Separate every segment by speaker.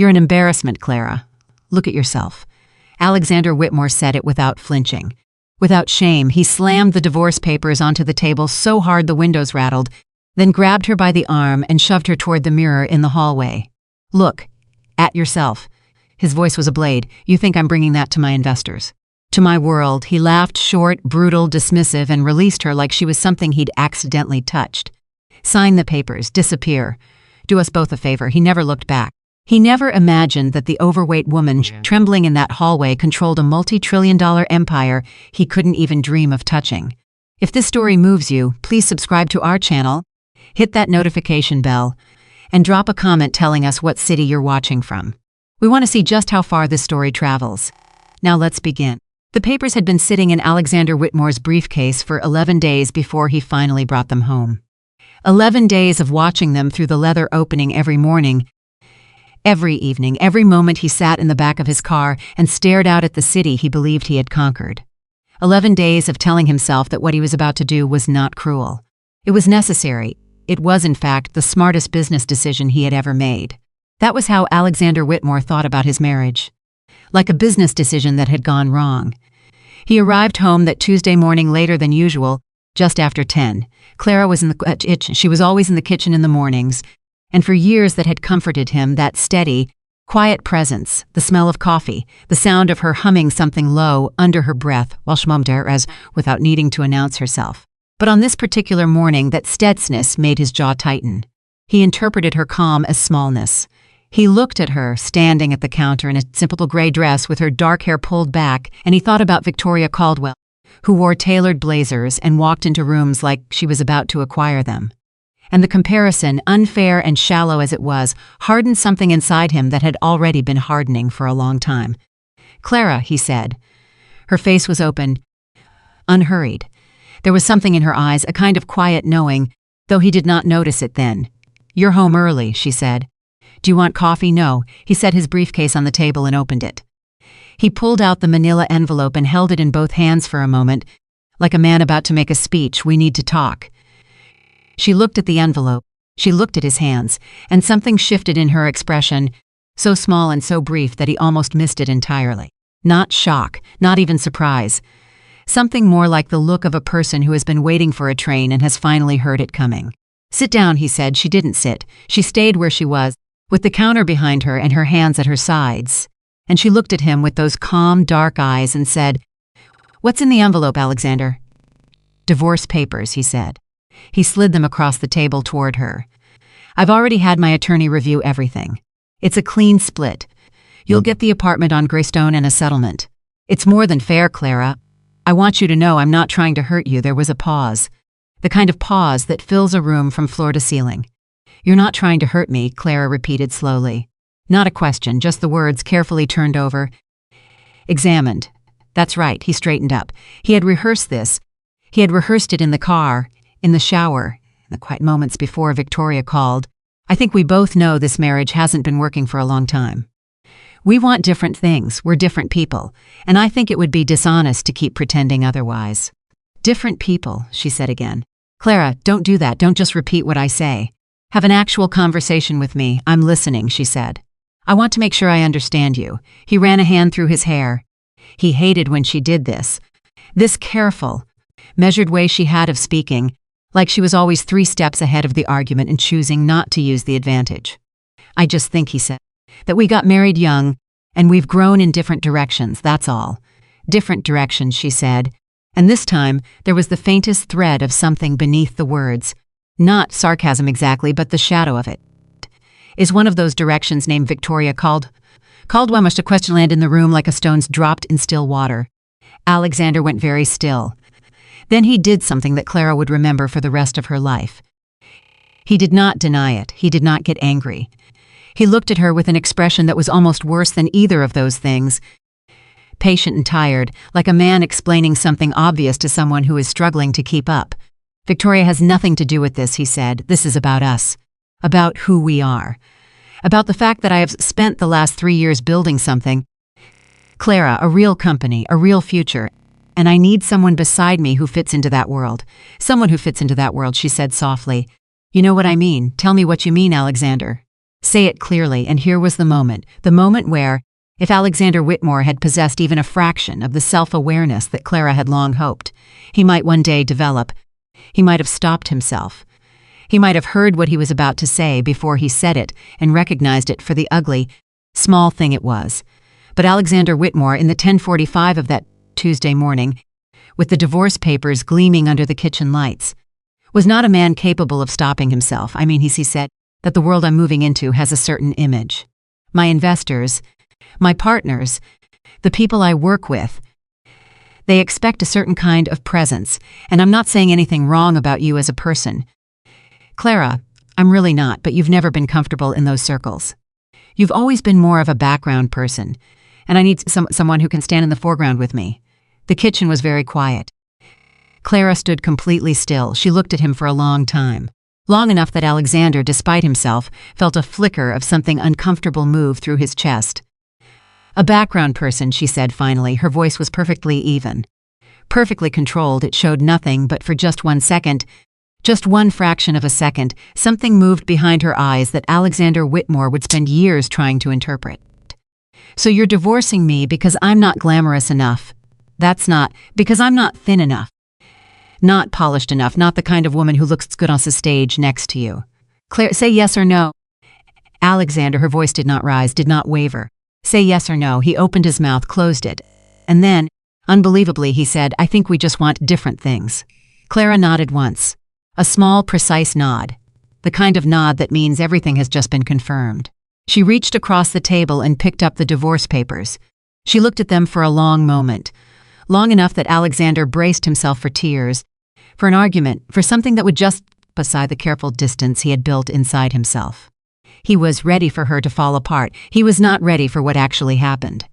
Speaker 1: You're an embarrassment, Clara. Look at yourself. Alexander Whitmore said it without flinching. Without shame, he slammed the divorce papers onto the table so hard the windows rattled, then grabbed her by the arm and shoved her toward the mirror in the hallway. Look, at yourself. His voice was a blade. You think I'm bringing that to my investors? To my world. He laughed, short, brutal, dismissive, and released her like she was something he'd accidentally touched. Sign the papers. Disappear. Do us both a favor. He never looked back. He never imagined that the overweight woman trembling in that hallway controlled a multi-trillion-dollar empire he couldn't even dream of touching. If this story moves you, please subscribe to our channel, hit that notification bell, and drop a comment telling us what city you're watching from. We want to see just how far this story travels. Now let's begin. The papers had been sitting in Alexander Whitmore's briefcase for 11 days before he finally brought them home. 11 days of watching them through the leather opening every morning, every evening, every moment he sat in the back of his car and stared out at the city he believed he had conquered. 11 days of telling himself that what he was about to do was not cruel. It was necessary. It was, in fact, the smartest business decision he had ever made. That was how Alexander Whitmore thought about his marriage. Like a business decision that had gone wrong. He arrived home that Tuesday morning later than usual, just after 10. Clara was in the kitchen. She was always in the kitchen in the mornings, and for years that had comforted him, that steady, quiet presence, the smell of coffee, the sound of her humming something low under her breath while she mummed as without needing to announce herself. But on this particular morning, that steadiness made his jaw tighten. He interpreted her calm as smallness. He looked at her, standing at the counter in a simple gray dress with her dark hair pulled back, and he thought about Victoria Caldwell, who wore tailored blazers and walked into rooms like she was about to acquire them. And the comparison, unfair and shallow as it was, hardened something inside him that had already been hardening for a long time. Clara, he said. Her face was open, unhurried. There was something in her eyes, a kind of quiet knowing, though he did not notice it then. You're home early, she said. Do you want coffee? No. He set his briefcase on the table and opened it. He pulled out the manila envelope and held it in both hands for a moment, like a man about to make a speech. We need to talk. She looked at the envelope. She looked at his hands, and something shifted in her expression, so small and so brief that he almost missed it entirely. Not shock, not even surprise. Something more like the look of a person who has been waiting for a train and has finally heard it coming. Sit down, he said. She didn't sit. She stayed where she was, with the counter behind her and her hands at her sides. And she looked at him with those calm, dark eyes and said, What's in the envelope, Alexander? Divorce papers, he said. He slid them across the table toward her. I've already had my attorney review everything. It's a clean split. You'll get the apartment on Greystone and a settlement. It's more than fair, Clara. I want you to know I'm not trying to hurt you. There was a pause. The kind of pause that fills a room from floor to ceiling. You're not trying to hurt me, Clara repeated slowly. Not a question, just the words carefully turned over. Examined. That's right, he straightened up. He had rehearsed this. He had rehearsed it in the car, in the shower, in the quiet moments before Victoria called. I think we both know this marriage hasn't been working for a long time. We want different things. We're different people. And I think it would be dishonest to keep pretending otherwise. Different people, she said again. Clara, don't do that. Don't just repeat what I say. Have an actual conversation with me. I'm listening, she said. I want to make sure I understand you. He ran a hand through his hair. He hated when she did this. This careful, measured way she had of speaking, like she was always 3 steps ahead of the argument and choosing not to use the advantage. I just think, he said, that we got married young, and we've grown in different directions, that's all. Different directions, she said. And this time, there was the faintest thread of something beneath the words. Not sarcasm exactly, but the shadow of it. Is one of those directions named Victoria Caldwell must have question land in the room like a stone's dropped in still water. Alexander went very still. Then he did something that Clara would remember for the rest of her life. He did not deny it. He did not get angry. He looked at her with an expression that was almost worse than either of those things. Patient and tired, like a man explaining something obvious to someone who is struggling to keep up. Victoria has nothing to do with this, he said. This is about us. About who we are. About the fact that I have spent the last 3 years building something. Clara, a real company, a real future. And I need someone beside me who fits into that world. Someone who fits into that world, she said softly. You know what I mean. Tell me what you mean, Alexander. Say it clearly, and here was the moment where, if Alexander Whitmore had possessed even a fraction of the self-awareness that Clara had long hoped, he might one day develop. He might have stopped himself. He might have heard what he was about to say before he said it and recognized it for the ugly, small thing it was. But Alexander Whitmore, in the 10:45 of that Tuesday morning, with the divorce papers gleaming under the kitchen lights, was not a man capable of stopping himself. He said, that the world I'm moving into has a certain image. My investors, my partners, the people I work with, they expect a certain kind of presence, and I'm not saying anything wrong about you as a person. Clara, I'm really not, but you've never been comfortable in those circles. You've always been more of a background person, and I need someone who can stand in the foreground with me. The kitchen was very quiet. Clara stood completely still. She looked at him for a long time. Long enough that Alexander, despite himself, felt a flicker of something uncomfortable move through his chest. A background person, she said finally. Her voice was perfectly even. Perfectly controlled, it showed nothing, but for just 1 second, just one fraction of a second, something moved behind her eyes that Alexander Whitmore would spend years trying to interpret. So you're divorcing me because I'm not glamorous enough. That's not, because I'm not thin enough. Not polished enough, not the kind of woman who looks good on the stage next to you. Claire, say yes or no. Alexander, her voice did not rise, did not waver. Say yes or no. He opened his mouth, closed it. And then, unbelievably, he said, I think we just want different things. Clara nodded once. A small, precise nod. The kind of nod that means everything has just been confirmed. She reached across the table and picked up the divorce papers. She looked at them for a long moment. Long enough that Alexander braced himself for tears. For an argument, for something that would just beside the careful distance he had built inside himself. He was ready for her to fall apart. He was not ready for what actually happened.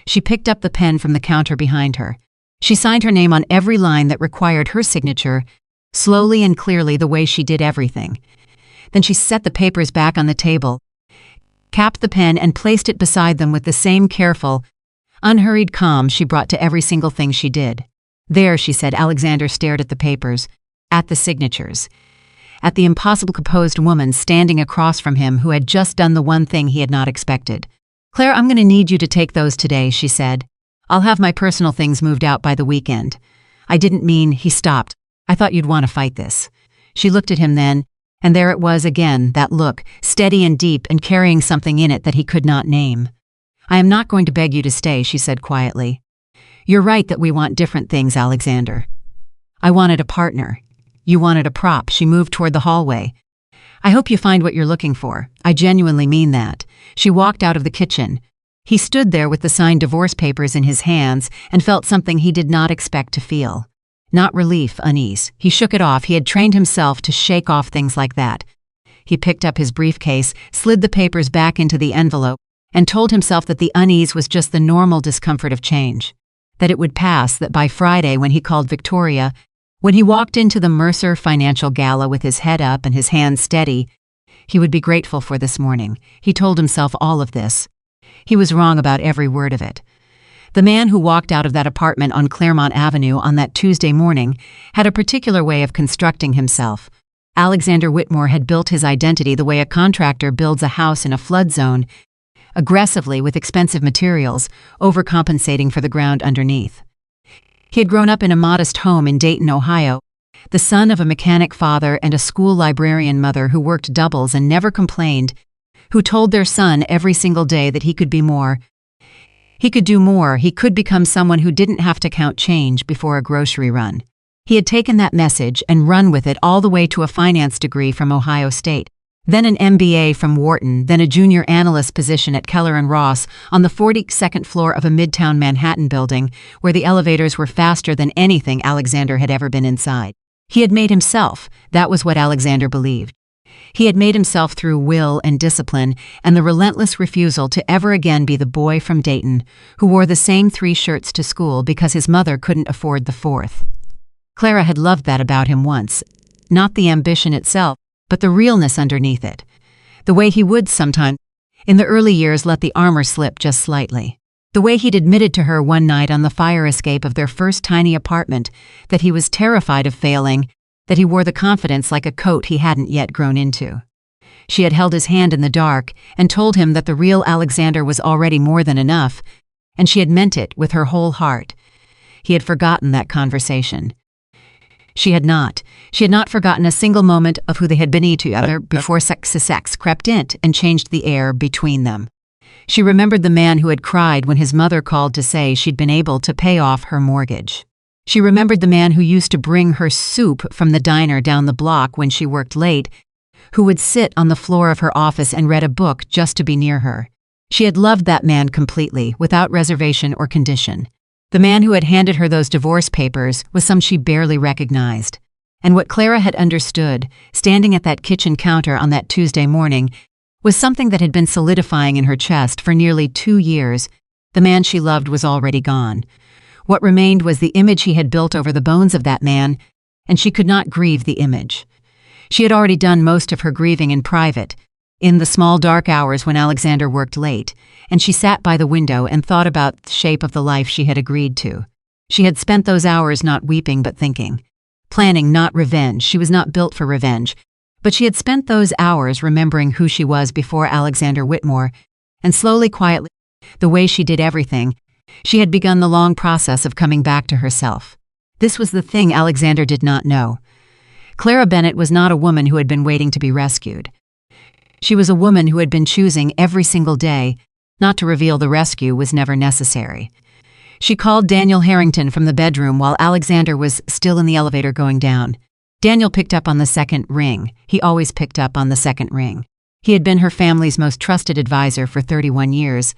Speaker 1: She picked up the pen from the counter behind her. She signed her name on every line that required her signature, slowly and clearly the way she did everything. Then she set the papers back on the table, capped the pen, and placed it beside them with the same careful, unhurried calm she brought to every single thing she did. There, she said. Alexander stared at the papers, at the signatures, at the impossible composed woman standing across from him who had just done the one thing he had not expected. Claire, I'm going to need you to take those today, she said. I'll have my personal things moved out by the weekend. I didn't mean, he stopped. I thought you'd want to fight this. She looked at him then, and there it was again, that look, steady and deep and carrying something in it that he could not name. I am not going to beg you to stay, she said quietly. You're right that we want different things, Alexander. I wanted a partner. You wanted a prop. She moved toward the hallway. I hope you find what you're looking for. I genuinely mean that. She walked out of the kitchen. He stood there with the signed divorce papers in his hands and felt something he did not expect to feel. Not relief, unease. He shook it off. He had trained himself to shake off things like that. He picked up his briefcase, slid the papers back into the envelope, and told himself that the unease was just the normal discomfort of change. That it would pass, that by Friday when he called Victoria, when he walked into the Mercer Financial Gala with his head up and his hands steady, he would be grateful for this morning. He told himself all of this. He was wrong about every word of it. The man who walked out of that apartment on Claremont Avenue on that Tuesday morning had a particular way of constructing himself. Alexander Whitmore had built his identity the way a contractor builds a house in a flood zone, aggressively with expensive materials, overcompensating for the ground underneath. He had grown up in a modest home in Dayton, Ohio, the son of a mechanic father and a school librarian mother who worked doubles and never complained, who told their son every single day that he could be more. He could do more. He could become someone who didn't have to count change before a grocery run. He had taken that message and run with it all the way to a finance degree from Ohio State, then an MBA from Wharton, then a junior analyst position at Keller & Ross on the 42nd floor of a midtown Manhattan building where the elevators were faster than anything Alexander had ever been inside. He had made himself. That was what Alexander believed. He had made himself through will and discipline and the relentless refusal to ever again be the boy from Dayton who wore the same 3 shirts to school because his mother couldn't afford the 4th. Clara had loved that about him once, not the ambition itself, but the realness underneath it. The way he would sometimes, in the early years, let the armor slip just slightly. The way he'd admitted to her one night on the fire escape of their first tiny apartment that he was terrified of failing, that he wore the confidence like a coat he hadn't yet grown into. She had held his hand in the dark and told him that the real Alexander was already more than enough, and she had meant it with her whole heart. He had forgotten that conversation. She had not. She had not forgotten a single moment of who they had been to each other before sex crept in and changed the air between them. She remembered the man who had cried when his mother called to say she'd been able to pay off her mortgage. She remembered the man who used to bring her soup from the diner down the block when she worked late, who would sit on the floor of her office and read a book just to be near her. She had loved that man completely, without reservation or condition. The man who had handed her those divorce papers was some she barely recognized. And what Clara had understood, standing at that kitchen counter on that Tuesday morning, was something that had been solidifying in her chest for nearly 2 years. The man she loved was already gone. What remained was the image he had built over the bones of that man, and she could not grieve the image. She had already done most of her grieving in private, in the small dark hours when Alexander worked late, and she sat by the window and thought about the shape of the life she had agreed to. She had spent those hours not weeping but thinking, planning not revenge. She was not built for revenge, but she had spent those hours remembering who she was before Alexander Whitmore, and slowly, quietly, the way she did everything, she had begun the long process of coming back to herself. This was the thing Alexander did not know. Clara Bennett was not a woman who had been waiting to be rescued. She was a woman who had been choosing every single day not to reveal the rescue was never necessary. She called Daniel Harrington from the bedroom while Alexander was still in the elevator going down. Daniel picked up on the second ring. He always picked up on the second ring. He had been her family's most trusted advisor for 31 years,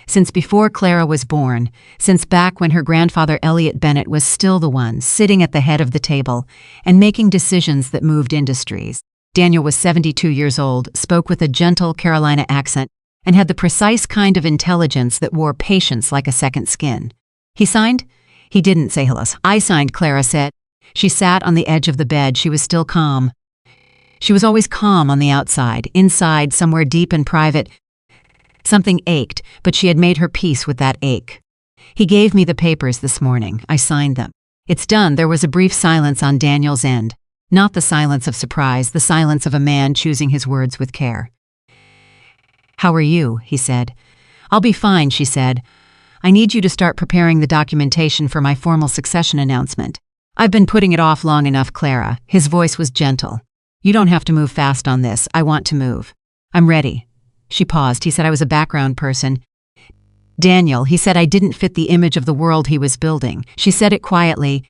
Speaker 1: since before Clara was born, since back when her grandfather Elliot Bennett was still the one sitting at the head of the table and making decisions that moved industries. Daniel was 72 years old, spoke with a gentle Carolina accent, and had the precise kind of intelligence that wore patience like a second skin. He signed? He didn't say hello. I signed, Clara said. She sat on the edge of the bed. She was still calm. She was always calm on the outside. Inside, somewhere deep and private, something ached, but she had made her peace with that ache. He gave me the papers this morning. I signed them. It's done. There was a brief silence on Daniel's end. Not the silence of surprise, the silence of a man choosing his words with care. How are you? He said. I'll be fine, she said. I need you to start preparing the documentation for my formal succession announcement. I've been putting it off long enough, Clara. His voice was gentle. You don't have to move fast on this. I want to move. I'm ready. She paused. He said I was a background person. Daniel, he said I didn't fit the image of the world he was building. She said it quietly,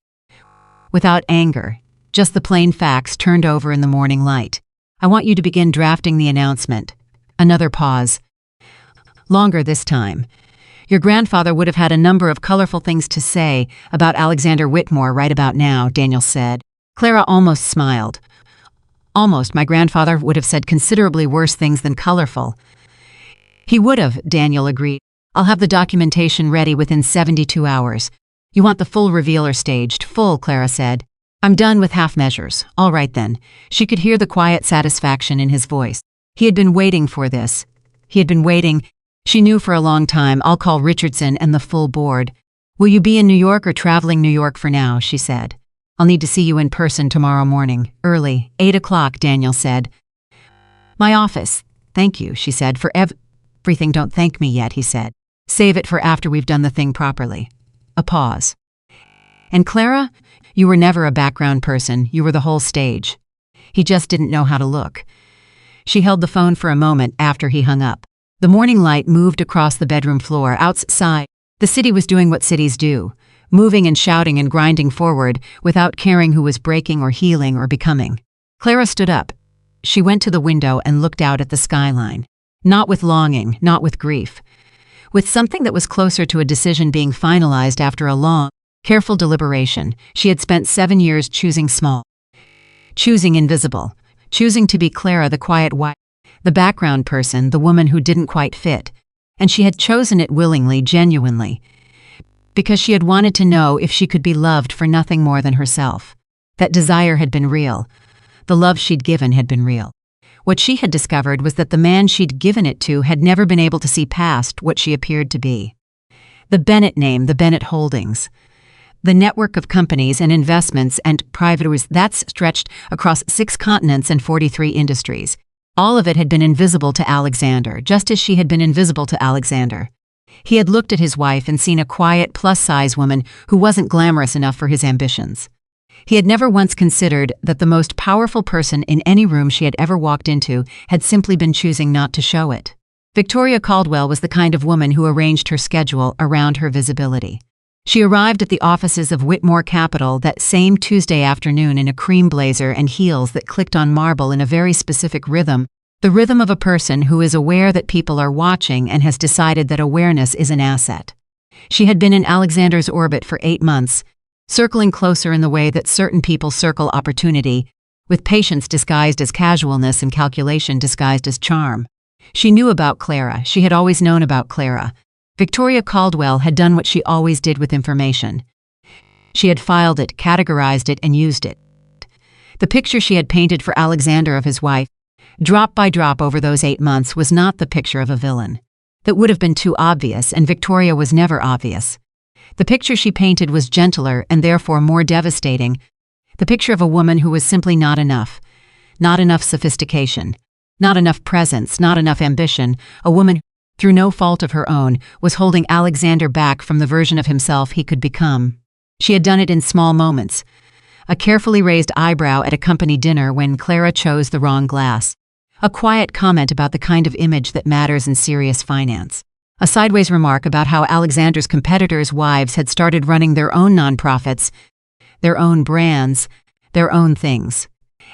Speaker 1: without anger, just the plain facts turned over in the morning light. I want you to begin drafting the announcement. Another pause. Longer this time. Your grandfather would have had a number of colorful things to say about Alexander Whitmore right about now, Daniel said. Clara almost smiled. Almost, my grandfather would have said considerably worse things than colorful. He would have, Daniel agreed. I'll have the documentation ready within 72 hours. You want the full reveal or staged? Full, Clara said. I'm done with half measures. All right then. She could hear the quiet satisfaction in his voice. He had been waiting for this. He had been waiting. She knew for a long time. I'll call Richardson and the full board. Will you be in New York or traveling New York for now? She said. I'll need to see you in person tomorrow morning. Early. 8 o'clock, Daniel said. My office. Thank you, she said. For everything. Don't thank me yet, he said. Save it for after we've done the thing properly. A pause. And Clara, you were never a background person. You were the whole stage. He just didn't know how to look. She held the phone for a moment after he hung up. The morning light moved across the bedroom floor. Outside, the city was doing what cities do, moving and shouting and grinding forward without caring who was breaking or healing or becoming. Clara stood up. She went to the window and looked out at the skyline. Not with longing, not with grief. With something that was closer to a decision being finalized after a long, careful deliberation. She had spent 7 years choosing small, choosing invisible, choosing to be Clara, the quiet wife, the background person, the woman who didn't quite fit. And she had chosen it willingly, genuinely, because she had wanted to know if she could be loved for nothing more than herself. That desire had been real. The love she'd given had been real. What she had discovered was that the man she'd given it to had never been able to see past what she appeared to be. The Bennett name, the Bennett Holdings, the network of companies and investments and private that's stretched across 6 continents and 43 industries. All of it had been invisible to Alexander, just as she had been invisible to Alexander. He had looked at his wife and seen a quiet, plus-size woman who wasn't glamorous enough for his ambitions. He had never once considered that the most powerful person in any room she had ever walked into had simply been choosing not to show it. Victoria Caldwell was the kind of woman who arranged her schedule around her visibility. She arrived at the offices of Whitmore Capital that same Tuesday afternoon in a cream blazer and heels that clicked on marble in a very specific rhythm, the rhythm of a person who is aware that people are watching and has decided that awareness is an asset. She had been in Alexander's orbit for 8 months, circling closer in the way that certain people circle opportunity, with patience disguised as casualness and calculation disguised as charm. She knew about Clara. She had always known about Clara. Victoria Caldwell had done what she always did with information. She had filed it, categorized it, and used it. The picture she had painted for Alexander of his wife, drop by drop over those 8 months, was not the picture of a villain. That would have been too obvious, and Victoria was never obvious. The picture she painted was gentler and therefore more devastating. The picture of a woman who was simply not enough. Not enough sophistication. Not enough presence, not enough ambition. A woman who, through no fault of her own, was holding Alexander back from the version of himself he could become. She had done it in small moments. A carefully raised eyebrow at a company dinner when Clara chose the wrong glass. A quiet comment about the kind of image that matters in serious finance. A sideways remark about how Alexander's competitors' wives had started running their own nonprofits, their own brands, their own things.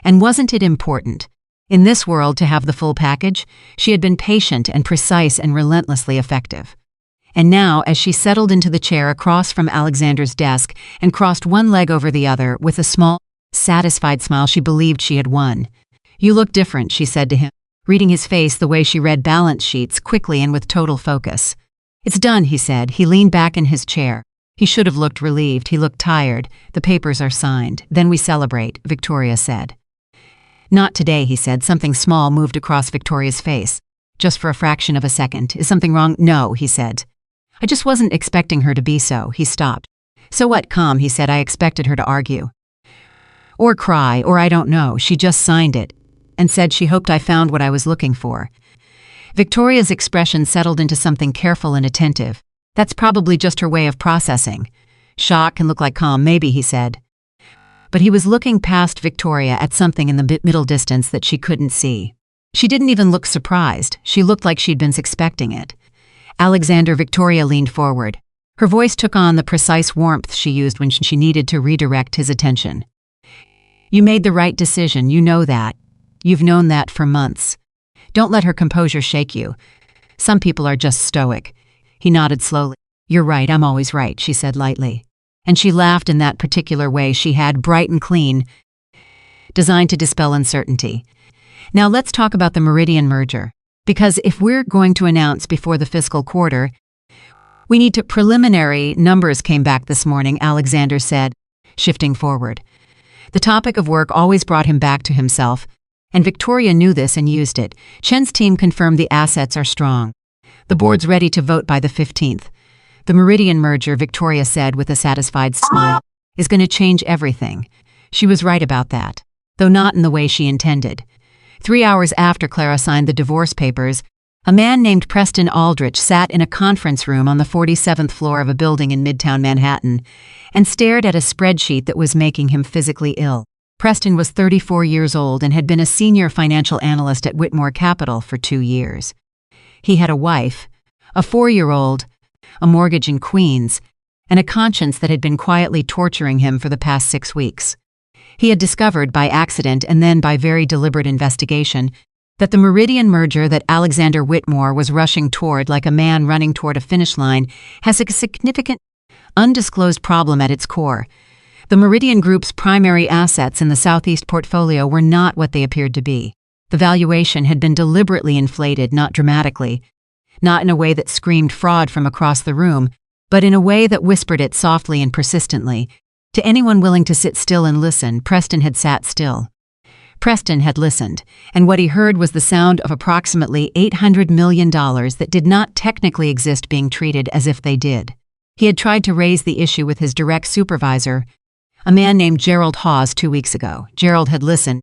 Speaker 1: And wasn't it important, in this world, to have the full package? She had been patient and precise and relentlessly effective. And now, as she settled into the chair across from Alexander's desk and crossed one leg over the other with a small, satisfied smile, she believed she had won. "You look different," she said to him, reading his face the way she read balance sheets, quickly and with total focus. "It's done," he said. He leaned back in his chair. He should have looked relieved. He looked tired. "The papers are signed. Then we celebrate," Victoria said. "Not today," he said. Something small moved across Victoria's face. Just for a fraction of a second. "Is something wrong?" "No," he said. "I just wasn't expecting her to be so." He stopped. "So what?" "Calm," he said. "I expected her to argue. Or cry, or I don't know. She just signed it and said she hoped I found what I was looking for." Victoria's expression settled into something careful and attentive. "That's probably just her way of processing. Shock can look like calm, maybe," he said. But he was looking past Victoria at something in the middle distance that she couldn't see. She didn't even look surprised. She looked like she'd been expecting it. "Alexander," Victoria leaned forward. Her voice took on the precise warmth she used when she needed to redirect his attention. "You made the right decision, you know that. You've known that for months. Don't let her composure shake you. Some people are just stoic." He nodded slowly. "You're right, I'm always right," she said lightly. And she laughed in that particular way she had, bright and clean, designed to dispel uncertainty. "Now let's talk about the Meridian merger. Because if we're going to announce before the fiscal quarter, we need to—" "Preliminary numbers came back this morning," Alexander said, shifting forward. The topic of work always brought him back to himself, and Victoria knew this and used it. "Chen's team confirmed the assets are strong. The board's ready to vote by the 15th. The Meridian merger," Victoria said with a satisfied smile, "is going to change everything." She was right about that, though not in the way she intended. 3 hours after Clara signed the divorce papers, a man named Preston Aldrich sat in a conference room on the 47th floor of a building in Midtown Manhattan and stared at a spreadsheet that was making him physically ill. Preston was 34 years old and had been a senior financial analyst at Whitmore Capital for 2 years. He had a wife, a 4-year-old, a mortgage in Queens, and a conscience that had been quietly torturing him for the past 6 weeks. He had discovered by accident and then by very deliberate investigation that the Meridian merger that Alexander Whitmore was rushing toward like a man running toward a finish line has a significant, undisclosed problem at its core. The Meridian Group's primary assets in the Southeast portfolio were not what they appeared to be. The valuation had been deliberately inflated, not dramatically, not in a way that screamed fraud from across the room, but in a way that whispered it softly and persistently. To anyone willing to sit still and listen, Preston had sat still. Preston had listened, and what he heard was the sound of approximately $800 million that did not technically exist being treated as if they did. He had tried to raise the issue with his direct supervisor, a man named Gerald Hawes, 2 weeks ago. Gerald had listened,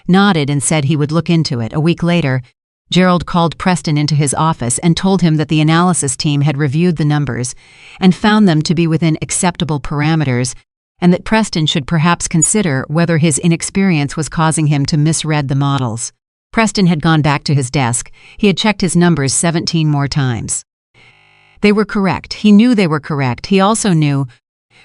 Speaker 1: nodded and said he would look into it. A week later, Gerald called Preston into his office and told him that the analysis team had reviewed the numbers and found them to be within acceptable parameters, and that Preston should perhaps consider whether his inexperience was causing him to misread the models. Preston had gone back to his desk. He had checked his numbers 17 more times. They were correct. He knew they were correct. He also knew,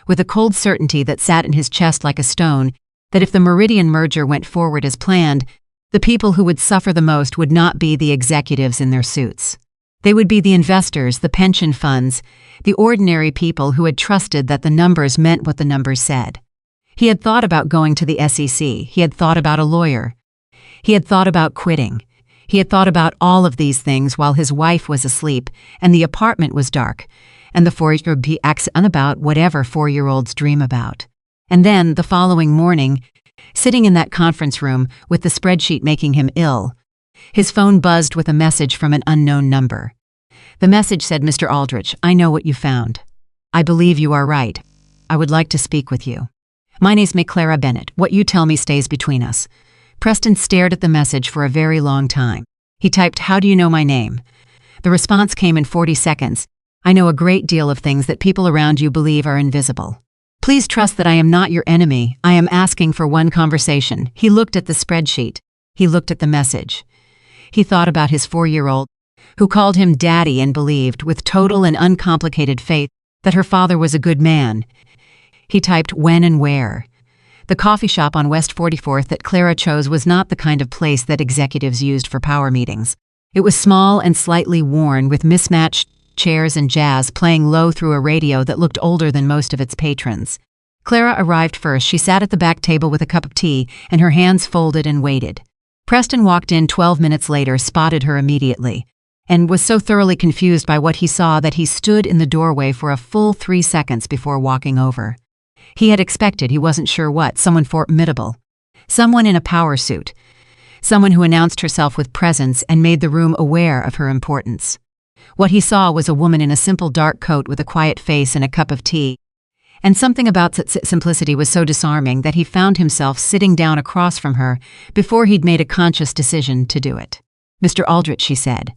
Speaker 1: with a cold certainty that sat in his chest like a stone, that if the Meridian merger went forward as planned, the people who would suffer the most would not be the executives in their suits. They would be the investors, the pension funds, the ordinary people who had trusted that the numbers meant what the numbers said. He had thought about going to the SEC. He had thought about a lawyer. He had thought about quitting. He had thought about all of these things while his wife was asleep and the apartment was dark, and the 4-year-old be on about whatever 4-year-olds dream about. And then, the following morning, sitting in that conference room with the spreadsheet making him ill, his phone buzzed with a message from an unknown number. The message said, "Mr. Aldrich, I know what you found. I believe you are right. I would like to speak with you. My name's Clara Bennett. What you tell me stays between us." Preston stared at the message for a very long time. He typed, "How do you know my name?" The response came in 40 seconds. "I know a great deal of things that people around you believe are invisible. Please trust that I am not your enemy. I am asking for one conversation." He looked at the spreadsheet. He looked at the message. He thought about his 4-year-old, who called him daddy and believed, with total and uncomplicated faith, that her father was a good man. He typed when and where. The coffee shop on West 44th that Clara chose was not the kind of place that executives used for power meetings. It was small and slightly worn, with mismatched chairs and jazz playing low through a radio that looked older than most of its patrons. Clara arrived first. She sat at the back table with a cup of tea and her hands folded and waited. Preston walked in 12 minutes later, spotted her immediately, and was so thoroughly confused by what he saw that he stood in the doorway for a full 3 seconds before walking over. He had expected, he wasn't sure what, someone formidable, someone in a power suit, someone who announced herself with presence and made the room aware of her importance. What he saw was a woman in a simple dark coat with a quiet face and a cup of tea, and something about that simplicity was so disarming that he found himself sitting down across from her before he'd made a conscious decision to do it. "Mr. Aldrich," she said.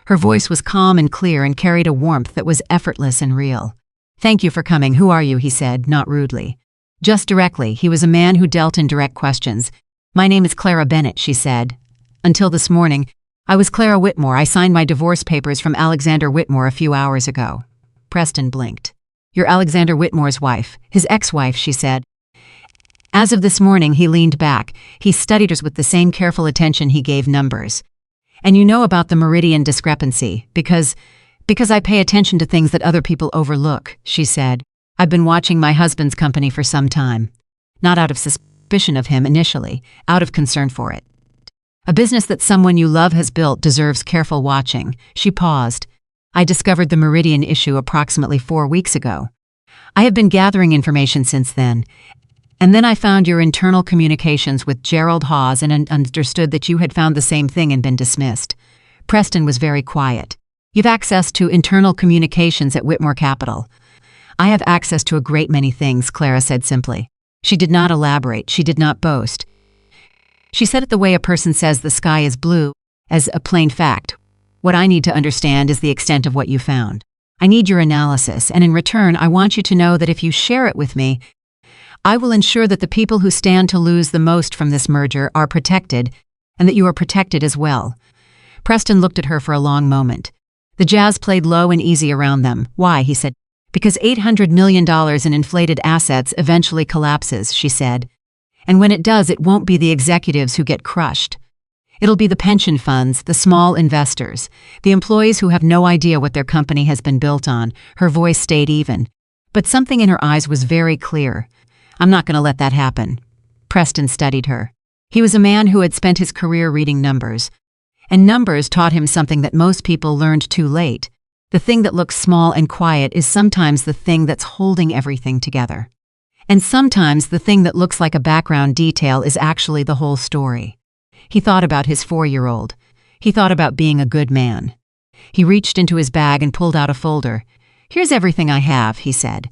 Speaker 1: Her voice was calm and clear and carried a warmth that was effortless and real. "Thank you for coming. Who are you?" he said, not rudely. Just directly. He was a man who dealt in direct questions. "My name is Clara Bennett," she said. "Until this morning, I was Clara Whitmore. I signed my divorce papers from Alexander Whitmore a few hours ago." Preston blinked. "You're Alexander Whitmore's wife." "His ex-wife," she said. As of this morning, he leaned back. He studied her with the same careful attention he gave numbers. "And you know about the Meridian discrepancy, because I pay attention to things that other people overlook," she said. "I've been watching my husband's company for some time. Not out of suspicion of him initially, out of concern for it. A business that someone you love has built deserves careful watching." She paused. "I discovered the Meridian issue approximately 4 weeks ago. I have been gathering information since then. And then I found your internal communications with Gerald Hawes and understood that you had found the same thing and been dismissed." Preston was very quiet. "You've access to internal communications at Whitmore Capital." "I have access to a great many things," Clara said simply. She did not elaborate. She did not boast. She said it the way a person says the sky is blue, as a plain fact. "What I need to understand is the extent of what you found. I need your analysis, and in return, I want you to know that if you share it with me, I will ensure that the people who stand to lose the most from this merger are protected, and that you are protected as well." Preston looked at her for a long moment. The jazz played low and easy around them. "Why?" he said. "Because $800 million in inflated assets eventually collapses," she said. "And when it does, it won't be the executives who get crushed. It'll be the pension funds, the small investors, the employees who have no idea what their company has been built on." Her voice stayed even, but something in her eyes was very clear. "I'm not going to let that happen." Preston studied her. He was a man who had spent his career reading numbers, and numbers taught him something that most people learned too late. The thing that looks small and quiet is sometimes the thing that's holding everything together. And sometimes the thing that looks like a background detail is actually the whole story. He thought about his 4-year-old. He thought about being a good man. He reached into his bag and pulled out a folder. "Here's everything I have," he said.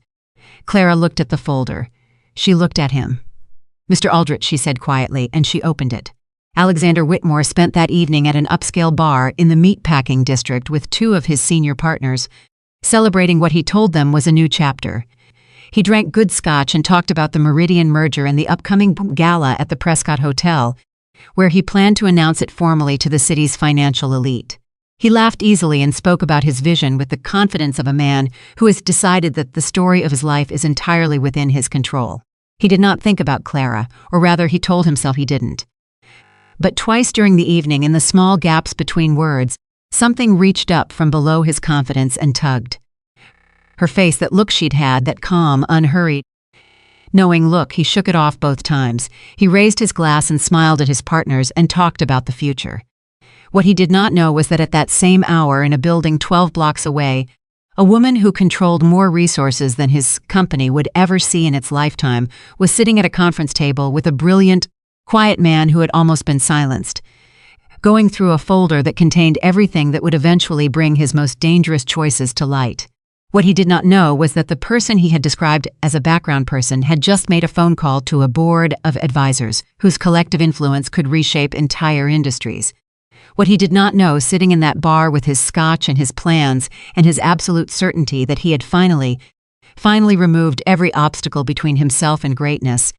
Speaker 1: Clara looked at the folder. She looked at him. Mr. Aldrich, she said quietly, and she opened it. Alexander Whitmore spent that evening at an upscale bar in the meatpacking district with two of his senior partners, celebrating what he told them was a new chapter. He drank good scotch and talked about the Meridian merger and the upcoming gala at the Prescott Hotel, where he planned to announce it formally to the city's financial elite. He laughed easily and spoke about his vision with the confidence of a man who has decided that the story of his life is entirely within his control. He did not think about Clara, or rather he told himself he didn't. But twice during the evening, in the small gaps between words, something reached up from below his confidence and tugged. Her face, that look she'd had, that calm, unhurried, knowing look, he shook it off both times. He raised his glass and smiled at his partners and talked about the future. What he did not know was that at that same hour, in a building 12 blocks away, a woman who controlled more resources than his company would ever see in its lifetime was sitting at a conference table with a brilliant, quiet man who had almost been silenced, going through a folder that contained everything that would eventually bring his most dangerous choices to light. What he did not know was that the person he had described as a background person had just made a phone call to a board of advisors whose collective influence could reshape entire industries. What he did not know, sitting in that bar with his scotch and his plans and his absolute certainty that he had finally removed every obstacle between himself and greatness,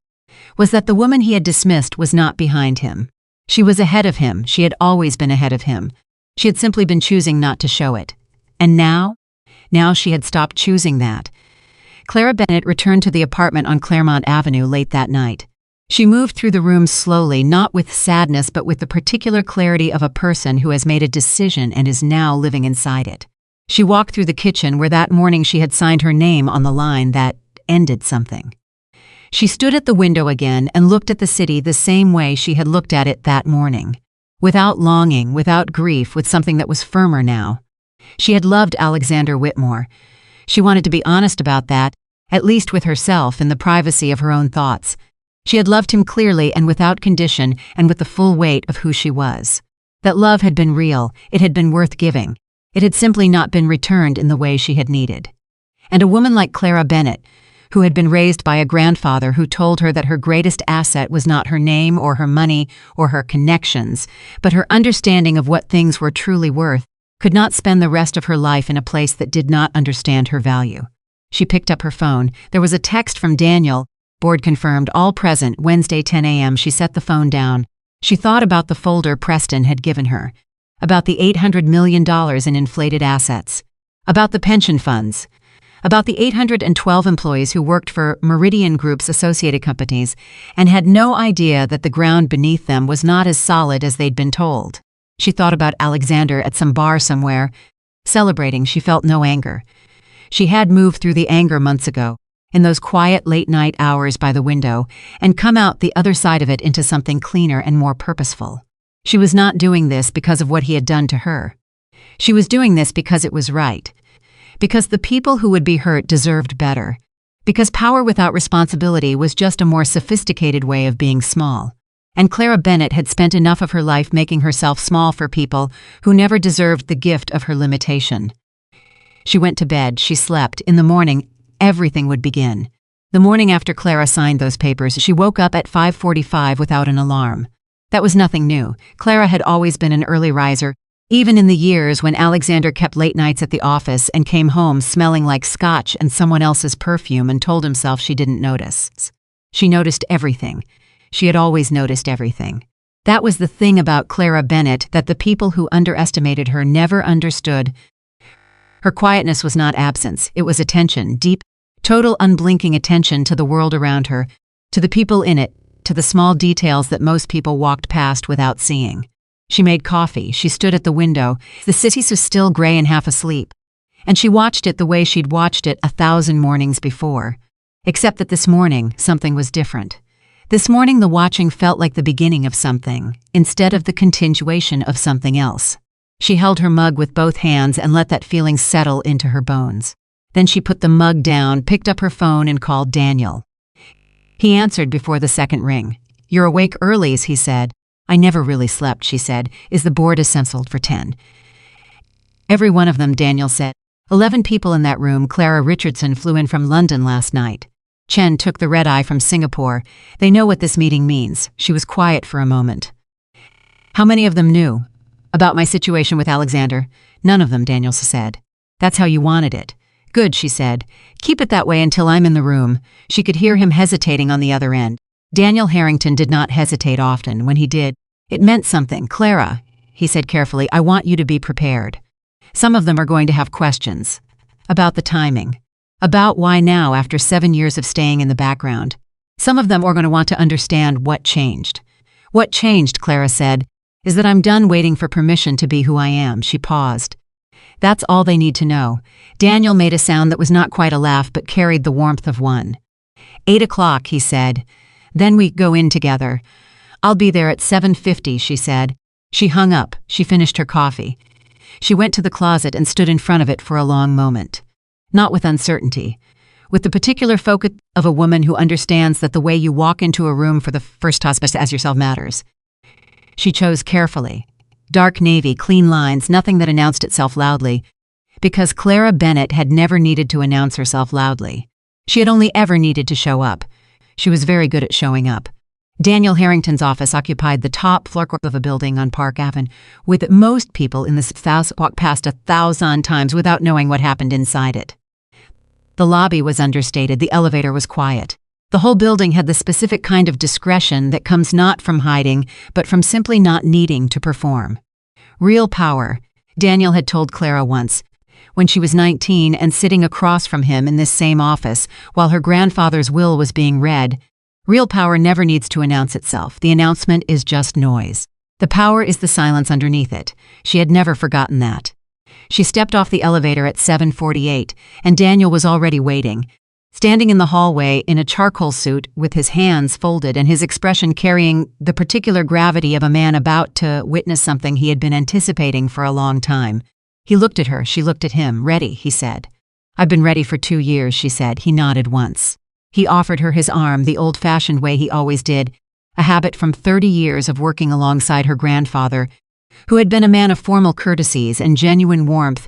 Speaker 1: was that the woman he had dismissed was not behind him. She was ahead of him. She had always been ahead of him. She had simply been choosing not to show it. And now she had stopped choosing that. Clara Bennett returned to the apartment on Claremont Avenue late that night. She moved through the rooms slowly, not with sadness, but with the particular clarity of a person who has made a decision and is now living inside it. She walked through the kitchen where that morning she had signed her name on the line that ended something. She stood at the window again and looked at the city the same way she had looked at it that morning. Without longing, without grief, with something that was firmer now. She had loved Alexander Whitmore. She wanted to be honest about that, at least with herself in the privacy of her own thoughts. She had loved him clearly and without condition and with the full weight of who she was. That love had been real, it had been worth giving. It had simply not been returned in the way she had needed. And a woman like Clara Bennett, who had been raised by a grandfather who told her that her greatest asset was not her name or her money or her connections, but her understanding of what things were truly worth, could not spend the rest of her life in a place that did not understand her value. She picked up her phone. There was a text from Daniel. Board confirmed, all present, Wednesday 10 a.m. She set the phone down. She thought about the folder Preston had given her, about the $800 million in inflated assets, about the pension funds, about the 812 employees who worked for Meridian Group's associated companies and had no idea that the ground beneath them was not as solid as they'd been told. She thought about Alexander at some bar somewhere. Celebrating, she felt no anger. She had moved through the anger months ago, in those quiet late-night hours by the window, and come out the other side of it into something cleaner and more purposeful. She was not doing this because of what he had done to her. She was doing this because it was right. Because the people who would be hurt deserved better. Because power without responsibility was just a more sophisticated way of being small. And Clara Bennett had spent enough of her life making herself small for people who never deserved the gift of her limitation. She went to bed, she slept. In the morning, everything would begin. The morning after Clara signed those papers, she woke up at 5:45 without an alarm. That was nothing new. Clara had always been an early riser, even in the years when Alexander kept late nights at the office and came home smelling like scotch and someone else's perfume and told himself she didn't notice. She noticed everything. She had always noticed everything. That was the thing about Clara Bennett that the people who underestimated her never understood. Her quietness was not absence, it was attention, deep, total unblinking attention to the world around her, to the people in it, to the small details that most people walked past without seeing. She made coffee, she stood at the window, the city was still gray and half asleep, and she watched it the way she'd watched it 1,000 mornings before. Except that this morning, something was different. This morning the watching felt like the beginning of something, instead of the continuation of something else. She held her mug with both hands and let that feeling settle into her bones. Then she put the mug down, picked up her phone and called Daniel. He answered before the second ring. "You're awake early," he said. "I never really slept," she said. "Is the board assembled for 10? "Every one of them," Daniel said. 11 people in that room. Clara Richardson flew in from London last night. Chen took the red-eye from Singapore. They know what this meeting means. She was quiet for a moment. How many of them knew? About my situation with Alexander? None of them, Daniel said. That's how you wanted it. Good, she said. Keep it that way until I'm in the room. She could hear him hesitating on the other end. Daniel Harrington did not hesitate often. When he did, it meant something. Clara, he said carefully, I want you to be prepared. Some of them are going to have questions. About the timing. About why now after 7 years of staying in the background. Some of them are going to want to understand what changed. What changed, Clara said, is that I'm done waiting for permission to be who I am. She paused. That's all they need to know. Daniel made a sound that was not quite a laugh but carried the warmth of one. 8 o'clock, he said. Then we go in together. I'll be there at 7:50, she said. She hung up. She finished her coffee. She went to the closet and stood in front of it for a long moment. Not with uncertainty. With the particular focus of a woman who understands that the way you walk into a room for the first time as yourself matters. She chose carefully. Dark navy, clean lines, nothing that announced itself loudly, because Clara Bennett had never needed to announce herself loudly. She had only ever needed to show up. She was very good at showing up. Daniel Harrington's office occupied the top floor of a building on Park Avenue, with most people in the house walk past 1,000 times without knowing what happened inside it. The lobby was understated, the elevator was quiet. The whole building had the specific kind of discretion that comes not from hiding, but from simply not needing to perform. Real power, Daniel had told Clara once, when she was 19 and sitting across from him in this same office while her grandfather's will was being read. Real power never needs to announce itself. The announcement is just noise. The power is the silence underneath it. She had never forgotten that. She stepped off the elevator at 7:48, and Daniel was already waiting. Standing in the hallway in a charcoal suit with his hands folded and his expression carrying the particular gravity of a man about to witness something he had been anticipating for a long time. He looked at her, she looked at him. Ready, he said. I've been ready for 2 years, she said. He nodded once. He offered her his arm the old-fashioned way he always did, a habit from 30 years of working alongside her grandfather, who had been a man of formal courtesies and genuine warmth,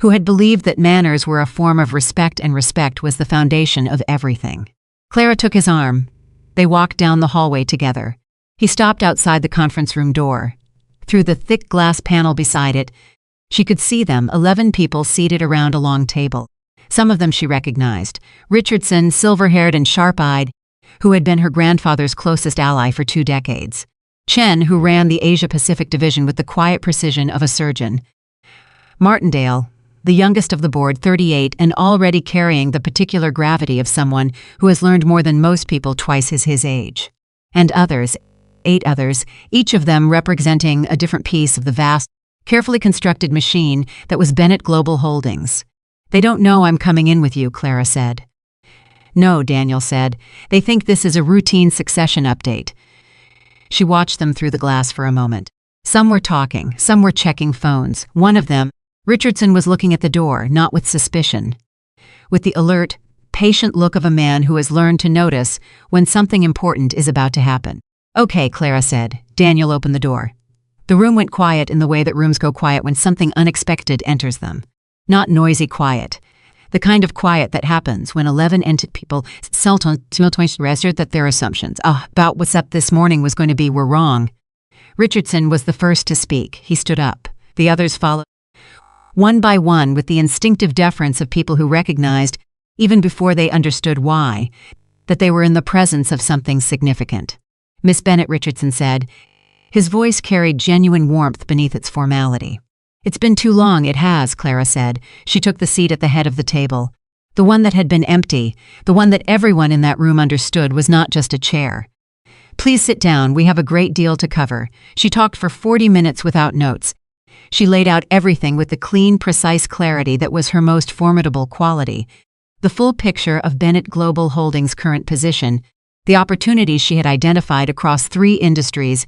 Speaker 1: who had believed that manners were a form of respect and respect was the foundation of everything. Clara took his arm. They walked down the hallway together. He stopped outside the conference room door. Through the thick glass panel beside it, she could see them, 11 people seated around a long table. Some of them she recognized. Richardson, silver-haired and sharp-eyed, who had been her grandfather's closest ally for 2 decades. Chen, who ran the Asia-Pacific division with the quiet precision of a surgeon. Martindale, the youngest of the board, 38, and already carrying the particular gravity of someone who has learned more than most people twice his age. And others, 8 others, each of them representing a different piece of the vast, carefully constructed machine that was Bennett Global Holdings. They don't know I'm coming in with you, Clara said. No, Daniel said. They think this is a routine succession update. She watched them through the glass for a moment. Some were talking, some were checking phones. One of them, Richardson, was looking at the door, not with suspicion. With the alert, patient look of a man who has learned to notice when something important is about to happen. Okay, Clara said. Daniel opened the door. The room went quiet in the way that rooms go quiet when something unexpected enters them. Not noisy quiet. The kind of quiet that happens when 11 people simultaneously assert that their assumptions about what's up this morning was going to be were wrong. Richardson was the first to speak. He stood up. The others followed. One by one, with the instinctive deference of people who recognized, even before they understood why, that they were in the presence of something significant. Miss Bennett, Richardson said. His voice carried genuine warmth beneath its formality. It's been too long, it has, Clara said. She took the seat at the head of the table. The one that had been empty, the one that everyone in that room understood was not just a chair. Please sit down, we have a great deal to cover. She talked for 40 minutes without notes. She laid out everything with the clean, precise clarity that was her most formidable quality. The full picture of Bennett Global Holdings' current position, the opportunities she had identified across 3 industries,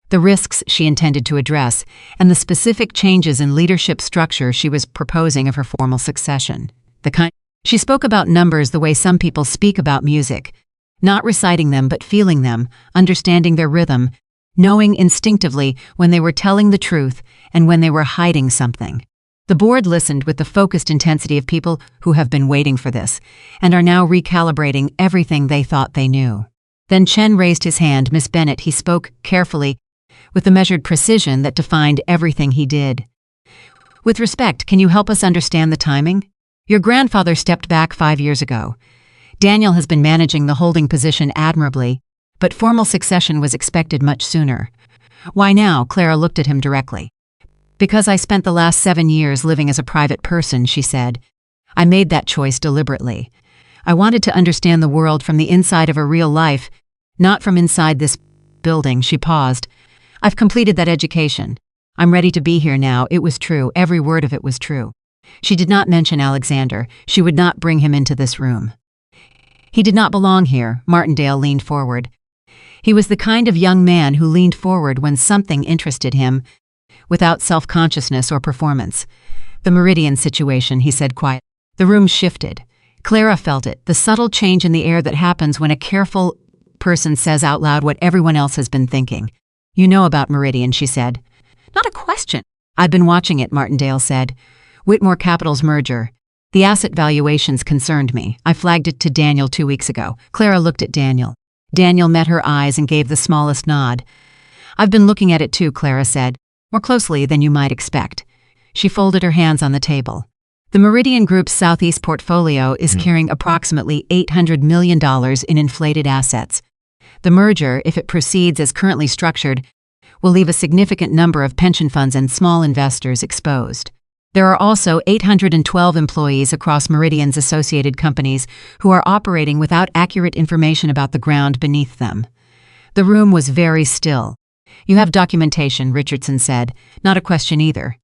Speaker 1: the risks she intended to address, and the specific changes in leadership structure she was proposing of her formal succession. She spoke about numbers the way some people speak about music, not reciting them but feeling them, understanding their rhythm, knowing instinctively when they were telling the truth and when they were hiding something. The board listened with the focused intensity of people who have been waiting for this, and are now recalibrating everything they thought they knew. Then Chen raised his hand. Miss Bennett, he spoke carefully, with the measured precision that defined everything he did. With respect, can you help us understand the timing? Your grandfather stepped back 5 years ago. Daniel has been managing the holding position admirably, but formal succession was expected much sooner. Why now? Clara looked at him directly. Because I spent the last 7 years living as a private person, she said. I made that choice deliberately. I wanted to understand the world from the inside of a real life, not from inside this building. She paused. I've completed that education. I'm ready to be here now. It was true. Every word of it was true. She did not mention Alexander. She would not bring him into this room. He did not belong here. Martindale leaned forward. He was the kind of young man who leaned forward when something interested him, without self-consciousness or performance. The Meridian situation, he said quietly. The room shifted. Clara felt it, the subtle change in the air that happens when a careful person says out loud what everyone else has been thinking. You know about Meridian, she said. Not a question. I've been watching it, Martindale said. Whitmore Capital's merger. The asset valuations concerned me. I flagged it to Daniel 2 weeks ago. Clara looked at Daniel. Daniel met her eyes and gave the smallest nod. I've been looking at it too, Clara said. More closely than you might expect. She folded her hands on the table. The Meridian Group's Southeast portfolio is carrying approximately $800 million in inflated assets. The merger, if it proceeds as currently structured, will leave a significant number of pension funds and small investors exposed. There are also 812 employees across Meridian's associated companies who are operating without accurate information about the ground beneath them. The room was very still. You have documentation, Richardson said. Not a question either.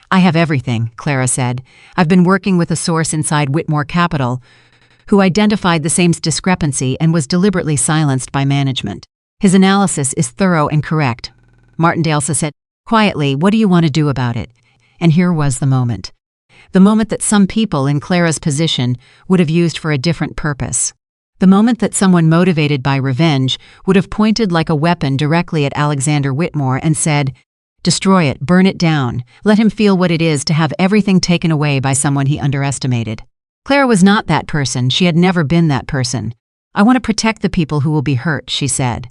Speaker 1: I have everything, Clara said. I've been working with a source inside Whitmore Capital who identified the same discrepancy and was deliberately silenced by management. His analysis is thorough and correct. Martindale said, quietly, what do you want to do about it? And here was the moment. The moment that some people in Clara's position would have used for a different purpose. The moment that someone motivated by revenge would have pointed like a weapon directly at Alexander Whitmore and said, destroy it, burn it down, let him feel what it is to have everything taken away by someone he underestimated. Clara was not that person. She had never been that person. I want to protect the people who will be hurt, she said.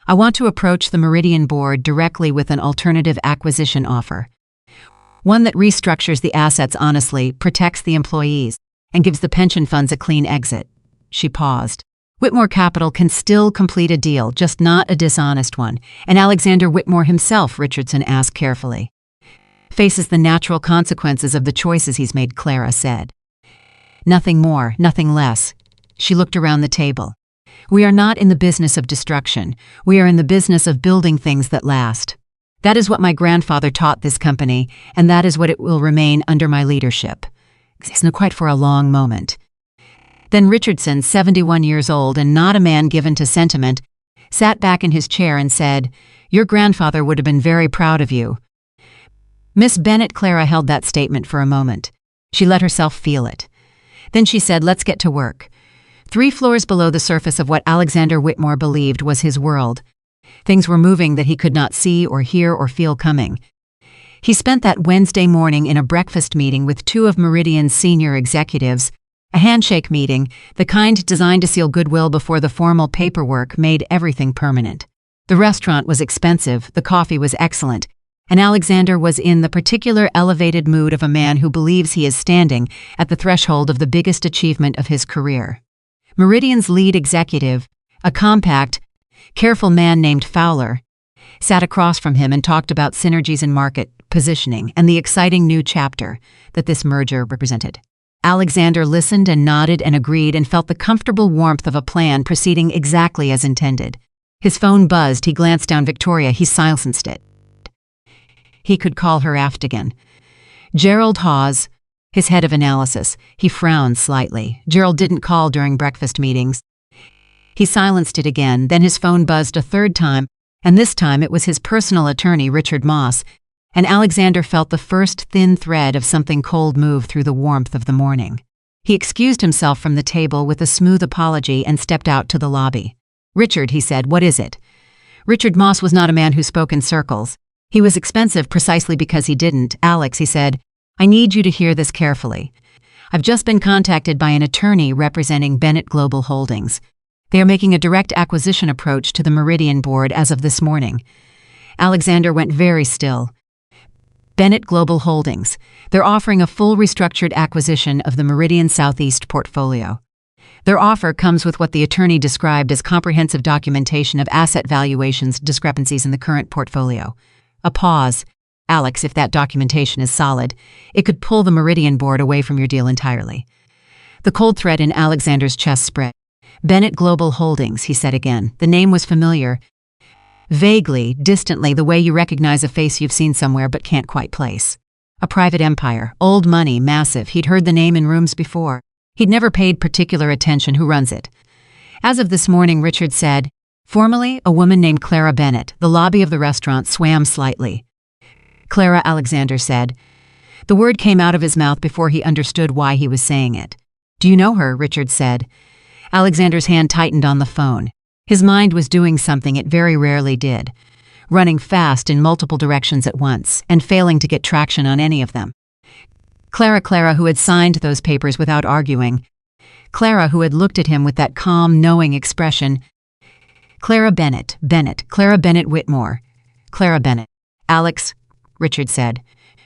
Speaker 1: I want to approach the Meridian board directly with an alternative acquisition offer. One that restructures the assets honestly, protects the employees, and gives the pension funds a clean exit. She paused. Whitmore Capital can still complete a deal, just not a dishonest one, and Alexander Whitmore himself, Richardson asked carefully, faces the natural consequences of the choices he's made, Clara said. Nothing more, nothing less. She looked around the table. We are not in the business of destruction. We are in the business of building things that last. That is what my grandfather taught this company, and that is what it will remain under my leadership. Isn't it quite for a long moment? Then Richardson, 71 years old and not a man given to sentiment, sat back in his chair and said, your grandfather would have been very proud of you. Miss Bennett. Clara held that statement for a moment. She let herself feel it. Then she said, let's get to work. 3 floors below the surface of what Alexander Whitmore believed was his world. Things were moving that he could not see or hear or feel coming. He spent that Wednesday morning in a breakfast meeting with 2 of Meridian's senior executives, a handshake meeting, the kind designed to seal goodwill before the formal paperwork made everything permanent. The restaurant was expensive, the coffee was excellent, and Alexander was in the particular elevated mood of a man who believes he is standing at the threshold of the biggest achievement of his career. Meridian's lead executive, a compact, careful man named Fowler, sat across from him and talked about synergies in market positioning and the exciting new chapter that this merger represented. Alexander listened and nodded and agreed and felt the comfortable warmth of a plan proceeding exactly as intended. His phone buzzed. He glanced down Victoria. He silenced it. He could call her aft again. Gerald Hawes, his head of analysis. He frowned slightly. Gerald didn't call during breakfast meetings. He silenced it again. Then his phone buzzed a third time, and this time it was his personal attorney, Richard Moss, and Alexander felt the first thin thread of something cold move through the warmth of the morning. He excused himself from the table with a smooth apology and stepped out to the lobby. Richard, he said, what is it? Richard Moss was not a man who spoke in circles. He was expensive precisely because he didn't. Alex, he said, I need you to hear this carefully. I've just been contacted by an attorney representing Bennett Global Holdings. They are making a direct acquisition approach to the Meridian board as of this morning. Alexander went very still. Bennett Global Holdings. They're offering a full restructured acquisition of the Meridian Southeast portfolio. Their offer comes with what the attorney described as comprehensive documentation of asset valuations discrepancies in the current portfolio. A pause. Alex, if that documentation is solid, it could pull the Meridian board away from your deal entirely. The cold thread in Alexander's chest spread. Bennett Global Holdings, he said again. The name was familiar. Vaguely, distantly, the way you recognize a face you've seen somewhere but can't quite place. A private empire, old money, massive. He'd heard the name in rooms before. He'd never paid particular attention who runs it. As of this morning, Richard said, formally, a woman named Clara Bennett. The lobby of the restaurant swam slightly. Clara, Alexander said. The word came out of his mouth before he understood why he was saying it. Do you know her? Richard said. Alexander's hand tightened on the phone. His mind was doing something it very rarely did, running fast in multiple directions at once and failing to get traction on any of them. Clara who had signed those papers without arguing. Clara who had looked at him with that calm, knowing expression. Clara Bennett, Clara Bennett Whitmore. Clara Bennett. Alex, Richard said.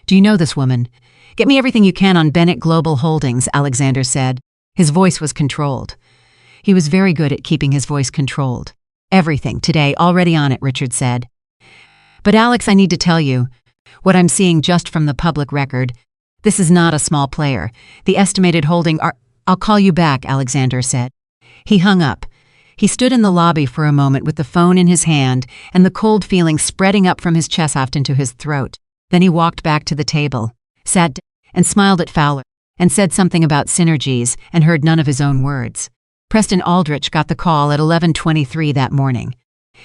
Speaker 1: Do you know this woman? Get me everything you can on Bennett Global Holdings, Alexander said. His voice was controlled. He was very good at keeping his voice controlled. Everything, today, already on it, Richard said. But Alex, I need to tell you, what I'm seeing just from the public record, this is not a small player. The estimated holding are— I'll call you back, Alexander said. He hung up. He stood in the lobby for a moment with the phone in his hand and the cold feeling spreading up from his chest off into his throat. Then he walked back to the table, sat down, and smiled at Fowler, and said something about synergies and heard none of his own words. Preston Aldrich got the call at 11:23 that morning.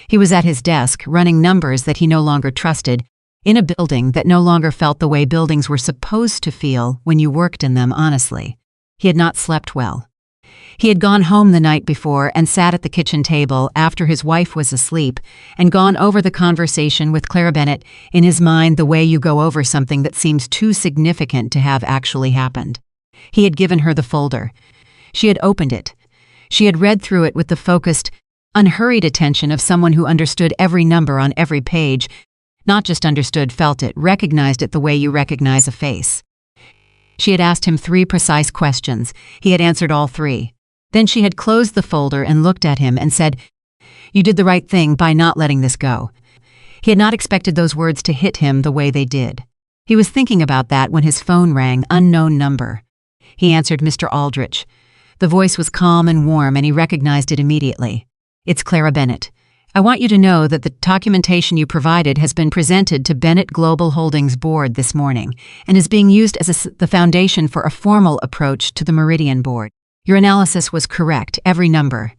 Speaker 1: He was at his desk, running numbers that he no longer trusted, in a building that no longer felt the way buildings were supposed to feel when you worked in them honestly. He had not slept well. He had gone home the night before and sat at the kitchen table after his wife was asleep and gone over the conversation with Clara Bennett in his mind the way you go over something that seems too significant to have actually happened. He had given her the folder. She had opened it. She had read through it with the focused, unhurried attention of someone who understood every number on every page, not just understood, felt it, recognized it the way you recognize a face. She had asked him 3 precise questions. He had answered all 3. Then she had closed the folder and looked at him and said, "You did the right thing by not letting this go." He had not expected those words to hit him the way they did. He was thinking about that when his phone rang, unknown number. He answered Mr. Aldrich. The voice was calm and warm, and he recognized it immediately. "It's Clara Bennett. I want you to know that the documentation you provided has been presented to Bennett Global Holdings board this morning and is being used as the foundation for a formal approach to the Meridian board. Your analysis was correct, every number."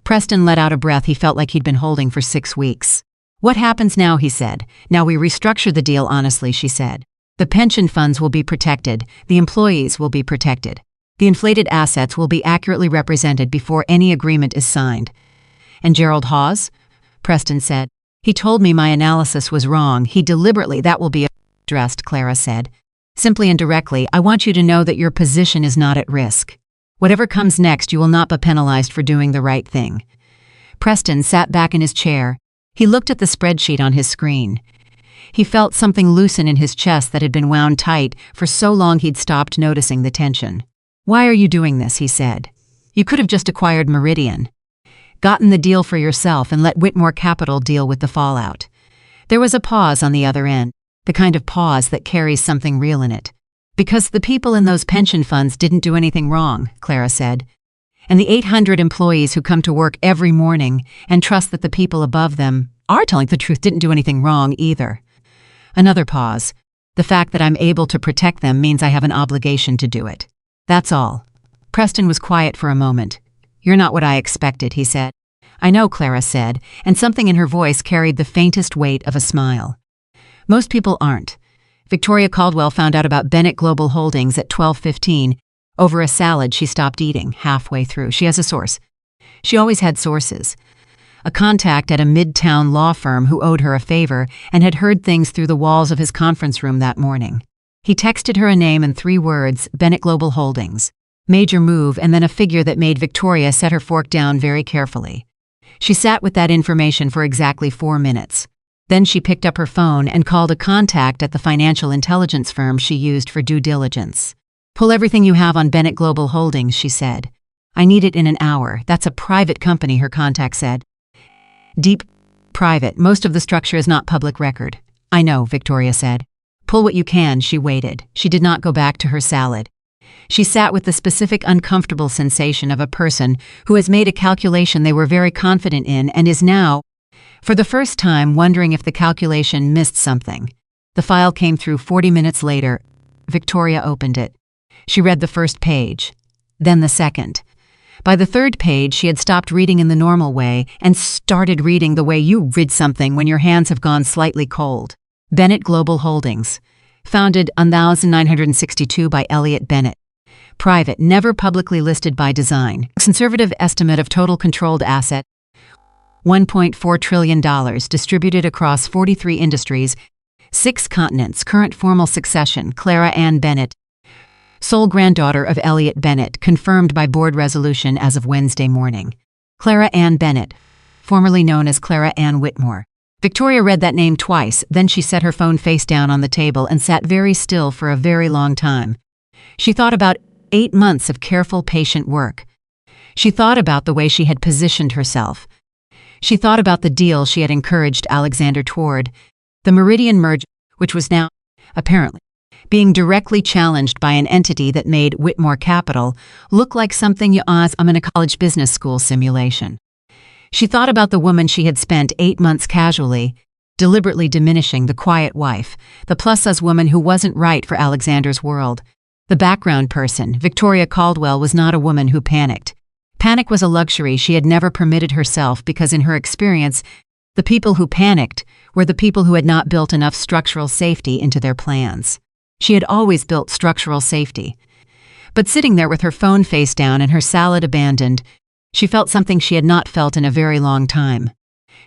Speaker 1: Preston let out a breath he felt like he'd been holding for 6 weeks. "What happens now?" he said. "Now we restructure the deal honestly," she said. "The pension funds will be protected. The employees will be protected. The inflated assets will be accurately represented before any agreement is signed." "And Gerald Hawes?" Preston said. "He told me my analysis was wrong. He deliberately— That will be addressed," Clara said. "Simply and directly, I want you to know that your position is not at risk. Whatever comes next, you will not be penalized for doing the right thing." Preston sat back in his chair. He looked at the spreadsheet on his screen. He felt something loosen in his chest that had been wound tight for so long he'd stopped noticing the tension. "Why are you doing this?" he said. "You could have just acquired Meridian. Gotten the deal for yourself and let Whitmore Capital deal with the fallout." There was a pause on the other end, the kind of pause that carries something real in it. "Because the people in those pension funds didn't do anything wrong," Clara said. "And the 800 employees who come to work every morning and trust that the people above them are telling the truth didn't do anything wrong either." Another pause. "The fact that I'm able to protect them means I have an obligation to do it. That's all." Preston was quiet for a moment. "You're not what I expected," he said. "I know," Clara said, and something in her voice carried the faintest weight of a smile. "Most people aren't. Victoria Caldwell found out about Bennett Global Holdings at 12:15 over a salad she stopped eating halfway through. She has a source. She always had sources. A contact at a midtown law firm who owed her a favor and had heard things through the walls of his conference room that morning. He texted her a name and 3 words, Bennett Global Holdings. Major move, and then a figure that made Victoria set her fork down very carefully. She sat with that information for exactly 4 minutes. Then she picked up her phone and called a contact at the financial intelligence firm she used for due diligence. Pull everything you have on Bennett Global Holdings, she said. I need it in an hour. That's a private company, her contact said. Deep private. Most of the structure is not public record. I know, Victoria said. Pull what you can, she waited. She did not go back to her salad. She sat with the specific uncomfortable sensation of a person who has made a calculation they were very confident in and is now, for the first time, wondering if the calculation missed something. The file came through 40 minutes later. Victoria opened it. She read the first page, then the second. By the third page, she had stopped reading in the normal way and started reading the way you read something when your hands have gone slightly cold. Bennett Global Holdings. Founded 1962 by Elliot Bennett. Private, never publicly listed by design. Conservative estimate of total controlled asset, $1.4 trillion, distributed across 43 industries, 6 continents. Current formal succession, Clara Ann Bennett. Sole granddaughter of Elliot Bennett, confirmed by board resolution as of Wednesday morning. Clara Ann Bennett, formerly known as Clara Ann Whitmore. Victoria read that name twice, then she set her phone face down on the table and sat very still for a very long time. She thought about 8 months of careful, patient work. She thought about the way she had positioned herself. She thought about the deal she had encouraged Alexander toward, the Meridian merger, which was now, apparently, being directly challenged by an entity that made Whitmore Capital look like something you ask in a college business school simulation. She thought about the woman she had spent 8 months casually, deliberately diminishing, the quiet wife, the plus-size woman who wasn't right for Alexander's world. The background person, Victoria Caldwell, was not a woman who panicked. Panic was a luxury she had never permitted herself because in her experience, the people who panicked were the people who had not built enough structural safety into their plans. She had always built structural safety. But sitting there with her phone face down and her salad abandoned, she felt something she had not felt in a very long time.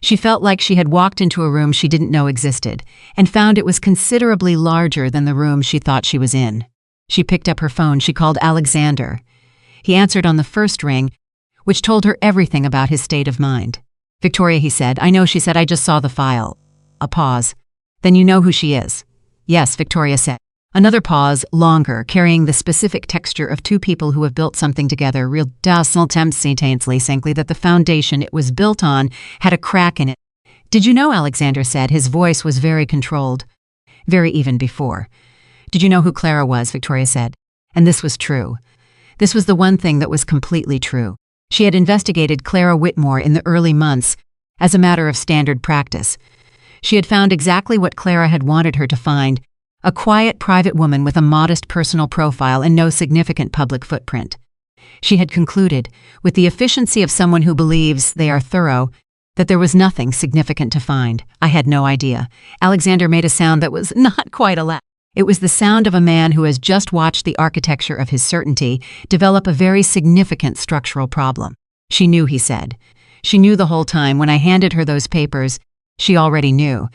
Speaker 1: She felt like she had walked into a room she didn't know existed and found it was considerably larger than the room she thought she was in. She picked up her phone. She called Alexander. He answered on the first ring, which told her everything about his state of mind. Victoria, he said. I know, she said. I just saw the file. A pause. Then you know who she is. Yes, Victoria said. Another pause, longer, carrying the specific texture of 2 people who have built something together, real simultaneously, that the foundation it was built on had a crack in it. Did you know, Alexander said. His voice was very controlled. Very even before. Did you know who Clara was, Victoria said. And this was true. This was the one thing that was completely true. She had investigated Clara Whitmore in the early months as a matter of standard practice. She had found exactly what Clara had wanted her to find, a quiet, private woman with a modest personal profile and no significant public footprint. She had concluded, with the efficiency of someone who believes they are thorough, that there was nothing significant to find. I had no idea. Alexander made a sound that was not quite a laugh. It was the sound of a man who has just watched the architecture of his certainty develop a very significant structural problem. She knew, he said. She knew the whole time. When I handed her those papers, she already knew.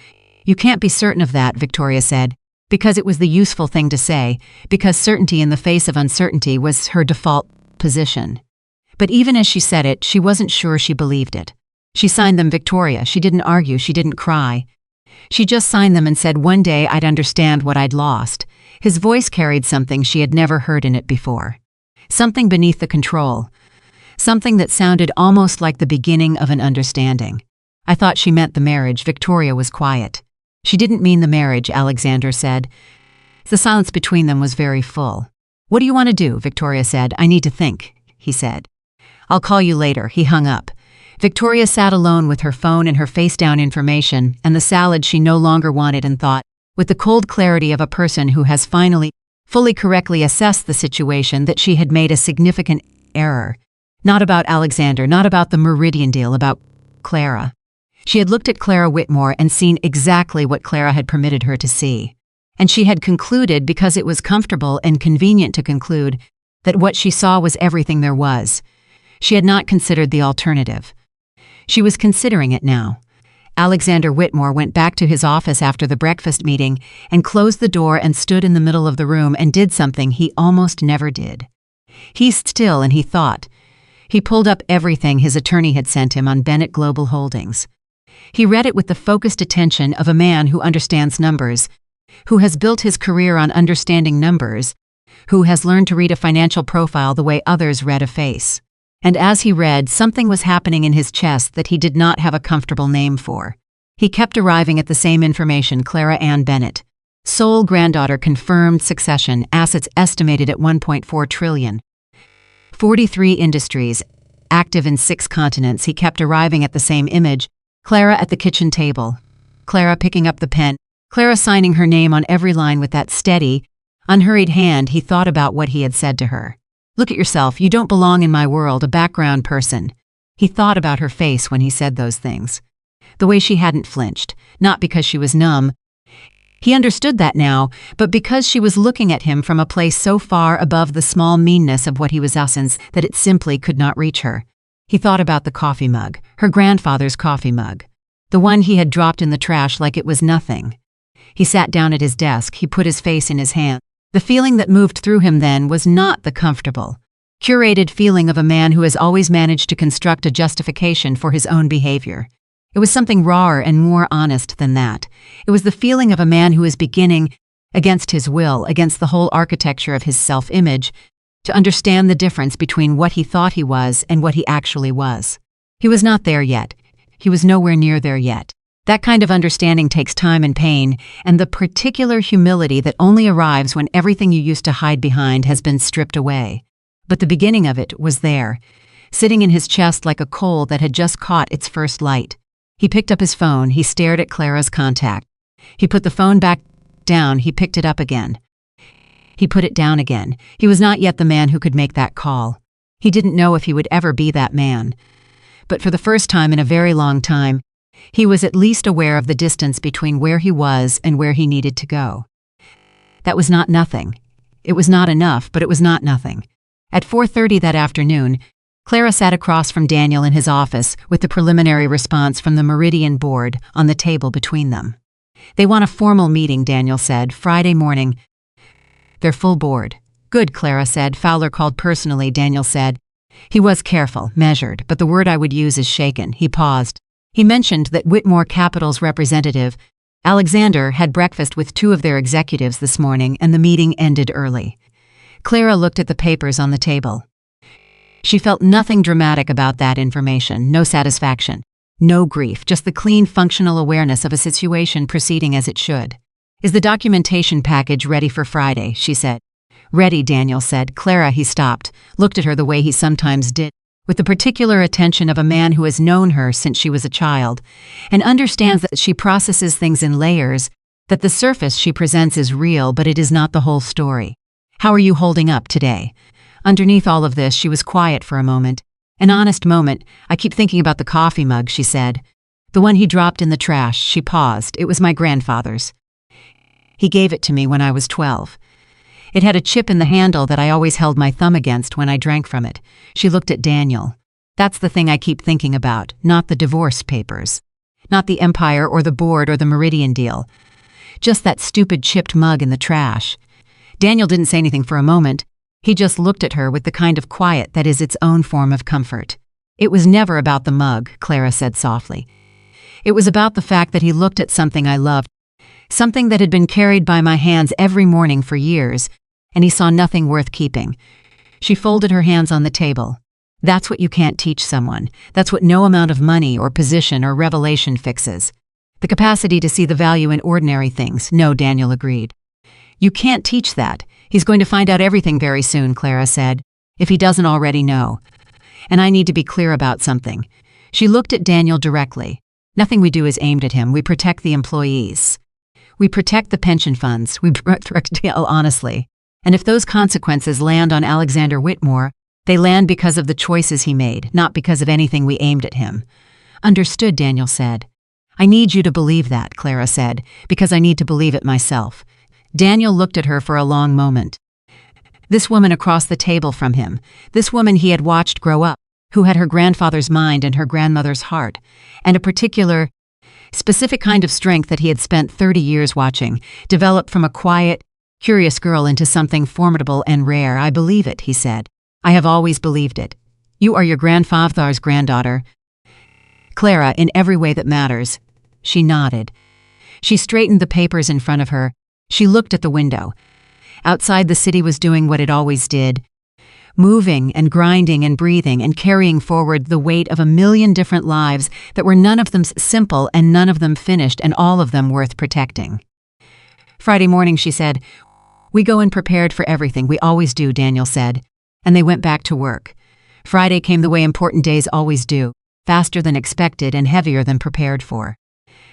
Speaker 1: You can't be certain of that, Victoria said. Because it was the useful thing to say, because certainty in the face of uncertainty was her default position. But even as she said it, she wasn't sure she believed it. She signed them, Victoria. She didn't argue, she didn't cry. She just signed them and said one day I'd understand what I'd lost. His voice carried something she had never heard in it before. Something beneath the control. Something that sounded almost like the beginning of an understanding. I thought she meant the marriage. Victoria was quiet. She didn't mean the marriage, Alexander said. The silence between them was very full. What do you want to do? Victoria said. I need to think, he said. I'll call you later. He hung up. Victoria sat alone with her phone and her face-down information and the salad she no longer wanted and thought, with the cold clarity of a person who has finally, fully correctly assessed the situation, that she had made a significant error. Not about Alexander, not about the Meridian deal, about Clara. She had looked at Clara Whitmore and seen exactly what Clara had permitted her to see. And she had concluded, because it was comfortable and convenient to conclude, that what she saw was everything there was. She had not considered the alternative. She was considering it now. Alexander Whitmore went back to his office after the breakfast meeting and closed the door and stood in the middle of the room and did something he almost never did. He stood still and he thought. He pulled up everything his attorney had sent him on Bennett Global Holdings. He read it with the focused attention of a man who understands numbers, who has built his career on understanding numbers, who has learned to read a financial profile the way others read a face. And as he read, something was happening in his chest that he did not have a comfortable name for. He kept arriving at the same information: Clara Bennett. Sole granddaughter, confirmed succession, assets estimated at $1.4 trillion. 43 industries, active in 6 continents. He kept arriving at the same image: Clara at the kitchen table. Clara picking up the pen. Clara signing her name on every line with that steady, unhurried hand. He thought about what he had said to her. "Look at yourself, you don't belong in my world, a background person." He thought about her face when he said those things. The way she hadn't flinched, not because she was numb. He understood that now, but because she was looking at him from a place so far above the small meanness of what he was essence that it simply could not reach her. He thought about the coffee mug, her grandfather's coffee mug, the one he had dropped in the trash like it was nothing. He sat down at his desk, he put his face in his hand. The feeling that moved through him then was not the comfortable, curated feeling of a man who has always managed to construct a justification for his own behavior. It was something rawer and more honest than that. It was the feeling of a man who is beginning, against his will, against the whole architecture of his self-image, to understand the difference between what he thought he was and what he actually was. He was not there yet. He was nowhere near there yet. That kind of understanding takes time and pain, and the particular humility that only arrives when everything you used to hide behind has been stripped away. But the beginning of it was there, sitting in his chest like a coal that had just caught its first light. He picked up his phone, he stared at Clara's contact. He put the phone back down, he picked it up again. He put it down again. He was not yet the man who could make that call. He didn't know if he would ever be that man. But for the first time in a very long time, he was at least aware of the distance between where he was and where he needed to go. That was not nothing. It was not enough, but it was not nothing. At 4:30 that afternoon, Clara sat across from Daniel in his office with the preliminary response from the Meridian board on the table between them. "They want a formal meeting," Daniel said, "Friday morning. They're full board." "Good," Clara said. "Fowler called personally," Daniel said. He was careful, measured, but the word I would use is shaken. He paused. He mentioned that Whitmore Capital's representative, Alexander, had breakfast with 2 of their executives this morning, and the meeting ended early. Clara looked at the papers on the table. She felt nothing dramatic about that information, no satisfaction, no grief, just the clean, functional awareness of a situation proceeding as it should. "Is the documentation package ready for Friday?" she said. "Ready," Daniel said. "Clara," he stopped, looked at her the way he sometimes did, with the particular attention of a man who has known her since she was a child, and understands that she processes things in layers, that the surface she presents is real, but it is not the whole story. "How are you holding up today?" Underneath all of this, she was quiet for a moment. An honest moment. "I keep thinking about the coffee mug," she said. "The one he dropped in the trash." She paused. "It was my grandfather's. He gave it to me when I was 12. It had a chip in the handle that I always held my thumb against when I drank from it." She looked at Daniel. "That's the thing I keep thinking about, not the divorce papers. Not the Empire or the board or the Meridian deal. Just that stupid chipped mug in the trash." Daniel didn't say anything for a moment. He just looked at her with the kind of quiet that is its own form of comfort. "It was never about the mug," Clara said softly. "It was about the fact that he looked at something I loved, something that had been carried by my hands every morning for years, and he saw nothing worth keeping." She folded her hands on the table. "That's what you can't teach someone. That's what no amount of money or position or revelation fixes. The capacity to see the value in ordinary things." "No," Daniel agreed. "You can't teach that. He's going to find out everything very soon," Clara said, "if he doesn't already know. And I need to be clear about something." She looked at Daniel directly. "Nothing we do is aimed at him. We protect the employees. We protect the pension funds. We protect honestly. And if those consequences land on Alexander Whitmore, they land because of the choices he made, not because of anything we aimed at him." "Understood," Daniel said. "I need you to believe that," Clara said, "because I need to believe it myself." Daniel looked at her for a long moment. This woman across the table from him, this woman he had watched grow up, who had her grandfather's mind and her grandmother's heart, and a particular Specific kind of strength that he had spent 30 years watching, developed from a quiet, curious girl into something formidable and rare. I believe it, he said. I have always believed it. You are your grandfather's granddaughter, Clara, in every way that matters. She nodded. She straightened the papers in front of her. She looked at the window. Outside, the city was doing what it always did, moving and grinding and breathing and carrying forward the weight of a million different lives that were none of them simple and none of them finished and all of them worth protecting. Friday morning, she said, "We go in prepared for everything. We always do," Daniel said. And they went back to work. Friday came the way important days always do, faster than expected and heavier than prepared for.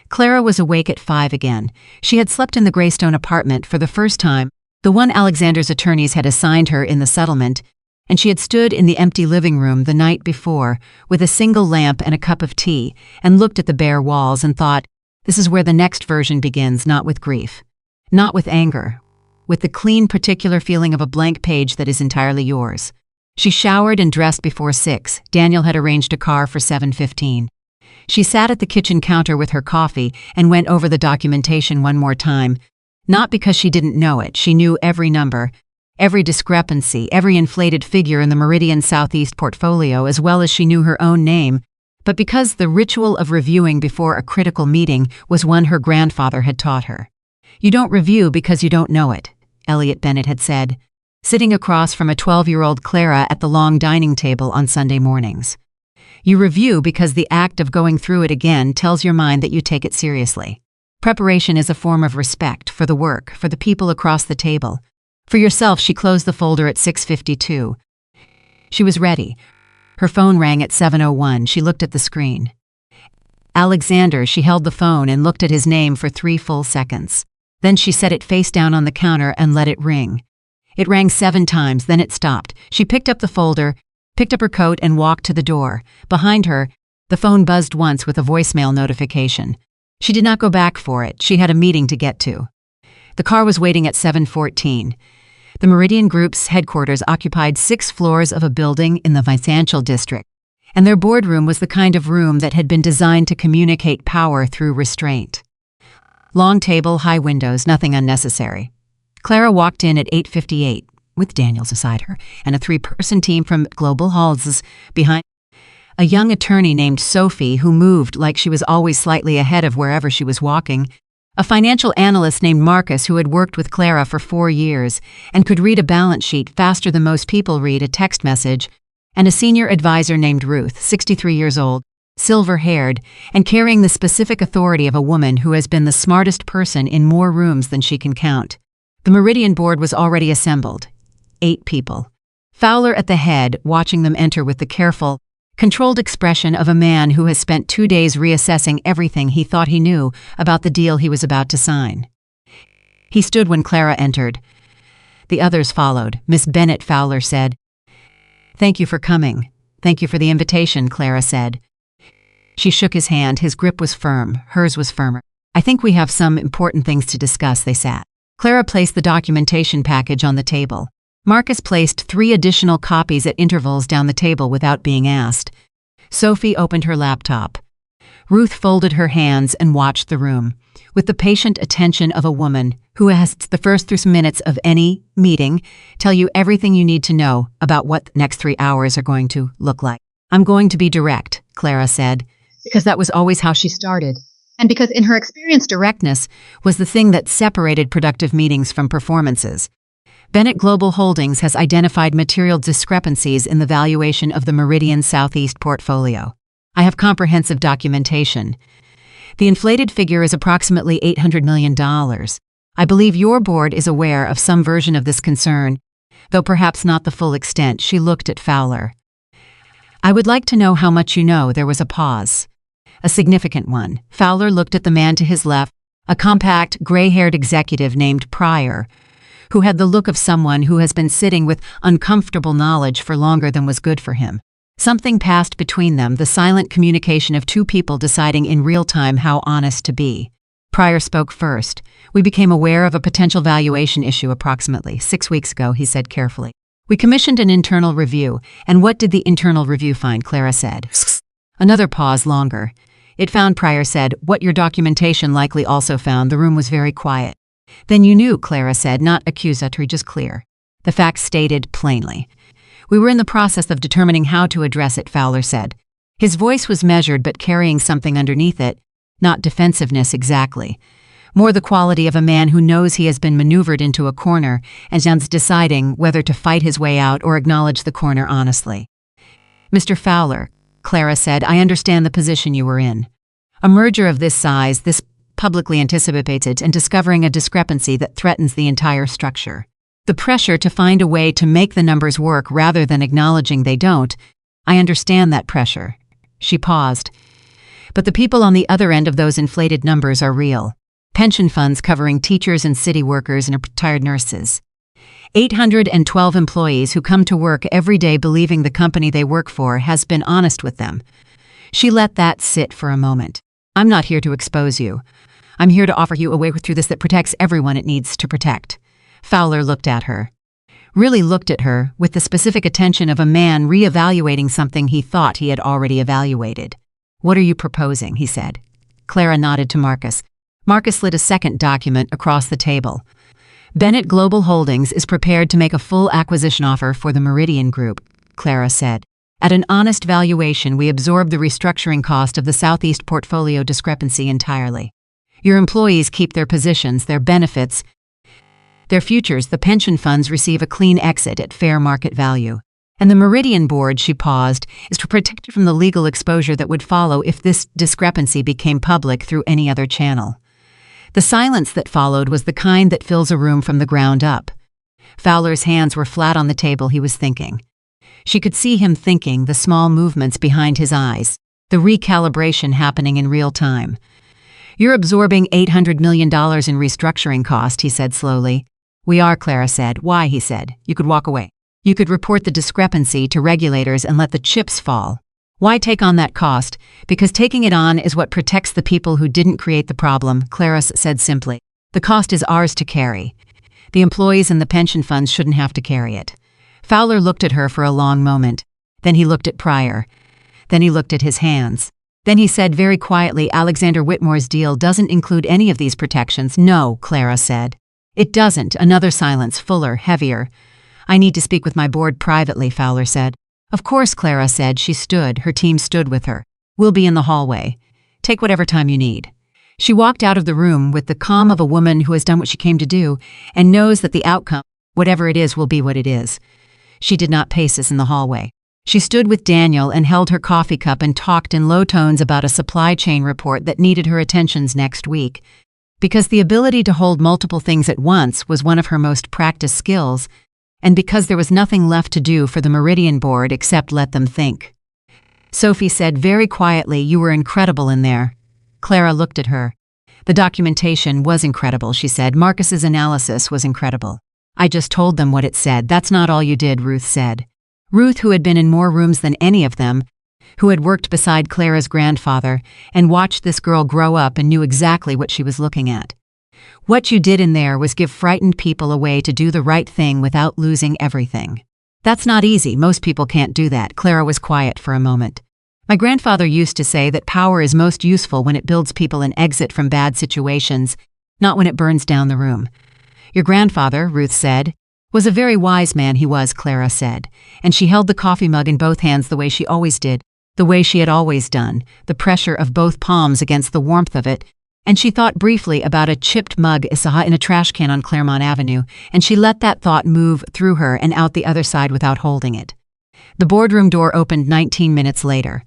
Speaker 1: Clara was awake at 5 again. She had slept in the Greystone apartment for the first time, the one Alexander's attorneys had assigned her in the settlement, and she had stood in the empty living room the night before with a single lamp and a cup of tea and looked at the bare walls and thought, this is where the next version begins, not with grief, not with anger, with the clean, particular feeling of a blank page that is entirely yours. She showered and dressed before 6. Daniel had arranged a car for 7:15. She sat at the kitchen counter with her coffee and went over the documentation one more time, not because she didn't know it. She knew every number, every discrepancy, every inflated figure in the Meridian Southeast portfolio, as well as she knew her own name, but because the ritual of reviewing before a critical meeting was one her grandfather had taught her. You don't review because you don't know it, Elliot Bennett had said, sitting across from a 12-year-old Clara at the long dining table on Sunday mornings. You review because the act of going through it again tells your mind that you take it seriously. Preparation is a form of respect for the work, for the people across the table. For yourself, she closed the folder at 6:52. She was ready. Her phone rang at 7:01. She looked at the screen. Alexander, she held the phone and looked at his name for 3 full seconds. Then she set it face down on the counter and let it ring. It rang 7 times, then it stopped. She picked up the folder, picked up her coat and walked to the door. Behind her, the phone buzzed once with a voicemail notification. She did not go back for it. She had a meeting to get to. The car was waiting at 7:14. The Meridian Group's headquarters occupied 6 floors of a building in the financial district, and their boardroom was the kind of room that had been designed to communicate power through restraint. Long table, high windows, nothing unnecessary. Clara walked in at 8:58, with Daniels beside her, and a 3-person team from Global Halls behind. A young attorney named Sophie who moved like she was always slightly ahead of wherever she was walking. A financial analyst named Marcus who had worked with Clara for 4 years and could read a balance sheet faster than most people read a text message, and a senior advisor named Ruth, 63 years old, silver-haired, and carrying the specific authority of a woman who has been the smartest person in more rooms than she can count. The Meridian board was already assembled. 8 people. Fowler at the head, watching them enter with the careful, controlled expression of a man who has spent 2 days reassessing everything he thought he knew about the deal he was about to sign. He stood when Clara entered. The others followed. Miss Bennett, Fowler said. "Thank you for coming." "Thank you for the invitation," Clara said. She shook his hand. His grip was firm. Hers was firmer. "I think we have some important things to discuss." They sat. Clara placed the documentation package on the table. Marcus placed 3 additional copies at intervals down the table without being asked. Sophie opened her laptop. Ruth folded her hands and watched the room, with the patient attention of a woman who has the first 3 minutes of any meeting tell you everything you need to know about what the next 3 hours are going to look like. "I'm going to be direct," Clara said, because that was always how she started, and because in her experience directness was the thing that separated productive meetings from performances. Bennett Global Holdings has identified material discrepancies in the valuation of the Meridian Southeast portfolio. I have comprehensive documentation. The inflated figure is approximately $800 million. I believe your board is aware of some version of this concern, though perhaps not the full extent. She looked at Fowler. "I would like to know how much you know." There was a pause. A significant one. Fowler looked at the man to his left, a compact, gray-haired executive named Pryor, who had the look of someone who has been sitting with uncomfortable knowledge for longer than was good for him. Something passed between them, the silent communication of 2 people deciding in real time how honest to be. Pryor spoke first. "We became aware of a potential valuation issue approximately 6 weeks ago," he said carefully. "We commissioned an internal review, and what did the internal review find?" Clara said. Another pause, longer. It found, Pryor said, what your documentation likely also found. The room was very quiet. Then you knew, Clara said, not accusatory, just clear. The facts stated plainly. We were in the process of determining how to address it, Fowler said. His voice was measured but carrying something underneath it, not defensiveness exactly. More the quality of a man who knows he has been maneuvered into a corner and is deciding whether to fight his way out or acknowledge the corner honestly. Mr. Fowler, Clara said, I understand the position you were in. A merger of this size, this publicly anticipated, and discovering a discrepancy that threatens the entire structure. The pressure to find a way to make the numbers work rather than acknowledging they don't. I understand that pressure. She paused. But the people on the other end of those inflated numbers are real. Pension funds covering teachers and city workers and retired nurses. 812 employees who come to work every day believing the company they work for has been honest with them. She let that sit for a moment. I'm not here to expose you. I'm here to offer you a way through this that protects everyone it needs to protect. Fowler looked at her. Really looked at her with the specific attention of a man reevaluating something he thought he had already evaluated. What are you proposing? He said. Clara nodded to Marcus. Marcus slid a second document across the table. Bennett Global Holdings is prepared to make a full acquisition offer for the Meridian Group, Clara said. At an honest valuation, we absorb the restructuring cost of the Southeast portfolio discrepancy entirely. Your employees keep their positions, their benefits, their futures. The pension funds receive a clean exit at fair market value. And the Meridian Board, she paused, is to protect it from the legal exposure that would follow if this discrepancy became public through any other channel. The silence that followed was the kind that fills a room from the ground up. Fowler's hands were flat on the table. He was thinking. She could see him thinking, the small movements behind his eyes, the recalibration happening in real time. You're absorbing $800 million in restructuring cost, he said slowly. We are, Clara said. Why, he said. You could walk away. You could report the discrepancy to regulators and let the chips fall. Why take on that cost? Because taking it on is what protects the people who didn't create the problem, Clara said simply. The cost is ours to carry. The employees and the pension funds shouldn't have to carry it. Fowler looked at her for a long moment. Then he looked at Pryor. Then he looked at his hands. Then he said very quietly, Alexander Whitmore's deal doesn't include any of these protections. No, Clara said. It doesn't. Another silence, fuller, heavier. I need to speak with my board privately, Fowler said. Of course, Clara said. She stood. Her team stood with her. We'll be in the hallway. Take whatever time you need. She walked out of the room with the calm of a woman who has done what she came to do and knows that the outcome, whatever it is, will be what it is. She did not pace us in the hallway. She stood with Daniel and held her coffee cup and talked in low tones about a supply chain report that needed her attentions next week. Because the ability to hold multiple things at once was one of her most practiced skills, and because there was nothing left to do for the Meridian Board except let them think. Sophie said very quietly, you were incredible in there. Clara looked at her. The documentation was incredible, she said. Marcus's analysis was incredible. I just told them what it said. That's not all you did, Ruth said. Ruth, who had been in more rooms than any of them, who had worked beside Clara's grandfather and watched this girl grow up and knew exactly what she was looking at. What you did in there was give frightened people a way to do the right thing without losing everything. That's not easy. Most people can't do that. Clara was quiet for a moment. My grandfather used to say that power is most useful when it builds people an exit from bad situations, not when it burns down the room. Your grandfather, Ruth said, was a very wise man. He was, Clara said, and she held the coffee mug in both hands the way she always did, the way she had always done, the pressure of both palms against the warmth of it, and she thought briefly about a chipped mug in a trash can on Claremont Avenue, and she let that thought move through her and out the other side without holding it. The boardroom door opened 19 minutes later.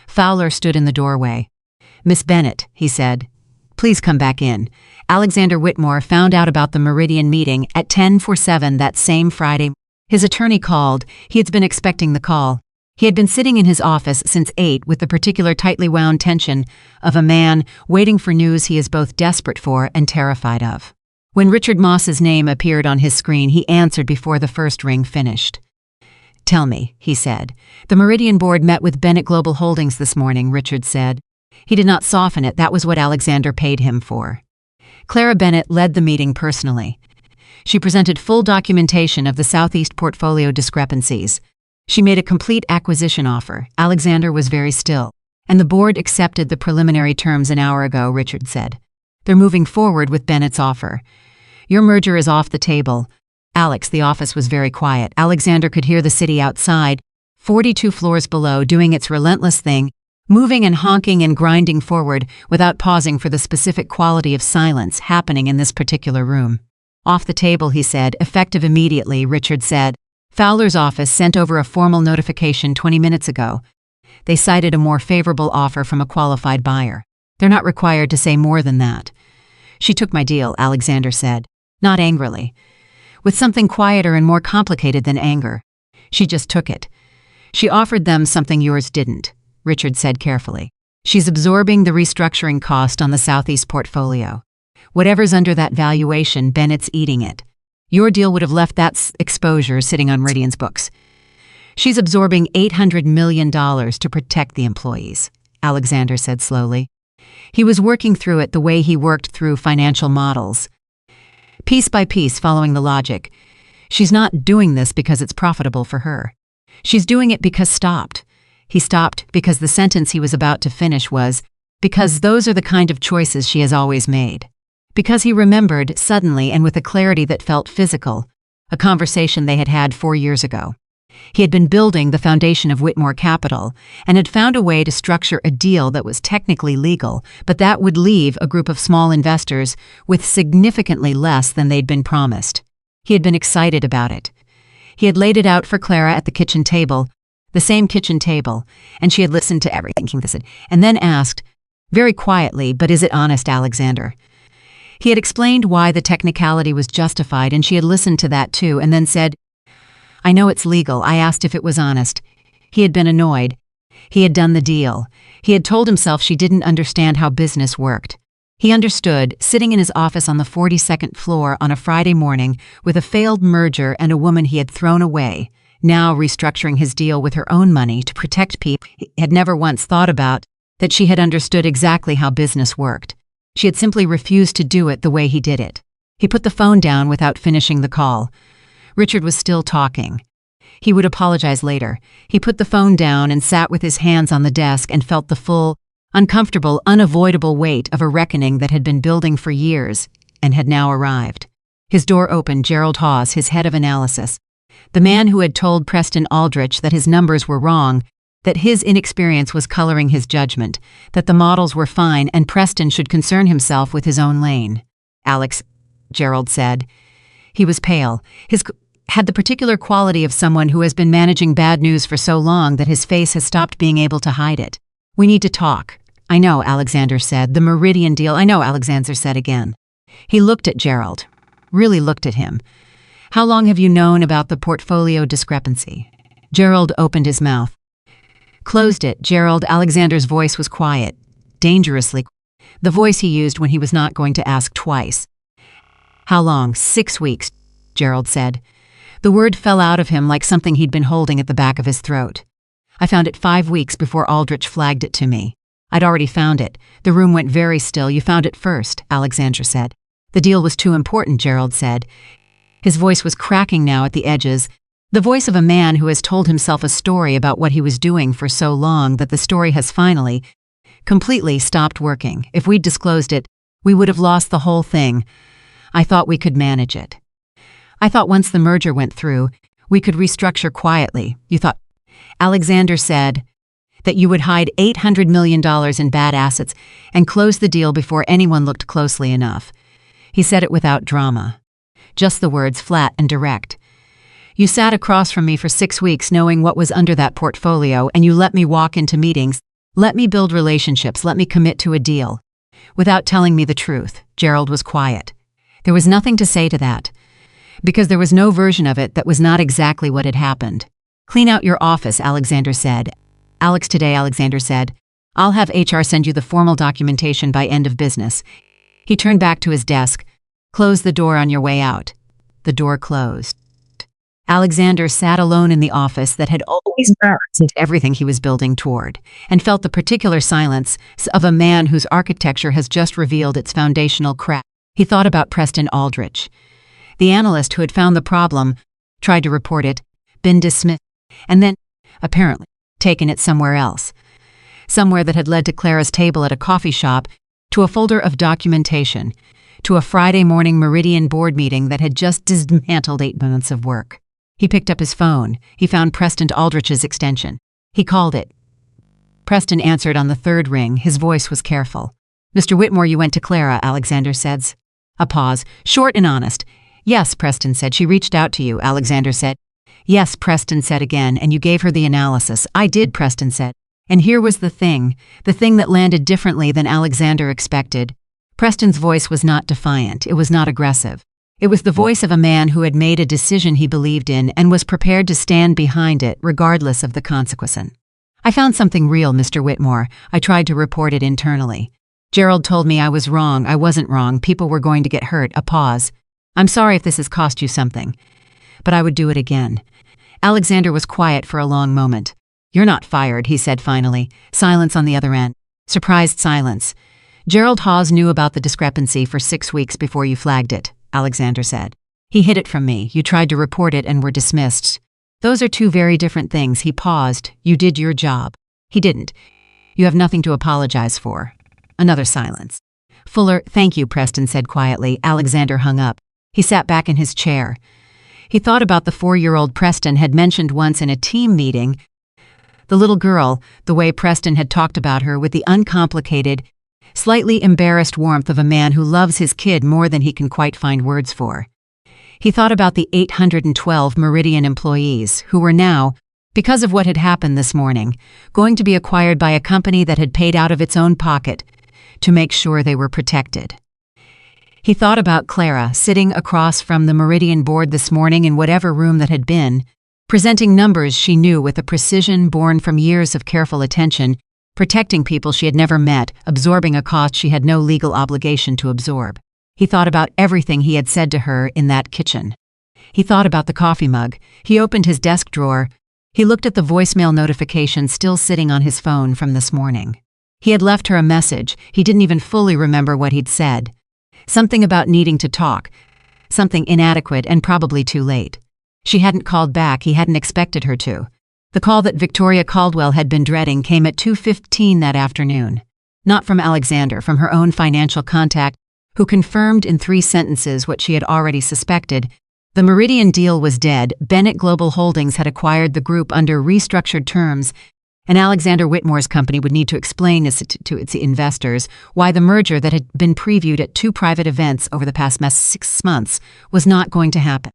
Speaker 1: Fowler stood in the doorway. Miss Bennett, he said, please come back in. Alexander Whitmore found out about the Meridian meeting at 7:10 that same Friday. His attorney called. He had been expecting the call. He had been sitting in his office since 8 with the particular tightly wound tension of a man waiting for news he is both desperate for and terrified of. When Richard Moss's name appeared on his screen, he answered before the first ring finished. Tell me, he said. The Meridian Board met with Bennett Global Holdings this morning, Richard said. He did not soften it. That was what Alexander paid him for. Clara Bennett led the meeting personally. She presented full documentation of the Southeast portfolio discrepancies. She made a complete acquisition offer. Alexander was very still. And the board accepted the preliminary terms an hour ago, Richard said. They're moving forward with Bennett's offer. Your merger is off the table. Alex, the office was very quiet. Alexander could hear the city outside, 42 floors below, doing its relentless thing, moving and honking and grinding forward without pausing for the specific quality of silence happening in this particular room. Off the table, he said, effective immediately, Richard said. Fowler's office sent over a formal notification 20 minutes ago. They cited a more favorable offer from a qualified buyer. They're not required to say more than that. She took my deal, Alexander said, not angrily. With something quieter and more complicated than anger. She just took it. She offered them something yours didn't, Richard said carefully. She's absorbing the restructuring cost on the Southeast portfolio. Whatever's under that valuation, Bennett's eating it. Your deal would have left that exposure sitting on Meridian's books. She's absorbing $800 million to protect the employees, Alexander said slowly. He was working through it the way he worked through financial models. Piece by piece, following the logic. She's not doing this because it's profitable for her. She's doing it because He stopped because the sentence he was about to finish was, because those are the kind of choices she has always made. Because he remembered, suddenly and with a clarity that felt physical, a conversation they had had 4 years ago. He had been building the foundation of Whitmore Capital and had found a way to structure a deal that was technically legal, but that would leave a group of small investors with significantly less than they'd been promised. He had been excited about it. He had laid it out for Clara at the kitchen table, the same kitchen table, and she had listened to everything he said, and then asked, very quietly, but is it honest, Alexander? He had explained why the technicality was justified, and she had listened to that too, and then said, I know it's legal. I asked if it was honest. He had been annoyed. He had done the deal. He had told himself she didn't understand how business worked. He understood, sitting in his office on the 42nd floor on a Friday morning with a failed merger and a woman he had thrown away, now restructuring his deal with her own money to protect people he had never once thought about, that she had understood exactly how business worked. She had simply refused to do it the way he did it. He put the phone down without finishing the call. Richard was still talking. He would apologize later. He put the phone down and sat with his hands on the desk and felt the full, uncomfortable, unavoidable weight of a reckoning that had been building for years and had now arrived. His door opened. Gerald Hawes, his head of analysis, the man who had told Preston Aldrich that his numbers were wrong, that his inexperience was coloring his judgment, that the models were fine and Preston should concern himself with his own lane. Alex, Gerald said. He was pale. His had the particular quality of someone who has been managing bad news for so long that his face has stopped being able to hide it. We need to talk. I know, Alexander said. The Meridian deal. I know, Alexander said again. He looked at Gerald. Really looked at him. How long have you known about the portfolio discrepancy? Gerald opened his mouth. Closed it. Gerald, Alexander's voice was quiet. Dangerously. The voice he used when he was not going to ask twice. How long? 6 weeks, Gerald said. The word fell out of him like something he'd been holding at the back of his throat. I found it 5 weeks before Aldrich flagged it to me. I'd already found it. The room went very still. You found it first, Alexander said. The deal was too important, Gerald said. His voice was cracking now at the edges, the voice of a man who has told himself a story about what he was doing for so long that the story has finally, completely stopped working. If we'd disclosed it, we would have lost the whole thing. I thought we could manage it. I thought once the merger went through, we could restructure quietly. You thought, Alexander said, that you would hide $800 million in bad assets and close the deal before anyone looked closely enough. He said it without drama. Just the words, flat and direct. You sat across from me for 6 weeks knowing what was under that portfolio, and you let me walk into meetings, let me build relationships, let me commit to a deal. Without telling me the truth. Gerald was quiet. There was nothing to say to that, because there was no version of it that was not exactly what had happened. Clean out your office, Alexander said. Alex, today, Alexander said. I'll have HR send you the formal documentation by end of business. He turned back to his desk. Close the door on your way out. The door closed. Alexander sat alone in the office that had always burned everything he was building toward, and felt the particular silence of a man whose architecture has just revealed its foundational crack. He thought about Preston Aldrich, the analyst who had found the problem, tried to report it, been dismissed, and then, apparently, taken it somewhere else. somewhere that had led to Clara's table at a coffee shop, to a folder of documentation, to a Friday morning Meridian board meeting that had just dismantled 8 months of work. He picked up his phone. He found Preston Aldrich's extension. He called it. Preston answered on the third ring. His voice was careful. "Mr. Whitmore, you went to Clara," Alexander said. A pause, short and honest. "Yes," Preston said. "She reached out to you," Alexander said. "Yes," Preston said again, "and you gave her the analysis." "I did," Preston said. And here was the thing that landed differently than Alexander expected. Preston's voice was not defiant. It was not aggressive. It was the voice of a man who had made a decision he believed in and was prepared to stand behind it regardless of the consequence. "I found something real, Mr. Whitmore. I tried to report it internally. Gerald told me I was wrong. I wasn't wrong. People were going to get hurt." A pause. "I'm sorry if this has cost you something, but I would do it again." Alexander was quiet for a long moment. "You're not fired," he said finally. Silence on the other end. Surprised silence. "Gerald Hawes knew about the discrepancy for 6 weeks before you flagged it," Alexander said. "He hid it from me. You tried to report it and were dismissed. Those are two very different things." He paused. "You did your job. He didn't. You have nothing to apologize for." Another silence. "Fuller, thank you," Preston said quietly. Alexander hung up. He sat back in his chair. He thought about the 4-year-old Preston had mentioned once in a team meeting. The little girl, the way Preston had talked about her with the uncomplicated, slightly embarrassed warmth of a man who loves his kid more than he can quite find words for. He thought about the 812 Meridian employees who were now, because of what had happened this morning, going to be acquired by a company that had paid out of its own pocket to make sure they were protected. He thought about Clara sitting across from the Meridian board this morning in whatever room that had been, presenting numbers she knew with a precision born from years of careful attention, protecting people she had never met, absorbing a cost she had no legal obligation to absorb. He thought about everything he had said to her in that kitchen. He thought about the coffee mug. He opened his desk drawer. He looked at the voicemail notification still sitting on his phone from this morning. He had left her a message. He didn't even fully remember what he'd said. Something about needing to talk. Something inadequate and probably too late. She hadn't called back. He hadn't expected her to. The call that Victoria Caldwell had been dreading came at 2:15 that afternoon. Not from Alexander, from her own financial contact, who confirmed in 3 sentences what she had already suspected. The Meridian deal was dead. Bennett Global Holdings had acquired the group under restructured terms, and Alexander Whitmore's company would need to explain to its investors why the merger that had been previewed at 2 private events over the past 6 months was not going to happen.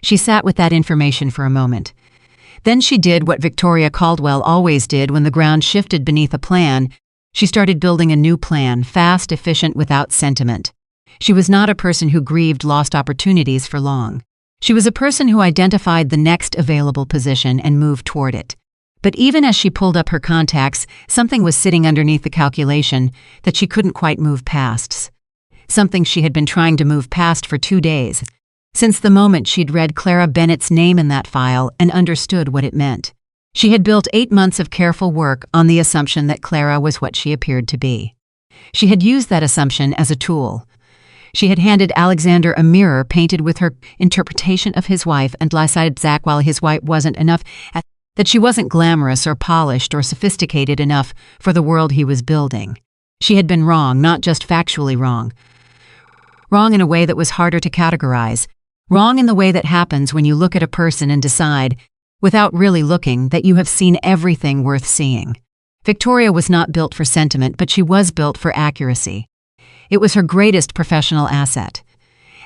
Speaker 1: She sat with that information for a moment. Then she did what Victoria Caldwell always did when the ground shifted beneath a plan. She started building a new plan, fast, efficient, without sentiment. She was not a person who grieved lost opportunities for long. She was a person who identified the next available position and moved toward it. But even as she pulled up her contacts, something was sitting underneath the calculation that she couldn't quite move past. Something she had been trying to move past for 2 days, since the moment she'd read Clara Bennett's name in that file and understood what it meant. She had built 8 months of careful work on the assumption that Clara was what she appeared to be. She had used that assumption as a tool. She had handed Alexander a mirror painted with her interpretation of his wife and decided Zach, while his wife wasn't enough, that she wasn't glamorous or polished or sophisticated enough for the world he was building. She had been wrong, not just factually wrong. Wrong in a way that was harder to categorize. Wrong in the way that happens when you look at a person and decide, without really looking, that you have seen everything worth seeing. Victoria was not built for sentiment, but she was built for accuracy. It was her greatest professional asset.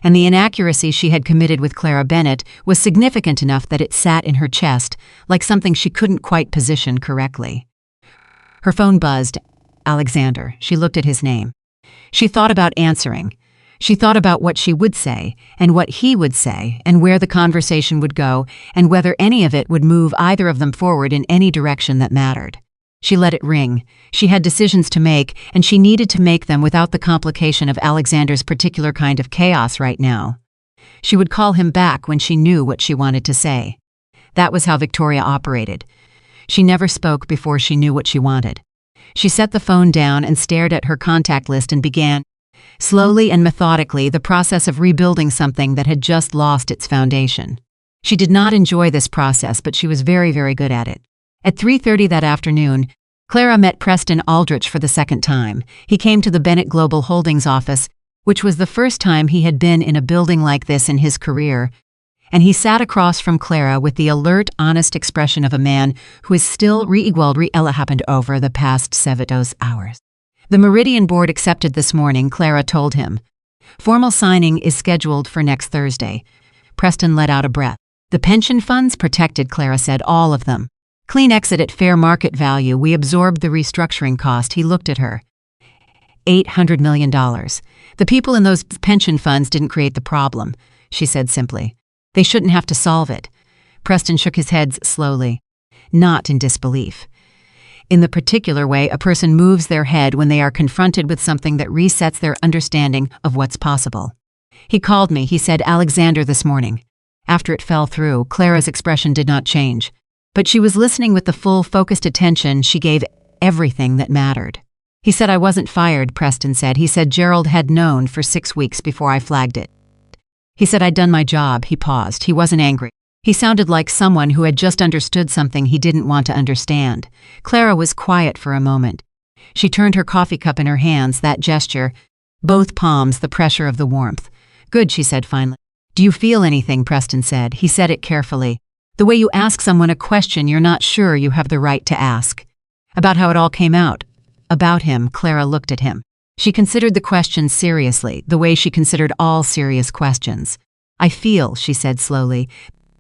Speaker 1: And the inaccuracy she had committed with Clara Bennett was significant enough that it sat in her chest, like something she couldn't quite position correctly. Her phone buzzed. Alexander. She looked at his name. She thought about answering. She thought about what she would say, and what he would say, and where the conversation would go, and whether any of it would move either of them forward in any direction that mattered. She let it ring. She had decisions to make, and she needed to make them without the complication of Alexander's particular kind of chaos right now. She would call him back when she knew what she wanted to say. That was how Victoria operated. She never spoke before she knew what she wanted. She set the phone down and stared at her contact list and began, slowly and methodically, the process of rebuilding something that had just lost its foundation. She did not enjoy this process, but she was very, very good at it. At 3:30 that afternoon, Clara met Preston Aldrich for the second time. He came to the Bennett Global Holdings office, which was the first time he had been in a building like this in his career, and he sat across from Clara with the alert, honest expression of a man who is still ella happened over the past 7 hours. The Meridian board accepted this morning, Clara told him. Formal signing is scheduled for next Thursday. Preston let out a breath. The pension funds protected, Clara said, all of them. Clean exit at fair market value. We absorbed the restructuring cost. He looked at her. $800 million. The people in those pension funds didn't create the problem, she said simply. They shouldn't have to solve it. Preston shook his head slowly, not in disbelief. In the particular way a person moves their head when they are confronted with something that resets their understanding of what's possible. He called me, he said, Alexander, this morning. After it fell through, Clara's expression did not change, but she was listening with the full, focused attention she gave everything that mattered. He said I wasn't fired, Preston said. He said Gerald had known for 6 weeks before I flagged it. He said I'd done my job. He paused. He wasn't angry. He sounded like someone who had just understood something he didn't want to understand. Clara was quiet for a moment. She turned her coffee cup in her hands, that gesture, both palms the pressure of the warmth. Good, she said finally. Do you feel anything, Preston said. He said it carefully. The way you ask someone a question you're not sure you have the right to ask. About how it all came out. About him, Clara looked at him. She considered the question seriously, the way she considered all serious questions. I feel, she said slowly,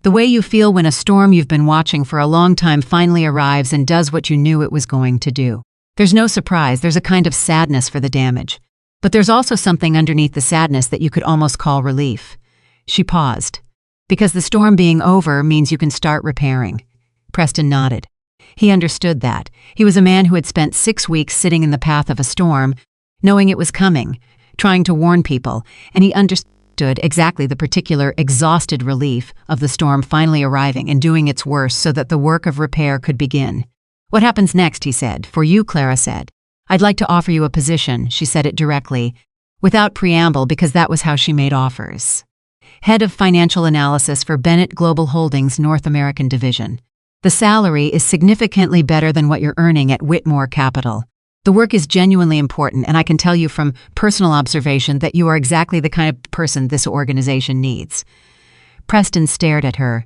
Speaker 1: the way you feel when a storm you've been watching for a long time finally arrives and does what you knew it was going to do. There's no surprise, there's a kind of sadness for the damage. But there's also something underneath the sadness that you could almost call relief. She paused. Because the storm being over means you can start repairing. Preston nodded. He understood that. He was a man who had spent 6 weeks sitting in the path of a storm, knowing it was coming, trying to warn people, and he understood exactly the particular exhausted relief of the storm finally arriving and doing its worst so that the work of repair could begin. What happens next, he said. For you, Clara said. I'd like to offer you a position, she said it directly, without preamble because that was how she made offers. Head of Financial Analysis for Bennett Global Holdings North American Division. The salary is significantly better than what you're earning at Whitmore Capital. The work is genuinely important, and I can tell you from personal observation that you are exactly the kind of person this organization needs. Preston stared at her.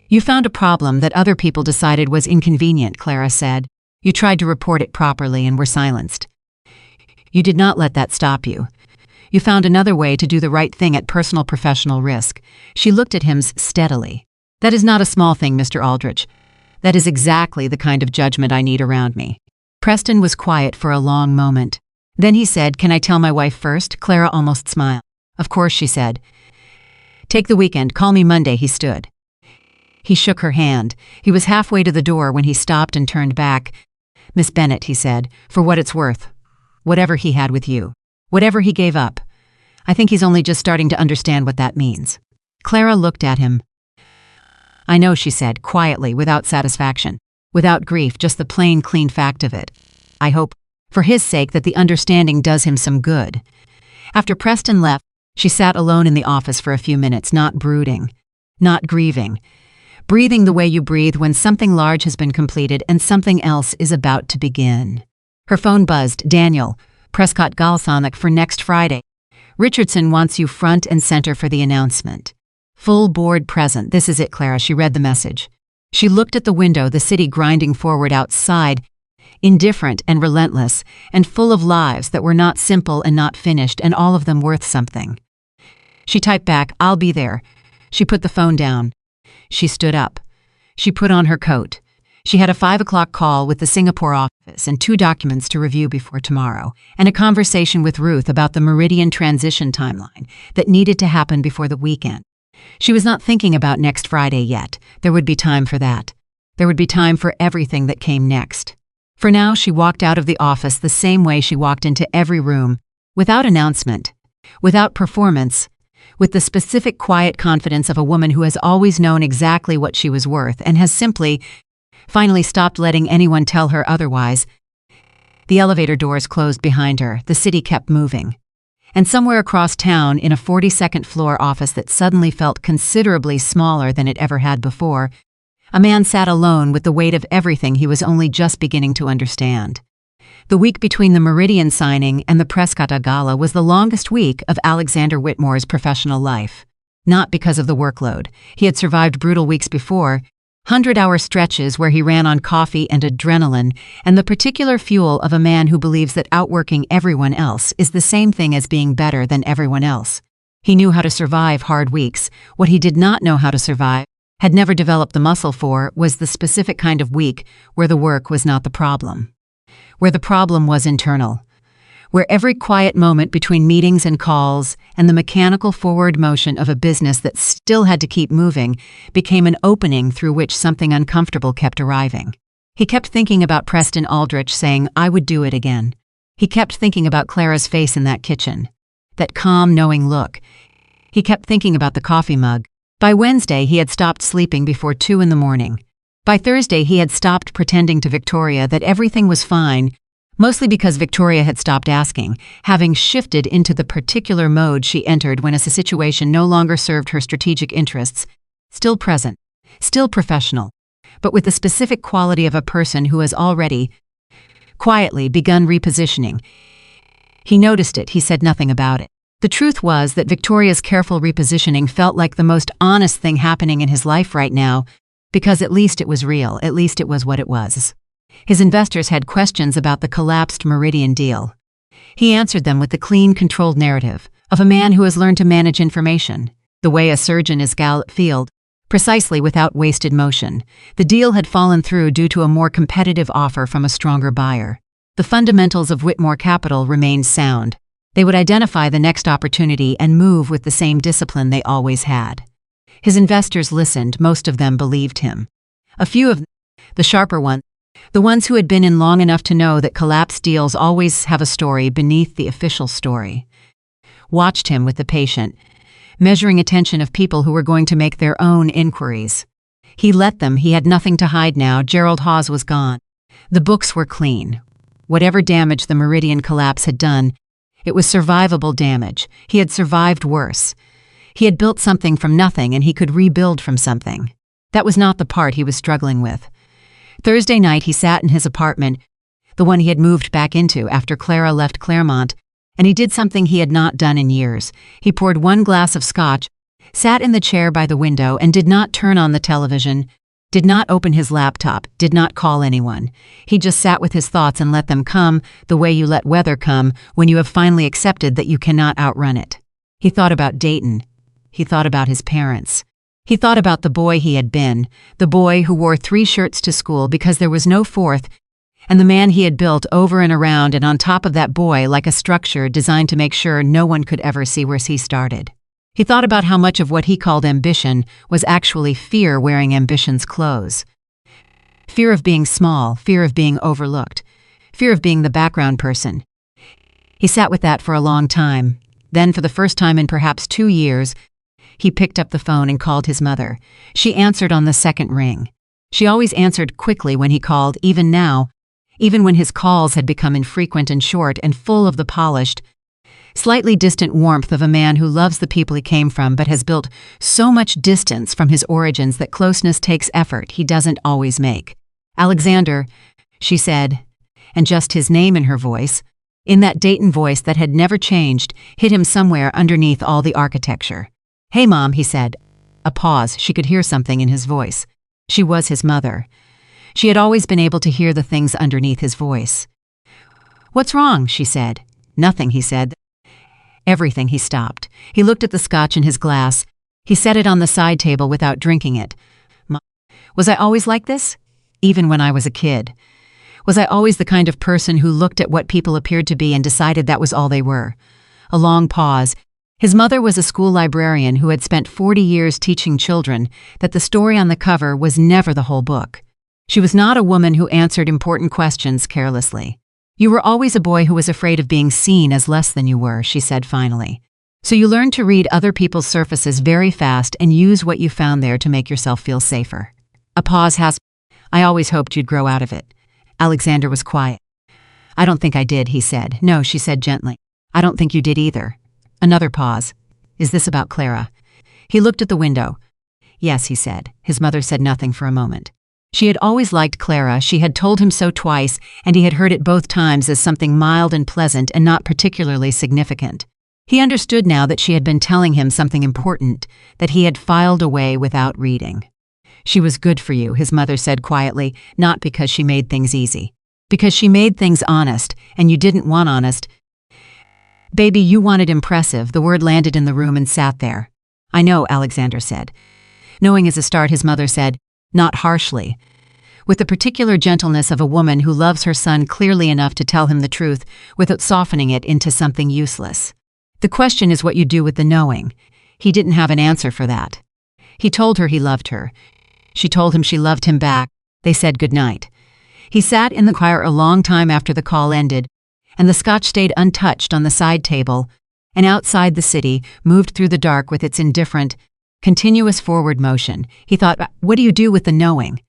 Speaker 1: You found a problem that other people decided was inconvenient, Clara said. You tried to report it properly and were silenced. You did not let that stop you. You found another way to do the right thing at personal professional risk. She looked at him steadily. That is not a small thing, Mr. Aldrich. That is exactly the kind of judgment I need around me. Preston was quiet for a long moment. Then he said, Can I tell my wife first? Clara almost smiled. Of course, she said. Take the weekend. Call me Monday. He stood. He shook her hand. He was halfway to the door when he stopped and turned back. Miss Bennett, he said, for what it's worth. Whatever he had with you. Whatever he gave up. I think he's only just starting to understand what that means. Clara looked at him. I know, she said, quietly, without satisfaction. Without grief, just the plain, clean fact of it. I hope, for his sake, that the understanding does him some good. After Preston left, she sat alone in the office for a few minutes, not brooding, not grieving, breathing the way you breathe when something large has been completed and something else is about to begin. Her phone buzzed. Daniel, Prescott Galsonic for next Friday. Richardson wants you front and center for the announcement. Full board present. This is it, Clara. She read the message. She looked at the window, the city grinding forward outside, indifferent and relentless, and full of lives that were not simple and not finished, and all of them worth something. She typed back, I'll be there. She put the phone down. She stood up. She put on her coat. She had a 5 o'clock call with the Singapore office and 2 documents to review before tomorrow, and a conversation with Ruth about the Meridian transition timeline that needed to happen before the weekend. She was not thinking about next Friday yet. There would be time for that. There would be time for everything that came next. For now, she walked out of the office the same way she walked into every room, without announcement, without performance, with the specific quiet confidence of a woman who has always known exactly what she was worth and has simply, finally stopped letting anyone tell her otherwise. The elevator doors closed behind her. The city kept moving. And somewhere across town, in a 42nd floor office that suddenly felt considerably smaller than it ever had before, A man sat alone with the weight of everything he was only just beginning to understand. The week between the Meridian signing and the Prescott Gala was the longest week of Alexander Whitmore's professional life. Not because of the workload. He had survived brutal weeks before, 100-hour stretches where he ran on coffee and adrenaline, and the particular fuel of a man who believes that outworking everyone else is the same thing as being better than everyone else. He knew how to survive hard weeks. What he did not know how to survive, had never developed the muscle for, was the specific kind of week where the work was not the problem. Where the problem was internal. Where every quiet moment between meetings and calls and the mechanical forward motion of a business that still had to keep moving became an opening through which something uncomfortable kept arriving. He kept thinking about Preston Aldrich saying, "I would do it again." He kept thinking about Clara's face in that kitchen. That calm, knowing look. He kept thinking about the coffee mug. By Wednesday, he had stopped sleeping before 2 a.m. By Thursday, he had stopped pretending to Victoria that everything was fine, mostly because Victoria had stopped asking, having shifted into the particular mode she entered when a situation no longer served her strategic interests, still present, still professional, but with the specific quality of a person who has already, quietly begun repositioning. He noticed it, he said nothing about it. The truth was that Victoria's careful repositioning felt like the most honest thing happening in his life right now, because at least it was real, at least it was what it was. His investors had questions about the collapsed Meridian deal. He answered them with the clean, controlled narrative of a man who has learned to manage information, the way a surgeon is field, precisely without wasted motion. The deal had fallen through due to a more competitive offer from a stronger buyer. The fundamentals of Whitmore Capital remained sound. They would identify the next opportunity and move with the same discipline they always had. His investors listened, most of them believed him. A few of them, the sharper ones, the ones who had been in long enough to know that collapsed deals always have a story beneath the official story, watched him with the patient, measuring attention of people who were going to make their own inquiries. He let them, he had nothing to hide now. Gerald Hawes was gone. The books were clean. Whatever damage the Meridian collapse had done, it was survivable damage. He had survived worse. He had built something from nothing and he could rebuild from something. That was not the part he was struggling with. Thursday night he sat in his apartment, the one he had moved back into after Clara left Claremont, and he did something he had not done in years. He poured 1 glass of scotch, sat in the chair by the window and did not turn on the television, did not open his laptop, did not call anyone. He just sat with his thoughts and let them come the way you let weather come when you have finally accepted that you cannot outrun it. He thought about Dayton. He thought about his parents. He thought about the boy he had been, the boy who wore 3 shirts to school because there was no 4th, and the man he had built over and around and on top of that boy like a structure designed to make sure no one could ever see where he started. He thought about how much of what he called ambition was actually fear wearing ambition's clothes. Fear of being small, fear of being overlooked, fear of being the background person. He sat with that for a long time. Then, for the first time in perhaps 2 years, he picked up the phone and called his mother. She answered on the second ring. She always answered quickly when he called, even now, even when his calls had become infrequent and short and full of the polished, slightly distant warmth of a man who loves the people he came from but has built so much distance from his origins that closeness takes effort he doesn't always make. "Alexander," she said, and just his name in her voice, in that Dayton voice that had never changed, hit him somewhere underneath all the architecture. "Hey, Mom," he said. A pause. She could hear something in his voice. She was his mother. She had always been able to hear the things underneath his voice. "What's wrong?" she said. "Nothing," he said. Everything. He stopped. He looked at the scotch in his glass. He set it on the side table without drinking it. "Was I always like this? Even when I was a kid? Was I always the kind of person who looked at what people appeared to be and decided that was all they were?" A long pause. His mother was a school librarian who had spent 40 years teaching children that the story on the cover was never the whole book. She was not a woman who answered important questions carelessly. "You were always a boy who was afraid of being seen as less than you were," she said finally. "So you learned to read other people's surfaces very fast and use what you found there to make yourself feel safer." A pause. "I always hoped you'd grow out of it." Alexander was quiet. "I don't think I did," he said. "No," she said gently. "I don't think you did either." Another pause. "Is this about Clara?" He looked at the window. Yes, he said. His mother said nothing for a moment. She had always liked Clara. She had told him so twice, and he had heard it both times as something mild and pleasant and not particularly significant. He understood now that she had been telling him something important that he had filed away without reading. She was good for you, his mother said quietly, not because she made things easy. Because she made things honest, and you didn't want honest. Baby, you wanted impressive. The word landed in the room and sat there. I know, Alexander said. Knowing as a start, his mother said, not harshly, with the particular gentleness of a woman who loves her son clearly enough to tell him the truth without softening it into something useless. The question is what you do with the knowing. He didn't have an answer for that. He told her he loved her. She told him she loved him back. They said goodnight. He sat in the car a long time after the call ended, and the scotch stayed untouched on the side table, and outside the city moved through the dark with its indifferent, continuous forward motion. He thought, what do you do with the knowing?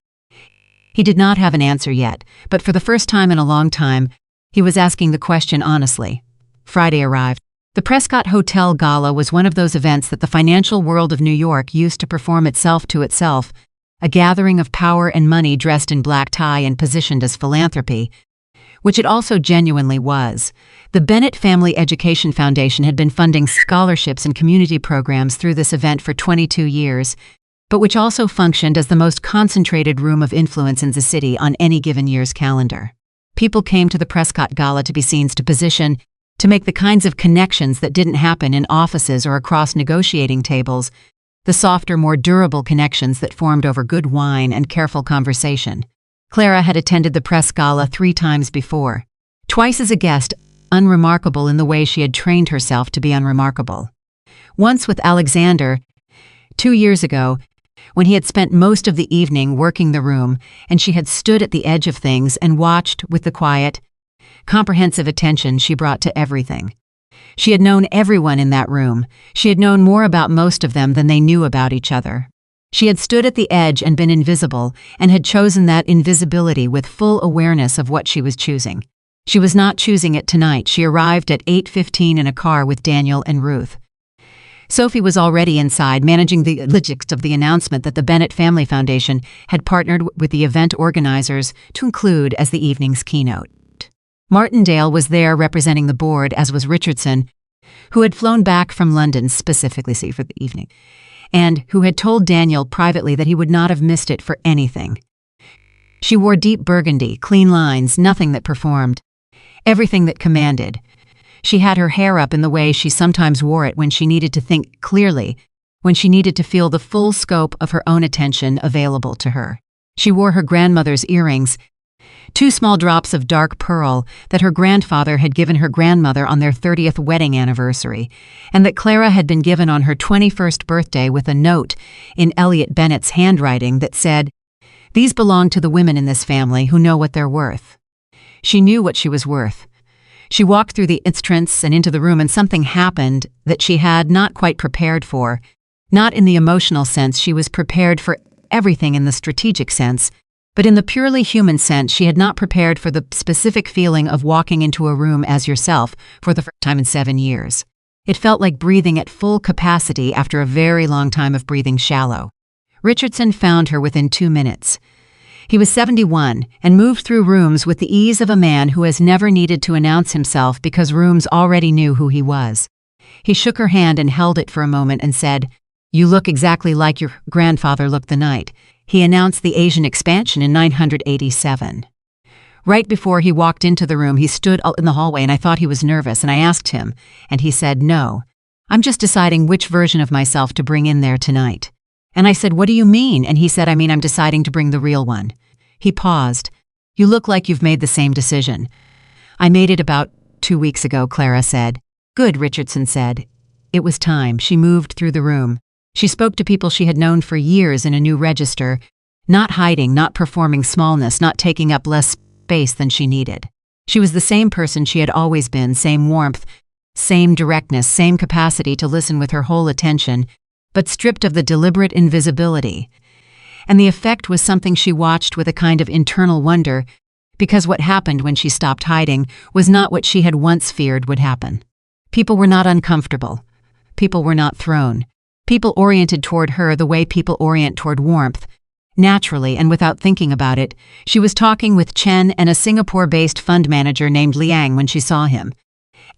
Speaker 1: He did not have an answer yet, but for the first time in a long time, he was asking the question honestly. Friday arrived. The Prescott Hotel Gala was one of those events that the financial world of New York used to perform itself to itself, a gathering of power and money dressed in black tie and positioned as philanthropy, which it also genuinely was. The Bennett Family Education Foundation had been funding scholarships and community programs through this event for 22 years, but which also functioned as the most concentrated room of influence in the city on any given year's calendar. People came to the Prescott Gala to be seen to position, to make the kinds of connections that didn't happen in offices or across negotiating tables, the softer, more durable connections that formed over good wine and careful conversation. Clara had attended the press gala 3 times before, twice as a guest, unremarkable in the way she had trained herself to be unremarkable. Once with Alexander, 2 years ago, when he had spent most of the evening working the room, and she had stood at the edge of things and watched with the quiet, comprehensive attention she brought to everything. She had known everyone in that room. She had known more about most of them than they knew about each other. She had stood at the edge and been invisible, and had chosen that invisibility with full awareness of what she was choosing. She was not choosing it tonight. She arrived at 8:15 in a car with Daniel and Ruth. Sophie was already inside, managing the logistics of the announcement that the Bennett Family Foundation had partnered with the event organizers to include as the evening's keynote. Martindale was there representing the board, as was Richardson, who had flown back from London specifically for the evening, and who had told Daniel privately that he would not have missed it for anything. She wore deep burgundy, clean lines, nothing that performed, everything that commanded. She had her hair up in the way she sometimes wore it when she needed to think clearly, when she needed to feel the full scope of her own attention available to her. She wore her grandmother's earrings, 2 small drops of dark pearl that her grandfather had given her grandmother on their 30th wedding anniversary, and that Clara had been given on her 21st birthday with a note in Elliot Bennett's handwriting that said, "These belong to the women in this family who know what they're worth." She knew what she was worth. She walked through the entrance and into the room, and something happened that she had not quite prepared for. Not in the emotional sense. She was prepared for everything in the strategic sense, but in the purely human sense, she had not prepared for the specific feeling of walking into a room as yourself for the first time in 7 years. It felt like breathing at full capacity after a very long time of breathing shallow. Richardson found her within 2 minutes. He was 71 and moved through rooms with the ease of a man who has never needed to announce himself because rooms already knew who he was. He shook her hand and held it for a moment and said, "You look exactly like your grandfather looked the night he announced the Asian expansion in 987. Right before he walked into the room, he stood in the hallway, and I thought he was nervous, and I asked him, and he said, "No, I'm just deciding which version of myself to bring in there tonight." And I said, "What do you mean?" And he said, I'm deciding to bring the real one." He paused. "You look like you've made the same decision." "I made it about 2 weeks ago," Clara said. "Good," Richardson said. It was time. She moved through the room. She spoke to people she had known for years in a new register, not hiding, not performing smallness, not taking up less space than she needed. She was the same person she had always been, same warmth, same directness, same capacity to listen with her whole attention, but stripped of the deliberate invisibility. And the effect was something she watched with a kind of internal wonder, because what happened when she stopped hiding was not what she had once feared would happen. People were not uncomfortable. People were not thrown. People oriented toward her the way people orient toward warmth. Naturally, and without thinking about it, she was talking with Chen and a Singapore-based fund manager named Liang when she saw him.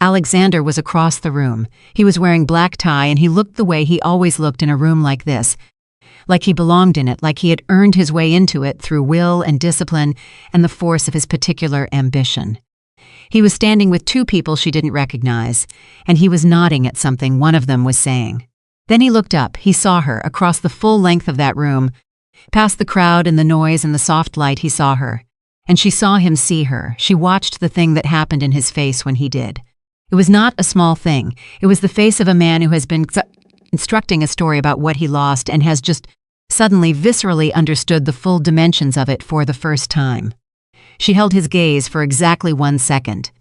Speaker 1: Alexander was across the room. He was wearing black tie and he looked the way he always looked in a room like this. Like he belonged in it, like he had earned his way into it through will and discipline and the force of his particular ambition. He was standing with two people she didn't recognize, and he was nodding at something one of them was saying. Then he looked up. He saw her across the full length of that room. Past the crowd and the noise and the soft light, he saw her. And she saw him see her. She watched the thing that happened in his face when he did. It was not a small thing. It was the face of a man who has been constructing a story about what he lost and has just suddenly viscerally understood the full dimensions of it for the first time. She held his gaze for exactly 1 second.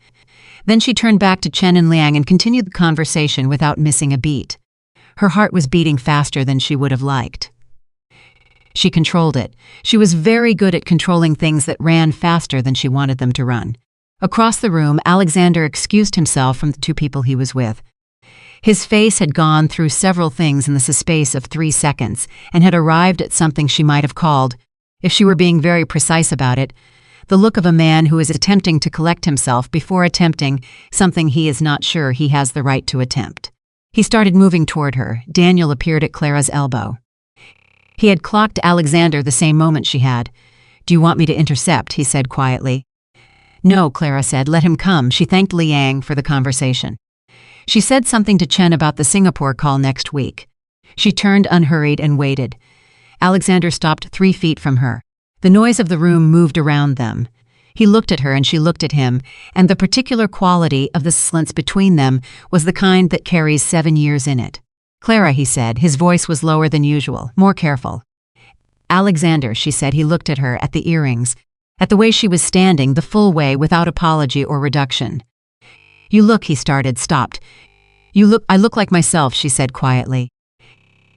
Speaker 1: Then she turned back to Chen and Liang and continued the conversation without missing a beat. Her heart was beating faster than she would have liked. She controlled it. She was very good at controlling things that ran faster than she wanted them to run. Across the room, Alexander excused himself from the two people he was with. His face had gone through several things in the space of 3 seconds and had arrived at something she might have called, if she were being very precise about it, the look of a man who is attempting to collect himself before attempting something he is not sure he has the right to attempt. He started moving toward her. Daniel appeared at Clara's elbow. He had clocked Alexander the same moment she had. "Do you want me to intercept?" he said quietly. "No," Clara said. "Let him come." She thanked Liang for the conversation. She said something to Chen about the Singapore call next week. She turned unhurried and waited. Alexander stopped 3 feet from her. The noise of the room moved around them. He looked at her and she looked at him, and the particular quality of the silence between them was the kind that carries 7 years in it. "Clara," he said. His voice was lower than usual, more careful. "Alexander," she said. He looked at her, at the earrings, at the way she was standing, the full way, without apology or reduction. "You look," he started, stopped. I look like myself," she said quietly.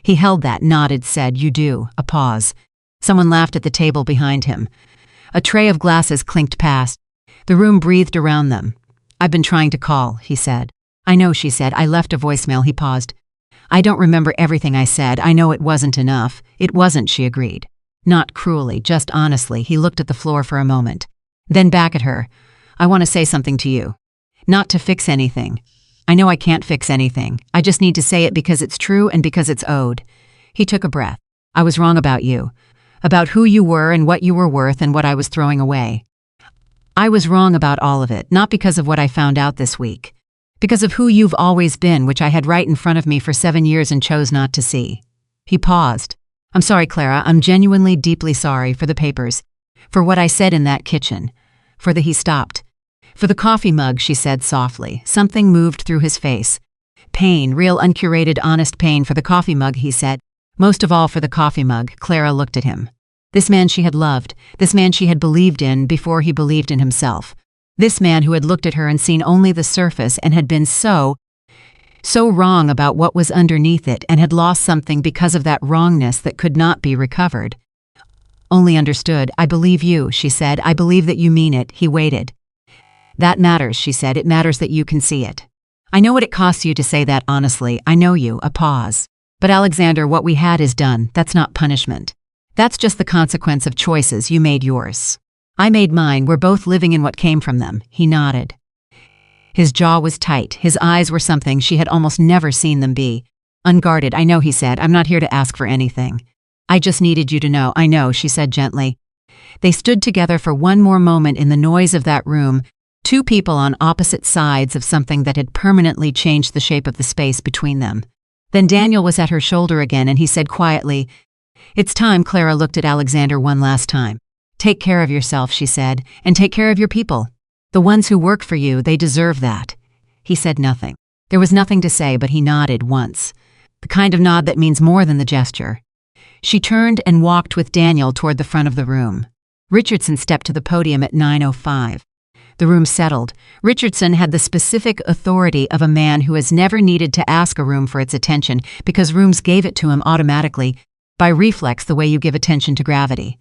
Speaker 1: He held that, nodded, said, "You do." A pause. Someone laughed at the table behind him. A tray of glasses clinked past. The room breathed around them. "I've been trying to call," he said. "I know," she said. "I left a voicemail." He paused. "I don't remember everything I said. I know it wasn't enough." "It wasn't," she agreed. Not cruelly, just honestly. He looked at the floor for a moment. Then back at her. "I want to say something to you. Not to fix anything. I know I can't fix anything. I just need to say it because it's true and because it's owed." He took a breath. "I was wrong about you. About who you were and what you were worth and what I was throwing away. I was wrong about all of it, not because of what I found out this week. Because of who you've always been, which I had right in front of me for 7 years and chose not to see." He paused. "I'm sorry, Clara. I'm genuinely deeply sorry for the papers. For what I said in that kitchen. He stopped. "For the coffee mug," she said softly. Something moved through his face. "Pain, real uncurated, honest pain for the coffee mug," he said. "Most of all for the coffee mug." Clara looked at him. This man she had loved, this man she had believed in before he believed in himself. This man who had looked at her and seen only the surface and had been so wrong about what was underneath it and had lost something because of that wrongness that could not be recovered. "Only understood. I believe you," she said. "I believe that you mean it." He waited. "That matters," she said. "It matters that you can see it. I know what it costs you to say that honestly. I know you." A pause. "But Alexander, what we had is done. That's not punishment. That's just the consequence of choices. You made yours. I made mine. We're both living in what came from them." He nodded. His jaw was tight. His eyes were something she had almost never seen them be. Unguarded. "I know," he said. "I'm not here to ask for anything. I just needed you to know." "I know," she said gently. They stood together for one more moment in the noise of that room, two people on opposite sides of something that had permanently changed the shape of the space between them. Then Daniel was at her shoulder again and he said quietly, "It's time." Clara looked at Alexander one last time. "Take care of yourself," she said, "and take care of your people. The ones who work for you, they deserve that." He said nothing. There was nothing to say, but he nodded once. The kind of nod that means more than the gesture. She turned and walked with Daniel toward the front of the room. Richardson stepped to the podium at 9:05. The room settled. Richardson had the specific authority of a man who has never needed to ask a room for its attention because rooms gave it to him automatically, by reflex the way you give attention to gravity.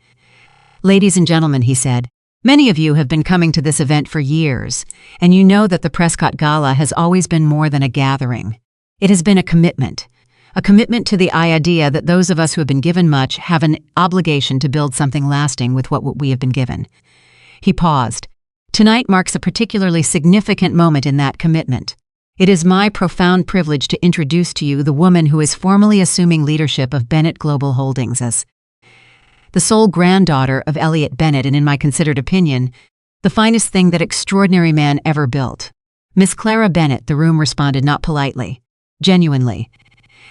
Speaker 1: "Ladies and gentlemen," he said, "many of you have been coming to this event for years, and you know that the Prescott Gala has always been more than a gathering. It has been a commitment. a commitment to the idea that those of us who have been given much have an obligation to build something lasting with what we have been given. He paused. Tonight marks a particularly significant moment in that commitment. It is my profound privilege to introduce to you the woman who is formally assuming leadership of Bennett Global Holdings as the sole granddaughter of Elliot Bennett, and in my considered opinion, the finest thing that extraordinary man ever built. Miss Clara Bennett, the room responded, not politely, genuinely.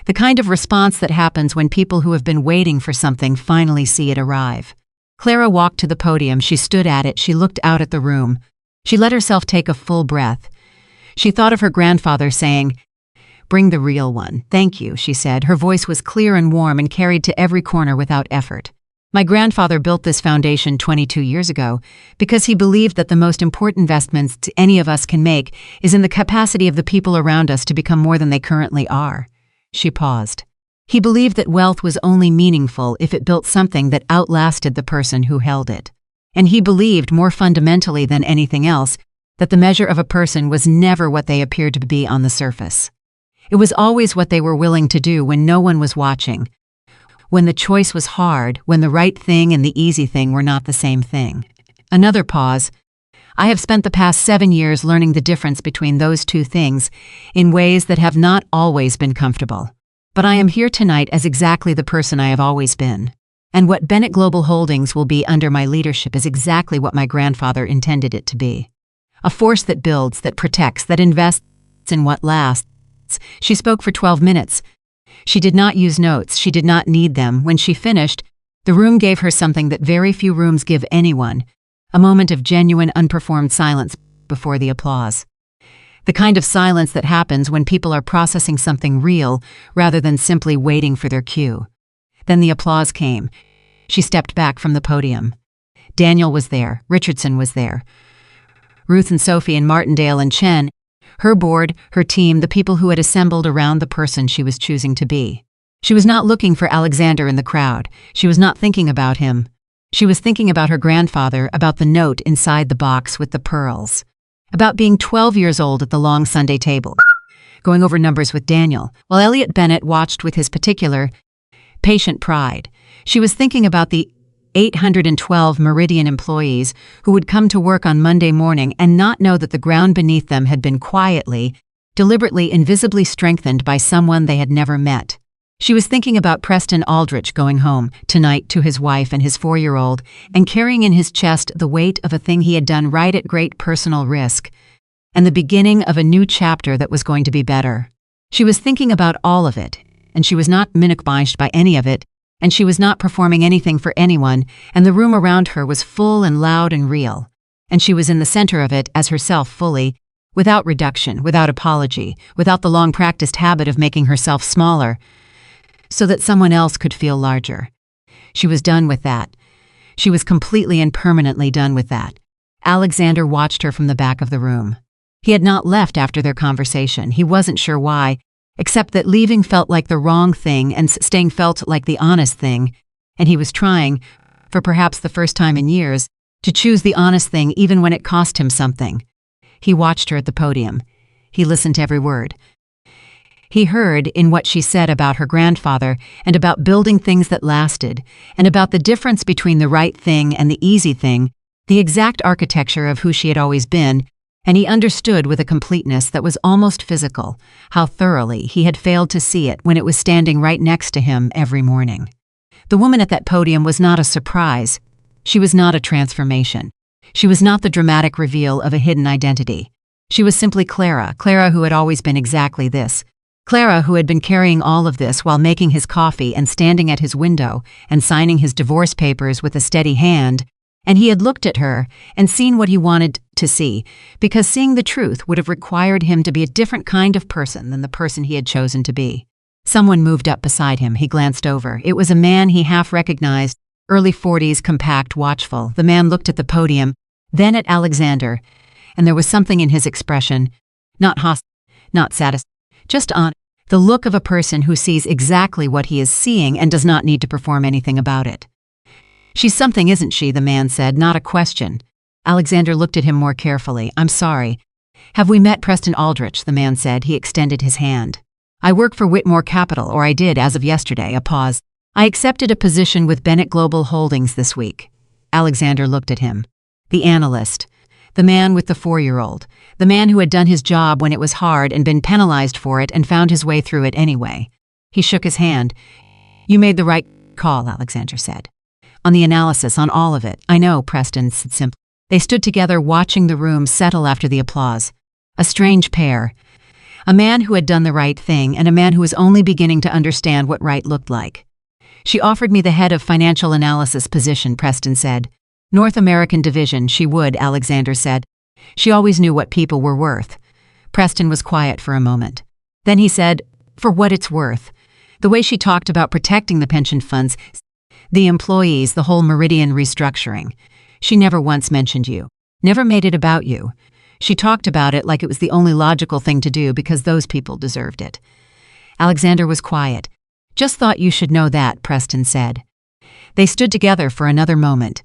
Speaker 1: The kind of response that happens when people who have been waiting for something finally see it arrive. Clara walked to the podium. She stood at it. She looked out at the room. She let herself take a full breath. She thought of her grandfather saying, "Bring the real one." "Thank you," she said. Her voice was clear and warm and carried to every corner without effort. "My grandfather built this foundation 22 years ago because he believed that the most important investments any of us can make is in the capacity of the people around us to become more than they currently are." She paused. He believed that wealth was only meaningful if it built something that outlasted the person who held it. And he believed, more fundamentally than anything else, that the measure of a person was never what they appeared to be on the surface. It was always what they were willing to do when no one was watching, when the choice was hard, when the right thing and the easy thing were not the same thing. Another pause. "I have spent the past 7 years learning the difference between those two things in ways that have not always been comfortable. But I am here tonight as exactly the person I have always been. And what Bennett Global Holdings will be under my leadership is exactly what my grandfather intended it to be. A force that builds, that protects, that invests in what lasts." She spoke for 12 minutes. She did not use notes. She did not need them. When she finished, the room gave her something that very few rooms give anyone, a moment of genuine, unperformed silence before the applause. The kind of silence that happens when people are processing something real rather than simply waiting for their cue. Then the applause came. She stepped back from the podium. Daniel was there. Richardson was there. Ruth and Sophie and Martindale and Chen, her board, her team, the people who had assembled around the person she was choosing to be. She was not looking for Alexander in the crowd. She was not thinking about him. She was thinking about her grandfather, about the note inside the box with the pearls, about being 12 years old at the long Sunday table, going over numbers with Daniel, while Elliot Bennett watched with his particular, patient pride. She was thinking about the 812 Meridian employees who would come to work on Monday morning and not know that the ground beneath them had been quietly, deliberately, invisibly strengthened by someone they had never met. She was thinking about Preston Aldrich going home tonight to his wife and his 4-year-old and carrying in his chest the weight of a thing he had done right at great personal risk, and the beginning of a new chapter that was going to be better. She was thinking about all of it, and she was not minimized by any of it, and she was not performing anything for anyone, and the room around her was full and loud and real, and she was in the center of it as herself fully, without reduction, without apology, without the long-practiced habit of making herself smaller, so that someone else could feel larger. She was done with that. She was completely and permanently done with that. Alexander watched her from the back of the room. He had not left after their conversation. He wasn't sure why, except that leaving felt like the wrong thing and staying felt like the honest thing, and he was trying, for perhaps the first time in years, to choose the honest thing even when it cost him something. He watched her at the podium. He listened to every word. He heard in what she said about her grandfather and about building things that lasted, and about the difference between the right thing and the easy thing, the exact architecture of who she had always been, and he understood with a completeness that was almost physical how thoroughly he had failed to see it when it was standing right next to him every morning. The woman at that podium was not a surprise. She was not a transformation. She was not the dramatic reveal of a hidden identity. She was simply Clara, Clara who had always been exactly this. Clara who had been carrying all of this while making his coffee and standing at his window and signing his divorce papers with a steady hand, and he had looked at her and seen what he wanted to see, because seeing the truth would have required him to be a different kind of person than the person he had chosen to be. Someone moved up beside him. He glanced over. It was a man he half recognized, early 40s, compact, watchful. The man looked at the podium, then at Alexander, and there was something in his expression, not hostile, not satisfied, just honest, the look of a person who sees exactly what he is seeing and does not need to perform anything about it. "She's something, isn't she?" the man said, not a question. Alexander looked at him more carefully. "I'm sorry. Have we met Preston Aldrich?" the man said. He extended his hand. I work for Whitmore Capital, or I did as of yesterday, a pause. I accepted a position with Bennett Global Holdings this week. Alexander looked at him. The analyst. The man with the 4-year-old. The man who had done his job when it was hard and been penalized for it and found his way through it anyway. He shook his hand. You made the right call, Alexander said. On the analysis, on all of it. I know, Preston said simply. They stood together watching the room settle after the applause. A strange pair. A man who had done the right thing and a man who was only beginning to understand what right looked like. She offered me the head of financial analysis position, Preston said. North American division, she would, Alexander said. She always knew what people were worth. Preston was quiet for a moment. Then he said, for what it's worth. The way she talked about protecting the pension funds, the employees, the whole Meridian restructuring. She never once mentioned you. Never made it about you. She talked about it like it was the only logical thing to do because those people deserved it. Alexander was quiet. Just thought you should know that, Preston said. They stood together for another moment.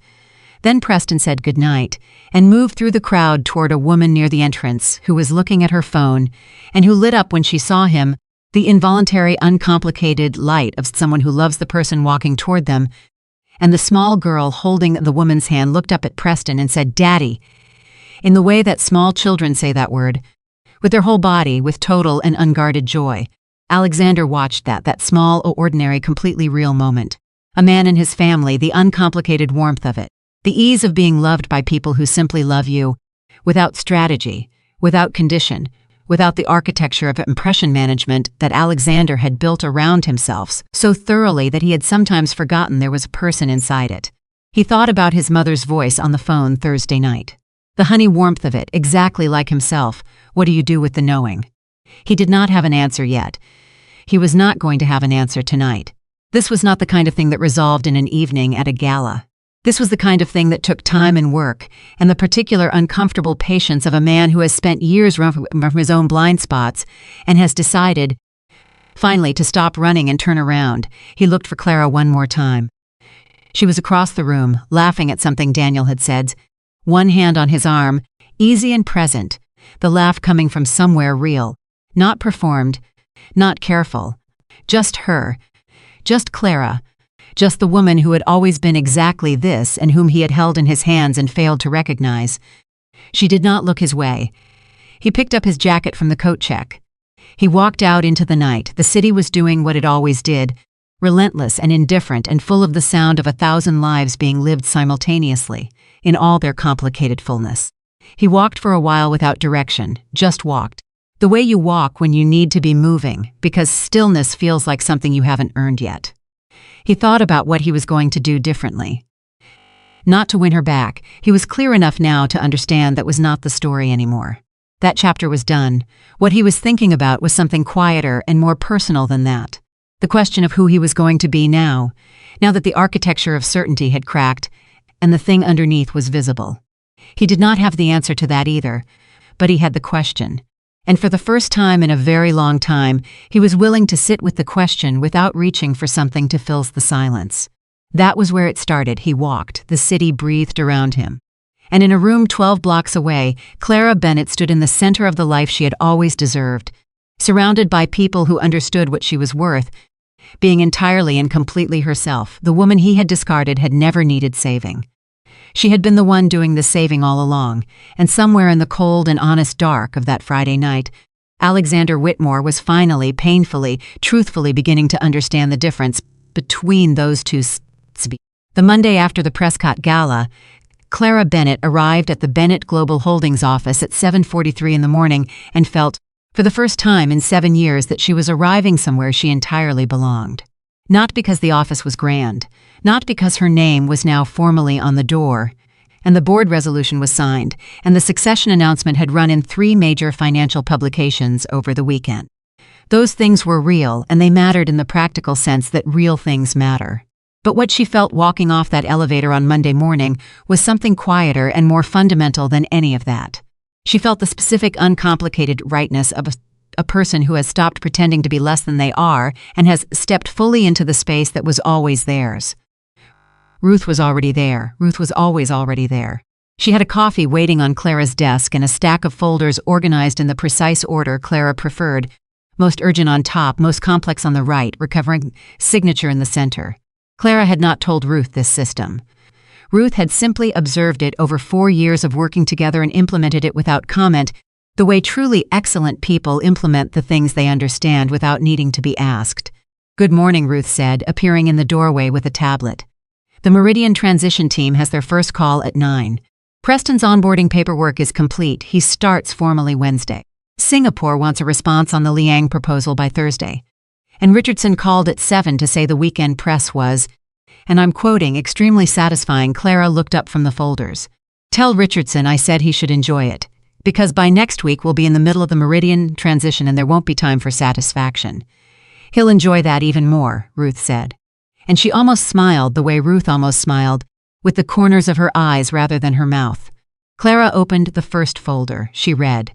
Speaker 1: Then Preston said goodnight and moved through the crowd toward a woman near the entrance who was looking at her phone and who lit up when she saw him, the involuntary, uncomplicated light of someone who loves the person walking toward them. And the small girl holding the woman's hand looked up at Preston and said, Daddy, in the way that small children say that word, with their whole body, with total and unguarded joy. Alexander watched that small, ordinary, completely real moment. A man and his family, the uncomplicated warmth of it. The ease of being loved by people who simply love you, without strategy, without condition, without the architecture of impression management that Alexander had built around himself so thoroughly that he had sometimes forgotten there was a person inside it. He thought about his mother's voice on the phone Thursday night. The honey warmth of it, exactly like himself. What do you do with the knowing? He did not have an answer yet. He was not going to have an answer tonight. This was not the kind of thing that resolved in an evening at a gala. This was the kind of thing that took time and work, and the particular uncomfortable patience of a man who has spent years from his own blind spots and has decided, finally, to stop running and turn around. He looked for Clara one more time. She was across the room, laughing at something Daniel had said, one hand on his arm, easy and present, the laugh coming from somewhere real, not performed, not careful. Just her, just Clara. Just the woman who had always been exactly this and whom he had held in his hands and failed to recognize. She did not look his way. He picked up his jacket from the coat check. He walked out into the night. The city was doing what it always did, relentless and indifferent and full of the sound of 1,000 lives being lived simultaneously, in all their complicated fullness. He walked for a while without direction, just walked. The way you walk when you need to be moving, because stillness feels like something you haven't earned yet. He thought about what he was going to do differently. Not to win her back. He was clear enough now to understand that was not the story anymore. That chapter was done. What he was thinking about was something quieter and more personal than that. The question of who he was going to be now that the architecture of certainty had cracked and the thing underneath was visible. He did not have the answer to that either, but he had the question. And for the first time in a very long time, he was willing to sit with the question without reaching for something to fill the silence. That was where it started. He walked. The city breathed around him. And in a room 12 blocks away, Clara Bennett stood in the center of the life she had always deserved, surrounded by people who understood what she was worth, being entirely and completely herself. The woman he had discarded had never needed saving. She had been the one doing the saving all along, and somewhere in the cold and honest dark of that Friday night, Alexander Whitmore was finally, painfully, truthfully beginning to understand the difference between those two. The Monday after the Prescott Gala, Clara Bennett arrived at the Bennett Global Holdings office at 7:43 in the morning and felt, for the first time in 7 years, that she was arriving somewhere she entirely belonged. Not because the office was grand, not because her name was now formally on the door, and the board resolution was signed, and the succession announcement had run in 3 major financial publications over the weekend. Those things were real, and they mattered in the practical sense that real things matter. But what she felt walking off that elevator on Monday morning was something quieter and more fundamental than any of that. She felt the specific, uncomplicated rightness of a person who has stopped pretending to be less than they are and has stepped fully into the space that was always theirs. Ruth was already there. Ruth was always already there. She had a coffee waiting on Clara's desk and a stack of folders organized in the precise order Clara preferred, Most urgent on top, most complex on the right, recovering signature in the center. Clara had not told Ruth this system. Ruth had simply observed it over 4 years of working together and implemented it without comment, the way truly excellent people implement the things they understand without needing to be asked. "Good morning," Ruth said, appearing in the doorway with a tablet. "The Meridian transition team has their first call at 9. Preston's onboarding paperwork is complete. He starts formally Wednesday. Singapore wants a response on the Liang proposal by Thursday. And Richardson called at 7 to say the weekend press was, and I'm quoting, extremely satisfying." Clara looked up from the folders. "Tell Richardson I said he should enjoy it, because by next week we'll be in the middle of the Meridian transition and there won't be time for satisfaction. He'll enjoy that even more," Ruth said. And she almost smiled the way Ruth almost smiled, with the corners of her eyes rather than her mouth. Clara opened the first folder. She read.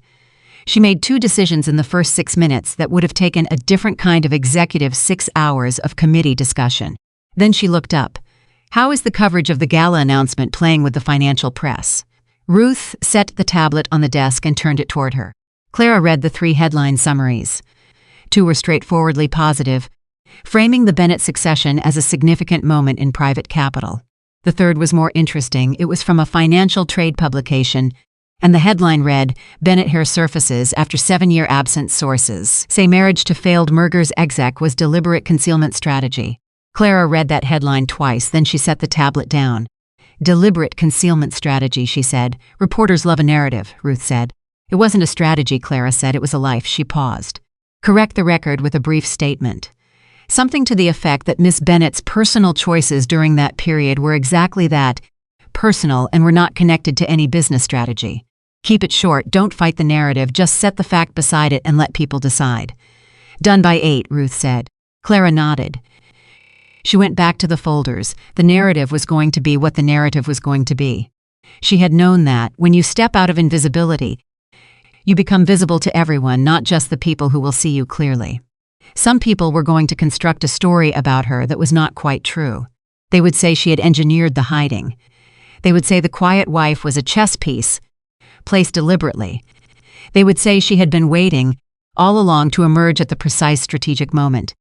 Speaker 1: She made 2 decisions in the first 6 minutes that would have taken a different kind of executive 6 hours of committee discussion. Then she looked up. "How is the coverage of the gala announcement playing with the financial press?" Ruth set the tablet on the desk and turned it toward her. Clara read the 3 headline summaries. 2 were straightforwardly positive, framing the Bennett succession as a significant moment in private capital. The 3rd was more interesting. It was from a financial trade publication, and the headline read, "Bennett Hair Surfaces After 7-Year Absence Sources Say Marriage to Failed Mergers Exec Was Deliberate Concealment Strategy." Clara read that headline twice, then she set the tablet down. "Deliberate concealment strategy," she said. "Reporters love a narrative," Ruth said. "It wasn't a strategy," Clara said. "It was a life." She paused. "Correct the record with a brief statement. Something to the effect that Miss Bennett's personal choices during that period were exactly that, personal, and were not connected to any business strategy. Keep it short, don't fight the narrative, just set the fact beside it and let people decide." "Done by 8, Ruth said. Clara nodded. She went back to the folders. The narrative was going to be what the narrative was going to be. She had known that, when you step out of invisibility, you become visible to everyone, not just the people who will see you clearly. Some people were going to construct a story about her that was not quite true. They would say she had engineered the hiding. They would say the quiet wife was a chess piece, placed deliberately. They would say she had been waiting all along to emerge at the precise strategic moment.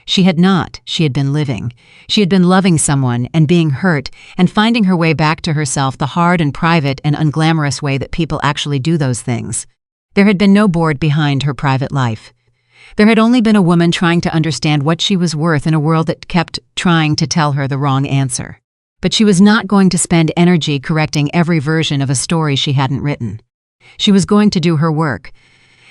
Speaker 1: She had not. She had been living. She had been loving someone and being hurt and finding her way back to herself the hard and private and unglamorous way that people actually do those things. There had been no board behind her private life. There had only been a woman trying to understand what she was worth in a world that kept trying to tell her the wrong answer. But she was not going to spend energy correcting every version of a story she hadn't written. She was going to do her work.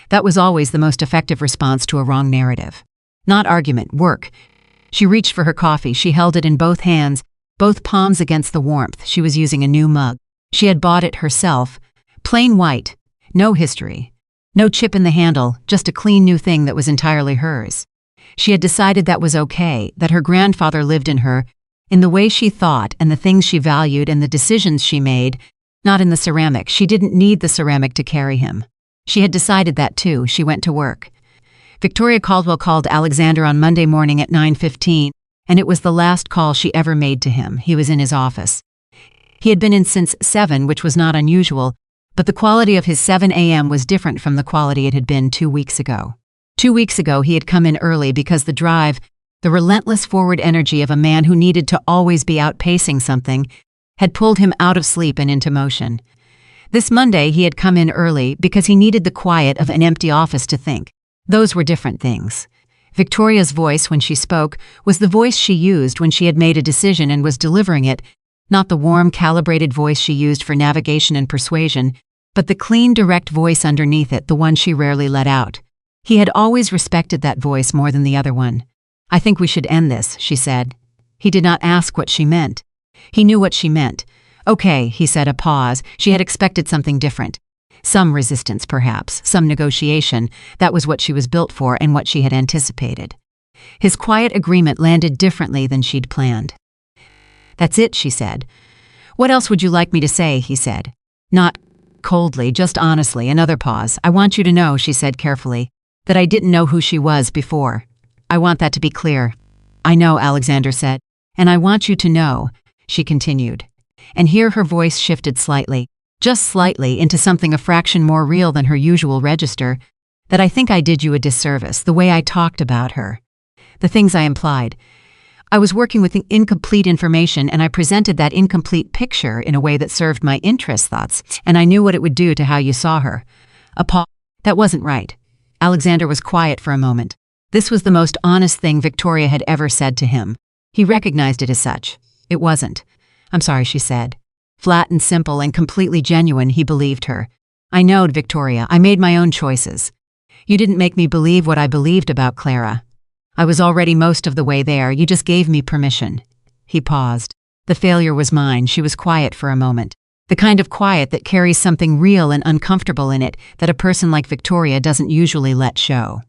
Speaker 1: That was always the most effective response to a wrong narrative. Not argument, work. She reached for her coffee. She held it in both hands, both palms against the warmth. She was using a new mug. She had bought it herself. Plain white. No history. No chip in the handle, just a clean new thing that was entirely hers. She had decided that was okay, that her grandfather lived in her, in the way she thought and the things she valued and the decisions she made, not in the ceramic. She didn't need the ceramic to carry him. She had decided that too. She went to work. Victoria Caldwell called Alexander on Monday morning at 9:15, and it was the last call she ever made to him. He was in his office. He had been in since 7, which was not unusual, but the quality of his 7 a.m. was different from the quality it had been 2 weeks ago. 2 weeks ago, he had come in early because the drive, the relentless forward energy of a man who needed to always be outpacing something, had pulled him out of sleep and into motion. This Monday, he had come in early because he needed the quiet of an empty office to think. Those were different things. Victoria's voice, when she spoke, was the voice she used when she had made a decision and was delivering it, not the warm, calibrated voice she used for navigation and persuasion, but the clean, direct voice underneath it, the one she rarely let out. He had always respected that voice more than the other one. "I think we should end this," she said. He did not ask what she meant. He knew what she meant. "Okay," he said, a pause. She had expected something different. Some resistance, perhaps, some negotiation. That was what she was built for and what she had anticipated. His quiet agreement landed differently than she'd planned. "That's it," she said. "What else would you like me to say?" he said. Not coldly, just honestly. Another pause. "I want you to know," she said carefully, "that I didn't know who she was before. I want that to be clear." "I know," Alexander said. "And I want you to know," she continued. And here her voice shifted slightly, just slightly, into something a fraction more real than her usual register, That I think I did you a disservice, the way I talked about her. The things I implied. I was working with incomplete information, and I presented that incomplete picture in a way that served my interest thoughts, and I knew what it would do to how you saw her. That wasn't right. Alexander was quiet for a moment. This was the most honest thing Victoria had ever said to him. He recognized it as such. It wasn't. I'm sorry, she said. Flat and simple and completely genuine, he believed her. I knowed, Victoria. I made my own choices. You didn't make me believe what I believed about Clara. I was already most of the way there. You just gave me permission. He paused. The failure was mine. She was quiet for a moment. The kind of quiet that carries something real and uncomfortable in it that a person like Victoria doesn't usually let show.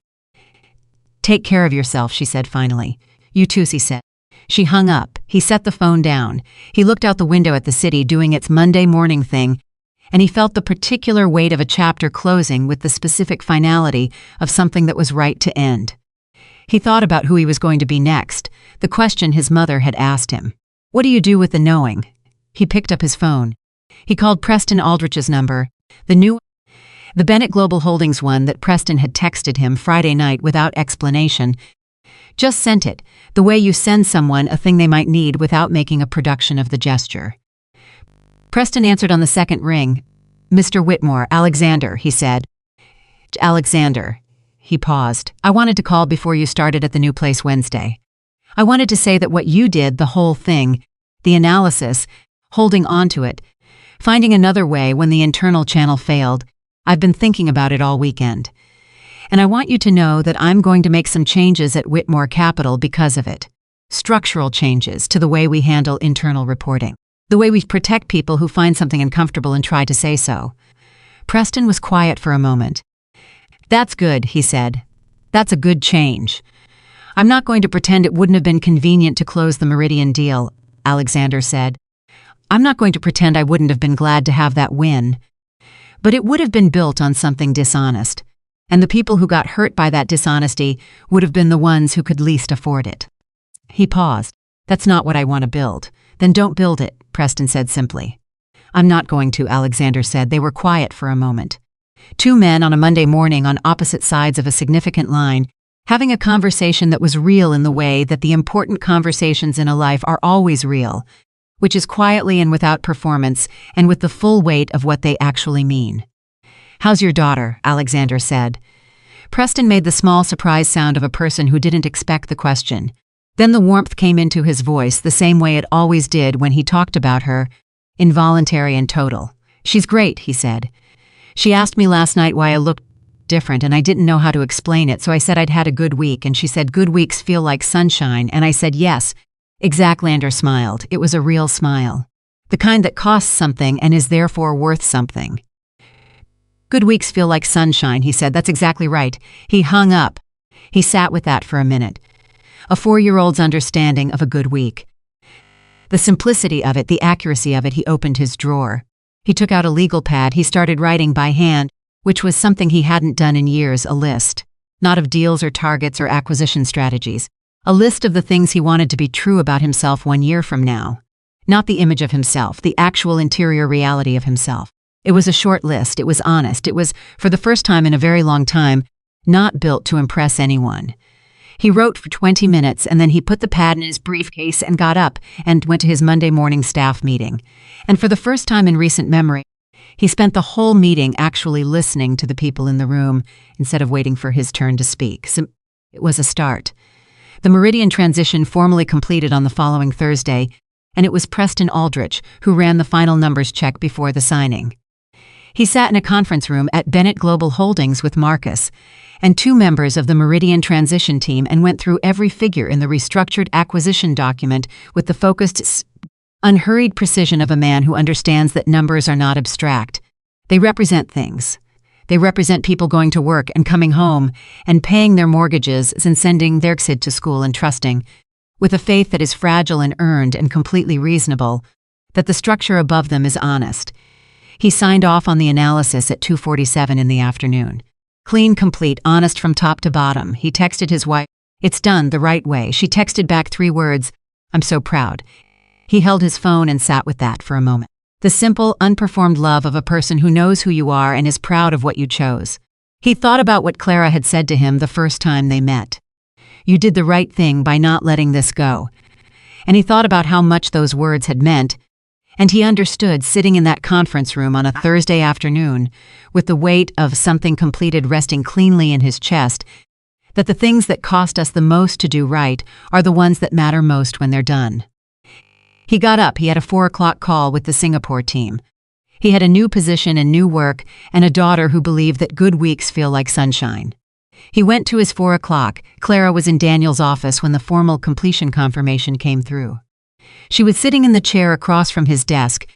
Speaker 1: Take care of yourself, she said finally. You too, he said. She hung up. He set the phone down. He looked out the window at the city doing its Monday morning thing, and he felt the particular weight of a chapter closing with the specific finality of something that was right to end. He thought about who he was going to be next, the question his mother had asked him. What do you do with the knowing? He picked up his phone. He called Preston Aldrich's number, the Bennett Global Holdings one that Preston had texted him Friday night without explanation. Just sent it, the way you send someone a thing they might need without making a production of the gesture. Preston answered on the second ring. Mr. Whitmore, Alexander, he said. Alexander. He paused. I wanted to call before you started at the new place Wednesday. I wanted to say that what you did, the whole thing, the analysis, holding on to it, finding another way when the internal channel failed, I've been thinking about it all weekend. And I want you to know that I'm going to make some changes at Whitmore Capital because of it. Structural changes to the way we handle internal reporting. The way we protect people who find something uncomfortable and try to say so. Preston was quiet for a moment. That's good, he said. That's a good change. I'm not going to pretend it wouldn't have been convenient to close the Meridian deal, Alexander said. I'm not going to pretend I wouldn't have been glad to have that win. But it would have been built on something dishonest. And the people who got hurt by that dishonesty would have been the ones who could least afford it. He paused. That's not what I want to build. Then don't build it, Preston said simply. I'm not going to, Alexander said. They were quiet for a moment. Two men on a Monday morning on opposite sides of a significant line, having a conversation that was real in the way that the important conversations in a life are always real, which is quietly and without performance and with the full weight of what they actually mean. How's your daughter? Alexander said. Preston made the small surprise sound of a person who didn't expect the question. Then the warmth came into his voice the same way it always did when he talked about her, involuntary and total. She's great, he said. She asked me last night why I looked different, and I didn't know how to explain it, so I said I'd had a good week, and she said good weeks feel like sunshine, and I said yes. Alexander smiled. It was a real smile. The kind that costs something and is therefore worth something. Good weeks feel like sunshine, he said. That's exactly right. He hung up. He sat with that for a minute. A 4-year-old's understanding of a good week. The simplicity of it, the accuracy of it. He opened his drawer. He took out a legal pad. He started writing by hand, which was something he hadn't done in years, a list. Not of deals or targets or acquisition strategies. A list of the things he wanted to be true about himself 1 year from now. Not the image of himself, the actual interior reality of himself. It was a short list. It was honest. It was, for the first time in a very long time, not built to impress anyone. He wrote for 20 minutes, and then he put the pad in his briefcase and got up and went to his Monday morning staff meeting. And for the first time in recent memory, he spent the whole meeting actually listening to the people in the room instead of waiting for his turn to speak. So it was a start. The Meridian transition formally completed on the following Thursday, and it was Preston Aldrich who ran the final numbers check before the signing. He sat in a conference room at Bennett Global Holdings with Marcus and 2 members of the Meridian transition team and went through every figure in the restructured acquisition document with the focused, unhurried precision of a man who understands that numbers are not abstract. They represent things. They represent people going to work and coming home and paying their mortgages and sending their kids to school and trusting, with a faith that is fragile and earned and completely reasonable, that the structure above them is honest. He signed off on the analysis at 2:47 in the afternoon. Clean, complete, honest from top to bottom. He texted his wife, "It's done the right way." She texted back 3 words, "I'm so proud." He held his phone and sat with that for a moment. The simple, unperformed love of a person who knows who you are and is proud of what you chose. He thought about what Clara had said to him the first time they met. "You did the right thing by not letting this go." And he thought about how much those words had meant, and he understood, sitting in that conference room on a Thursday afternoon, with the weight of something completed resting cleanly in his chest, that the things that cost us the most to do right are the ones that matter most when they're done. He got up. He had a 4 o'clock call with the Singapore team. He had a new position and new work, and a daughter who believed that good weeks feel like sunshine. He went to his 4 o'clock. Clara was in Daniel's office when the formal completion confirmation came through. She was sitting in the chair across from his desk,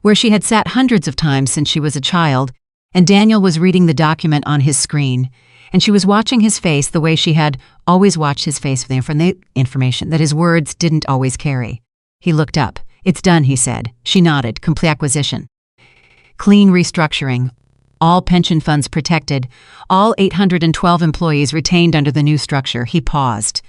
Speaker 1: where she had sat hundreds of times since she was a child, and Daniel was reading the document on his screen, and she was watching his face the way she had always watched his face for the information that his words didn't always carry. He looked up. "It's done," he said. She nodded. "Complete acquisition. Clean restructuring. All pension funds protected. All 812 employees retained under the new structure." He paused.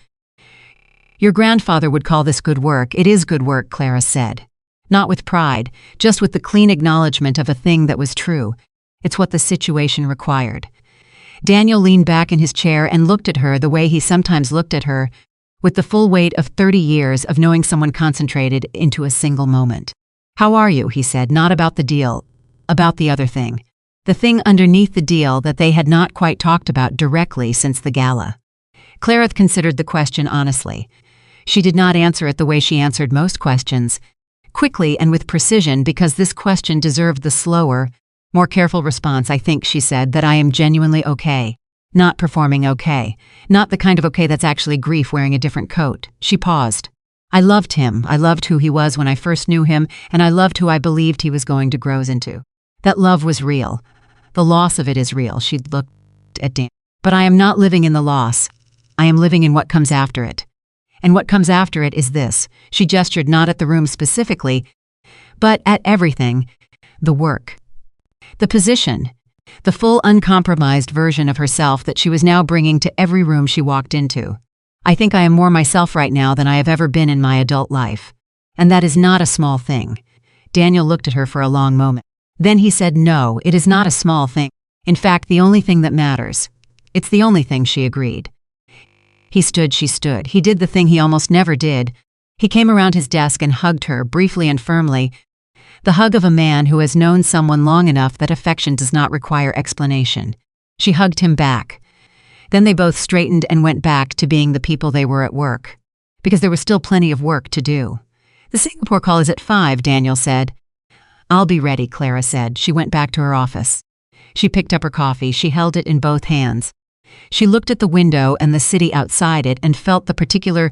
Speaker 1: "Your grandfather would call this good work." "It is good work," Clara said. Not with pride, just with the clean acknowledgement of a thing that was true. It's what the situation required. Daniel leaned back in his chair and looked at her the way he sometimes looked at her, with the full weight of 30 years of knowing someone concentrated into a single moment. "How are you?" he said, not about the deal, about the other thing. The thing underneath the deal that they had not quite talked about directly since the gala. Clara considered the question honestly. She did not answer it the way she answered most questions, quickly and with precision, because this question deserved the slower, more careful response. "I think," she said, "that I am genuinely okay. Not performing okay. Not the kind of okay that's actually grief wearing a different coat." She paused. "I loved him. I loved who he was when I first knew him, and I loved who I believed he was going to grow into. That love was real. The loss of it is real." She looked at Dan. "But I am not living in the loss. I am living in what comes after it. And what comes after it is this." She gestured not at the room specifically, but at everything. The work. The position. The full uncompromised version of herself that she was now bringing to every room she walked into. "I think I am more myself right now than I have ever been in my adult life. And that is not a small thing." Daniel looked at her for a long moment. Then he said, "No, it is not a small thing. In fact, the only thing that matters. It's the only thing," she agreed. He stood, she stood. He did the thing he almost never did. He came around his desk and hugged her, briefly and firmly. The hug of a man who has known someone long enough that affection does not require explanation. She hugged him back. Then they both straightened and went back to being the people they were at work, because there was still plenty of work to do. "The Singapore call is at 5, Daniel said. "I'll be ready," Clara said. She went back to her office. She picked up her coffee. She held it in both hands. She looked at the window and the city outside it and felt the particular,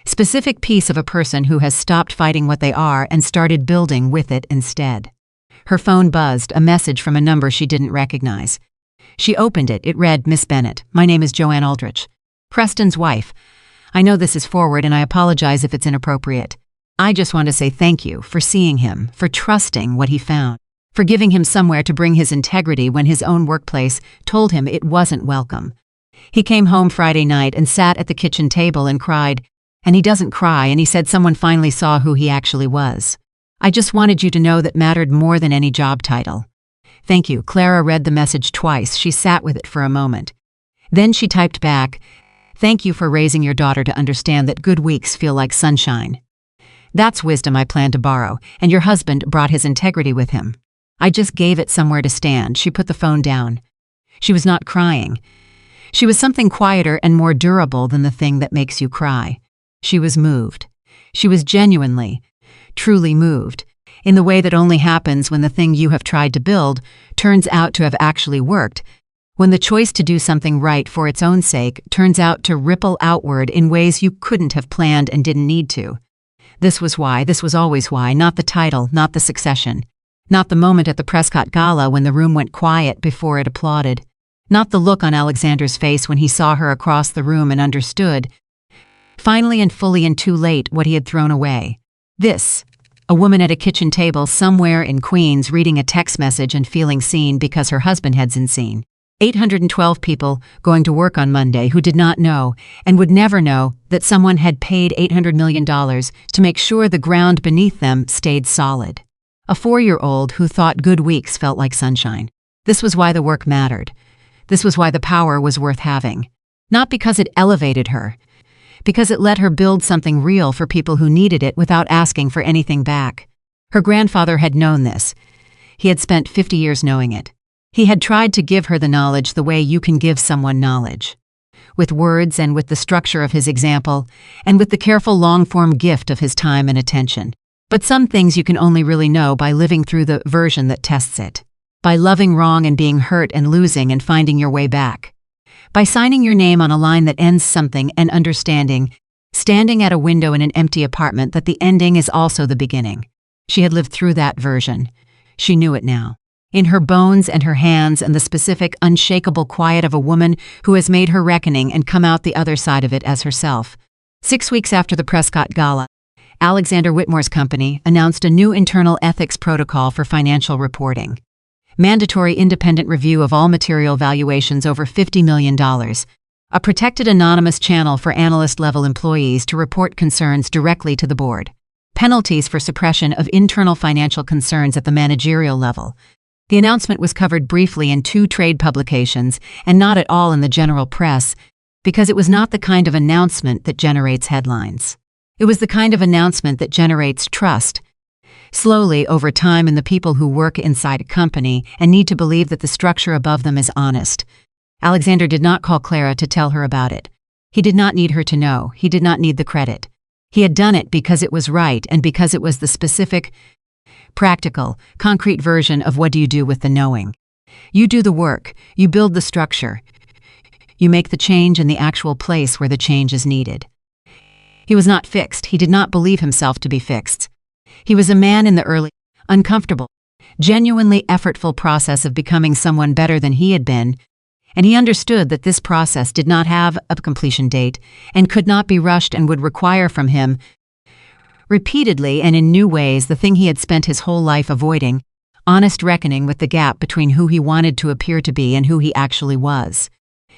Speaker 1: specific peace of a person who has stopped fighting what they are and started building with it instead. Her phone buzzed, a message from a number she didn't recognize. She opened it. It read, "Miss Bennett, my name is Joanne Aldrich, Preston's wife. I know this is forward and I apologize if it's inappropriate. I just want to say thank you for seeing him, for trusting what he found, for giving him somewhere to bring his integrity when his own workplace told him it wasn't welcome. He came home Friday night and sat at the kitchen table and cried, and he doesn't cry, and he said someone finally saw who he actually was. I just wanted you to know that mattered more than any job title. Thank you." Clara read the message twice. She sat with it for a moment. Then she typed back, "Thank you for raising your daughter to understand that good weeks feel like sunshine. That's wisdom I plan to borrow, and your husband brought his integrity with him. I just gave it somewhere to stand." She put the phone down. She was not crying. She was something quieter and more durable than the thing that makes you cry. She was moved. She was genuinely, truly moved, in the way that only happens when the thing you have tried to build turns out to have actually worked, when the choice to do something right for its own sake turns out to ripple outward in ways you couldn't have planned and didn't need to. This was why, this was always why, not the title, not the succession, not the moment at the Prescott Gala when the room went quiet before it applauded, not the look on Alexander's face when he saw her across the room and understood, finally and fully and too late, what he had thrown away. This, a woman at a kitchen table somewhere in Queens reading a text message and feeling seen because her husband had been seen. 812 people going to work on Monday who did not know and would never know that someone had paid $800 million to make sure the ground beneath them stayed solid. A 4-year-old who thought good weeks felt like sunshine. This was why the work mattered. This was why the power was worth having. Not because it elevated her, because it let her build something real for people who needed it without asking for anything back. Her grandfather had known this. He had spent 50 years knowing it. He had tried to give her the knowledge the way you can give someone knowledge. With words and with the structure of his example, and with the careful long-form gift of his time and attention. But some things you can only really know by living through the version that tests it. By loving wrong and being hurt and losing and finding your way back. By signing your name on a line that ends something and understanding, standing at a window in an empty apartment that the ending is also the beginning. She had lived through that version. She knew it now. In her bones and her hands and the specific, unshakable quiet of a woman who has made her reckoning and come out the other side of it as herself. 6 weeks after the Prescott Gala, Alexander Whitmore's company announced a new internal ethics protocol for financial reporting. Mandatory independent review of all material valuations over $50 million. A protected anonymous channel for analyst-level employees to report concerns directly to the board. Penalties for suppression of internal financial concerns at the managerial level. The announcement was covered briefly in 2 trade publications and not at all in the general press, because it was not the kind of announcement that generates headlines. It was the kind of announcement that generates trust. Slowly, over time, in the people who work inside a company and need to believe that the structure above them is honest. Alexander did not call Clara to tell her about it. He did not need her to know. He did not need the credit. He had done it because it was right and because it was the specific, practical, concrete version of what do you do with the knowing. You do the work. You build the structure. You make the change in the actual place where the change is needed. He was not fixed. He did not believe himself to be fixed. He was a man in the early, uncomfortable, genuinely effortful process of becoming someone better than he had been, and he understood that this process did not have a completion date and could not be rushed and would require from him, repeatedly and in new ways, the thing he had spent his whole life avoiding, honest reckoning with the gap between who he wanted to appear to be and who he actually was.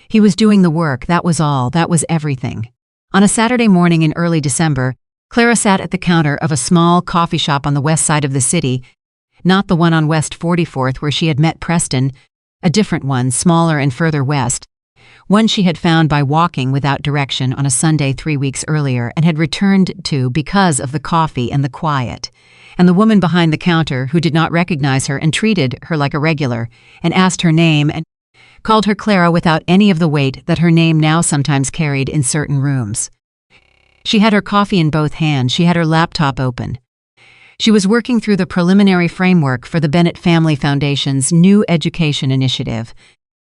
Speaker 1: He was doing the work, that was all, that was everything. On a Saturday morning in early December, Clara sat at the counter of a small coffee shop on the west side of the city, not the one on West 44th where she had met Preston, a different one, smaller and further west, one she had found by walking without direction on a Sunday 3 weeks earlier and had returned to because of the coffee and the quiet, and the woman behind the counter who did not recognize her and treated her like a regular, and asked her name and called her Clara without any of the weight that her name now sometimes carried in certain rooms. She had her coffee in both hands. She had her laptop open. She was working through the preliminary framework for the Bennett Family Foundation's new education initiative,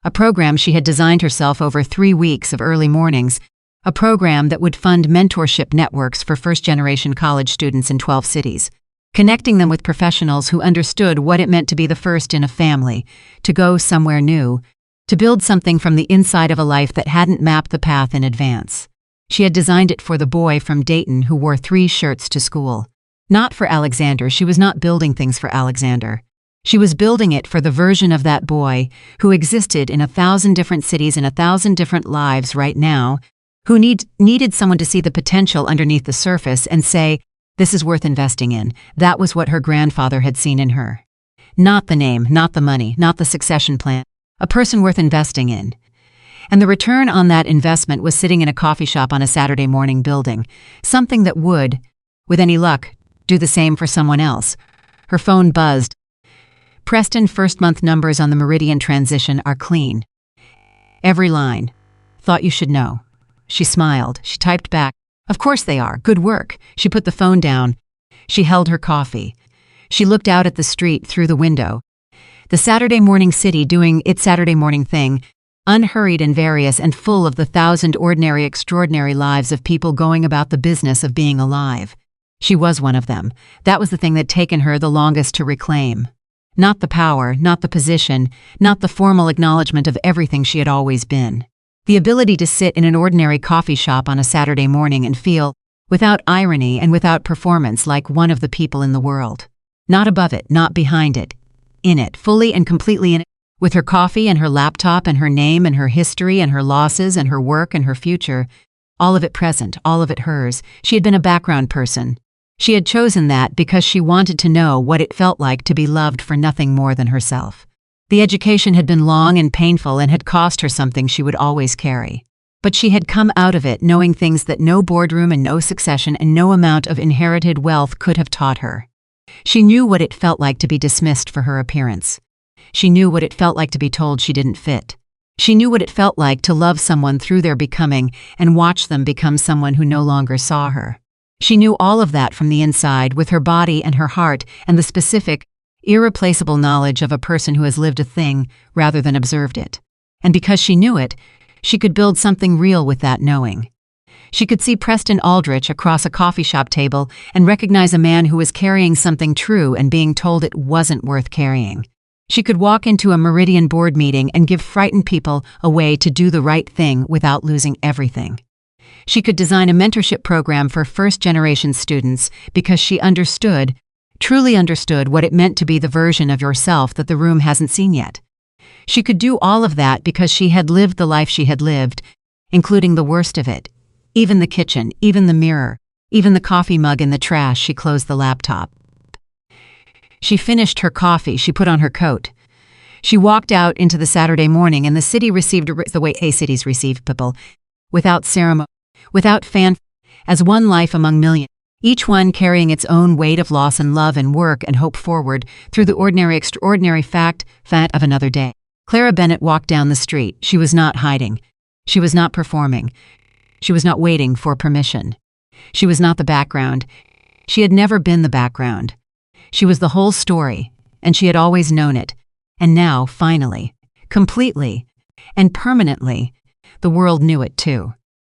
Speaker 1: a program she had designed herself over 3 weeks of early mornings, a program that would fund mentorship networks for first-generation college students in 12 cities, connecting them with professionals who understood what it meant to be the first in a family, to go somewhere new, to build something from the inside of a life that hadn't mapped the path in advance. She had designed it for the boy from Dayton who wore 3 shirts to school. Not for Alexander. She was not building things for Alexander. She was building it for the version of that boy who existed in 1,000 different cities in 1,000 different lives right now, who needed someone to see the potential underneath the surface and say, this is worth investing in. That was what her grandfather had seen in her. Not the name, not the money, not the succession plan. A person worth investing in. And the return on that investment was sitting in a coffee shop on a Saturday morning building, something that would, with any luck, do the same for someone else. Her phone buzzed. Preston first-month numbers on the Meridian transition are clean. Every line. Thought you should know. She smiled. She typed back. Of course they are. Good work. She put the phone down. She held her coffee. She looked out at the street through the window. The Saturday morning city doing its Saturday morning thing, unhurried and various and full of the 1,000 ordinary, extraordinary lives of people going about the business of being alive. She was one of them. That was the thing that had taken her the longest to reclaim. Not the power, not the position, not the formal acknowledgement of everything she had always been. The ability to sit in an ordinary coffee shop on a Saturday morning and feel, without irony and without performance, like one of the people in the world. Not above it, not behind it. In it, fully and completely in it. With her coffee and her laptop and her name and her history and her losses and her work and her future, all of it present, all of it hers. She had been a background person. She had chosen that because she wanted to know what it felt like to be loved for nothing more than herself. The education had been long and painful and had cost her something she would always carry. But she had come out of it knowing things that no boardroom and no succession and no amount of inherited wealth could have taught her. She knew what it felt like to be dismissed for her appearance. She knew what it felt like to be told she didn't fit. She knew what it felt like to love someone through their becoming and watch them become someone who no longer saw her. She knew all of that from the inside, with her body and her heart and the specific, irreplaceable knowledge of a person who has lived a thing rather than observed it. And because she knew it, she could build something real with that knowing. She could see Preston Aldrich across a coffee shop table and recognize a man who was carrying something true and being told it wasn't worth carrying. She could walk into a Meridian board meeting and give frightened people a way to do the right thing without losing everything. She could design a mentorship program for first-generation students because she understood, truly understood, what it meant to be the version of yourself that the room hasn't seen yet. She could do all of that because she had lived the life she had lived, including the worst of it. Even the kitchen, even the mirror, even the coffee mug in the trash. She closed the laptop. She finished her coffee. She put on her coat. She walked out into the Saturday morning, and the city received the way cities receive people, without ceremony, without fan, as one life among millions, each one carrying its own weight of loss and love and work and hope forward through the ordinary, extraordinary fact of another day. Clara Bennett walked down the street. She was not hiding. She was not performing. She was not waiting for permission. She was not the background. She had never been the background. She was the whole story, and she had always known it. And now, finally, completely, and permanently, the world knew it too.